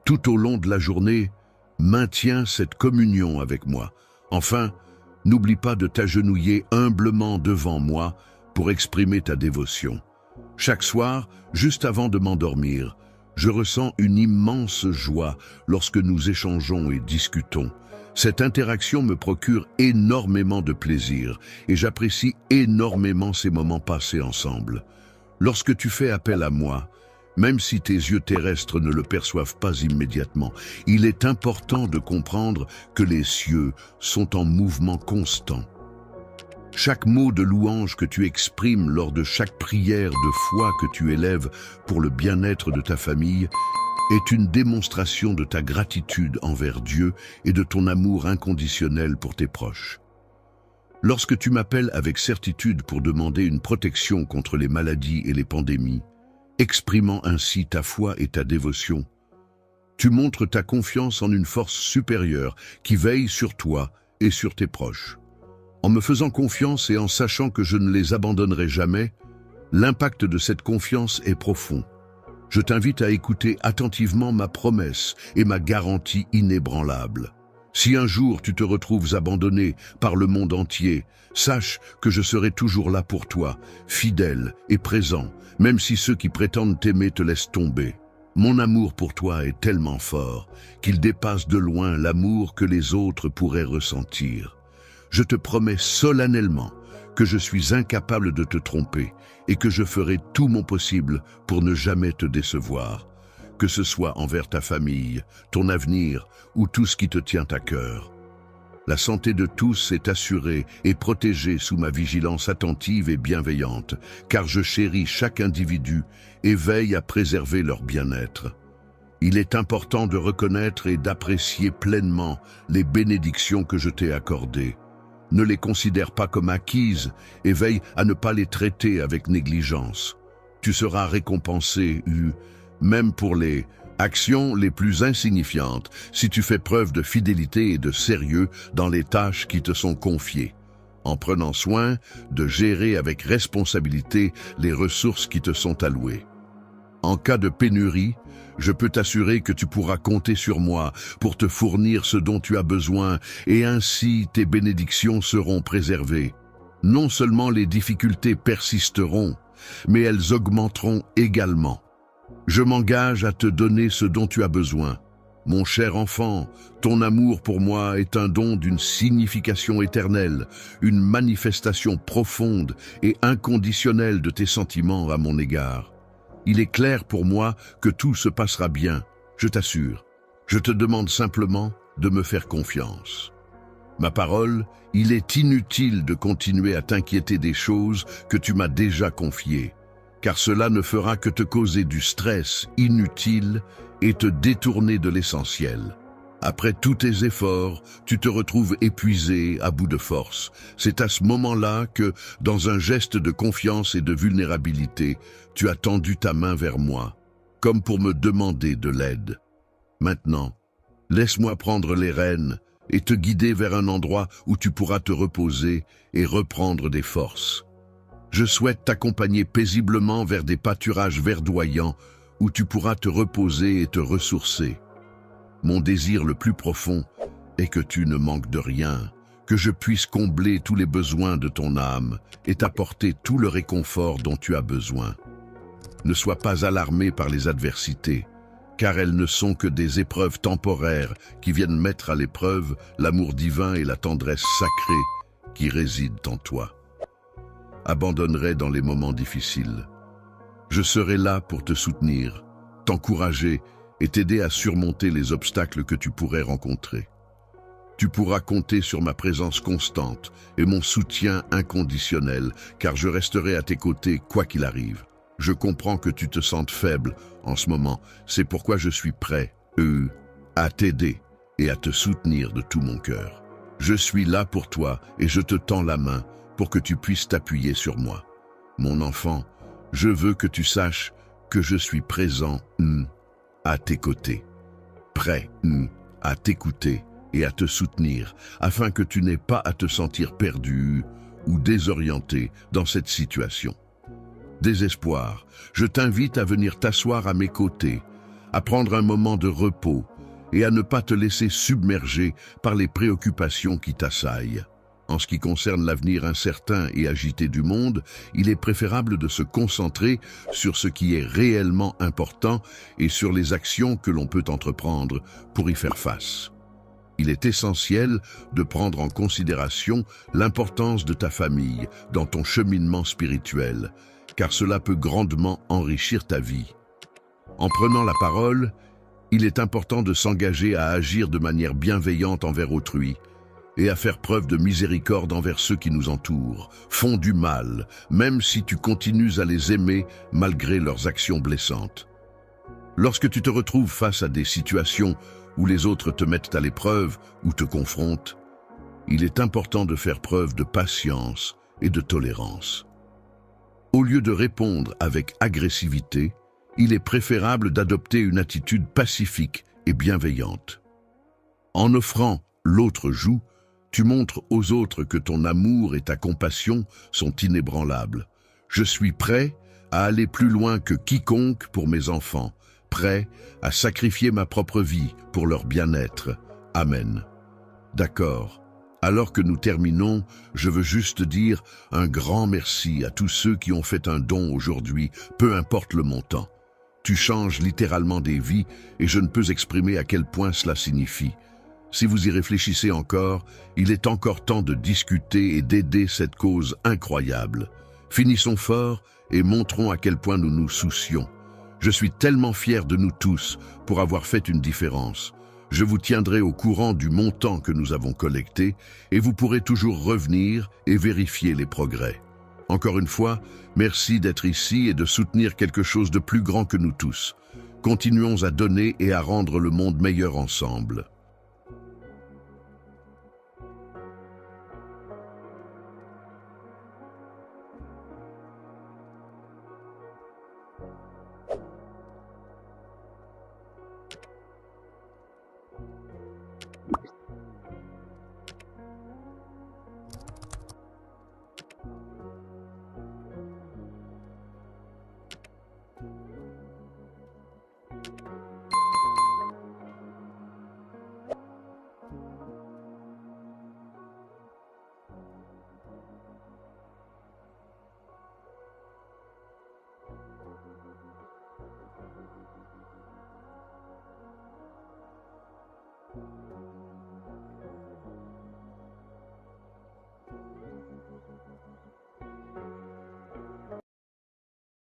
tout au long de la journée, maintiens cette communion avec moi. Enfin, n'oublie pas de t'agenouiller humblement devant moi pour exprimer ta dévotion. Chaque soir, juste avant de m'endormir, je ressens une immense joie lorsque nous échangeons et discutons. Cette interaction me procure énormément de plaisir et j'apprécie énormément ces moments passés ensemble. Lorsque tu fais appel à moi, même si tes yeux terrestres ne le perçoivent pas immédiatement, il est important de comprendre que les cieux sont en mouvement constant. Chaque mot de louange que tu exprimes lors de chaque prière de foi que tu élèves pour le bien-être de ta famille est une démonstration de ta gratitude envers Dieu et de ton amour inconditionnel pour tes proches. Lorsque tu m'appelles avec certitude pour demander une protection contre les maladies et les pandémies, exprimant ainsi ta foi et ta dévotion, tu montres ta confiance en une force supérieure qui veille sur toi et sur tes proches. En me faisant confiance et en sachant que je ne les abandonnerai jamais, l'impact de cette confiance est profond. Je t'invite à écouter attentivement ma promesse et ma garantie inébranlable. Si un jour tu te retrouves abandonné par le monde entier, sache que je serai toujours là pour toi, fidèle et présent, même si ceux qui prétendent t'aimer te laissent tomber. Mon amour pour toi est tellement fort qu'il dépasse de loin l'amour que les autres pourraient ressentir. Je te promets solennellement que je suis incapable de te tromper et que je ferai tout mon possible pour ne jamais te décevoir, que ce soit envers ta famille, ton avenir ou tout ce qui te tient à cœur. La santé de tous est assurée et protégée sous ma vigilance attentive et bienveillante, car je chéris chaque individu et veille à préserver leur bien-être. Il est important de reconnaître et d'apprécier pleinement les bénédictions que je t'ai accordées. Ne les considère pas comme acquises et veille à ne pas les traiter avec négligence. Tu seras récompensé, même pour les actions les plus insignifiantes, si tu fais preuve de fidélité et de sérieux dans les tâches qui te sont confiées, en prenant soin de gérer avec responsabilité les ressources qui te sont allouées. En cas de pénurie, je peux t'assurer que tu pourras compter sur moi pour te fournir ce dont tu as besoin et ainsi tes bénédictions seront préservées. Non seulement les difficultés persisteront, mais elles augmenteront également. Je m'engage à te donner ce dont tu as besoin. Mon cher enfant, ton amour pour moi est un don d'une signification éternelle, une manifestation profonde et inconditionnelle de tes sentiments à mon égard. Il est clair pour moi que tout se passera bien, je t'assure. Je te demande simplement de me faire confiance. Ma parole, il est inutile de continuer à t'inquiéter des choses que tu m'as déjà confiées, car cela ne fera que te causer du stress inutile et te détourner de l'essentiel. Après tous tes efforts, tu te retrouves épuisé, à bout de force. C'est à ce moment-là que, dans un geste de confiance et de vulnérabilité, tu as tendu ta main vers moi, comme pour me demander de l'aide. Maintenant, laisse-moi prendre les rênes et te guider vers un endroit où tu pourras te reposer et reprendre des forces. Je souhaite t'accompagner paisiblement vers des pâturages verdoyants où tu pourras te reposer et te ressourcer. Mon désir le plus profond est que tu ne manques de rien, que je puisse combler tous les besoins de ton âme et t'apporter tout le réconfort dont tu as besoin. Ne sois pas alarmé par les adversités, car elles ne sont que des épreuves temporaires qui viennent mettre à l'épreuve l'amour divin et la tendresse sacrée qui résident en toi. Abandonnerai dans les moments difficiles. Je serai là pour te soutenir, t'encourager et t'aider à surmonter les obstacles que tu pourrais rencontrer. Tu pourras compter sur ma présence constante et mon soutien inconditionnel, car je resterai à tes côtés quoi qu'il arrive. Je comprends que tu te sentes faible en ce moment, c'est pourquoi je suis prêt, à t'aider et à te soutenir de tout mon cœur. Je suis là pour toi et je te tends la main pour que tu puisses t'appuyer sur moi. Mon enfant, je veux que tu saches que je suis présent, à tes côtés, prêt à t'écouter et à te soutenir, afin que tu n'aies pas à te sentir perdu ou désorienté dans cette situation. Désespoir, je t'invite à venir t'asseoir à mes côtés, à prendre un moment de repos et à ne pas te laisser submerger par les préoccupations qui t'assaillent. En ce qui concerne l'avenir incertain et agité du monde, il est préférable de se concentrer sur ce qui est réellement important et sur les actions que l'on peut entreprendre pour y faire face. Il est essentiel de prendre en considération l'importance de ta famille dans ton cheminement spirituel, car cela peut grandement enrichir ta vie. En prenant la parole, il est important de s'engager à agir de manière bienveillante envers autrui, et à faire preuve de miséricorde envers ceux qui nous entourent, font du mal, même si tu continues à les aimer malgré leurs actions blessantes. Lorsque tu te retrouves face à des situations où les autres te mettent à l'épreuve ou te confrontent, il est important de faire preuve de patience et de tolérance. Au lieu de répondre avec agressivité, il est préférable d'adopter une attitude pacifique et bienveillante. En offrant l'autre joue, Tu montres aux autres que ton amour et ta compassion sont inébranlables. Je suis prêt à aller plus loin que quiconque pour mes enfants, prêt à sacrifier ma propre vie pour leur bien-être. Amen. D'accord. Alors que nous terminons, je veux juste dire un grand merci à tous ceux qui ont fait un don aujourd'hui, peu importe le montant. Tu changes littéralement des vies et je ne peux exprimer à quel point cela signifie. Si vous y réfléchissez encore, il est encore temps de discuter et d'aider cette cause incroyable. Finissons fort et montrons à quel point nous nous soucions. Je suis tellement fier de nous tous pour avoir fait une différence. Je vous tiendrai au courant du montant que nous avons collecté et vous pourrez toujours revenir et vérifier les progrès. Encore une fois, merci d'être ici et de soutenir quelque chose de plus grand que nous tous. Continuons à donner et à rendre le monde meilleur ensemble.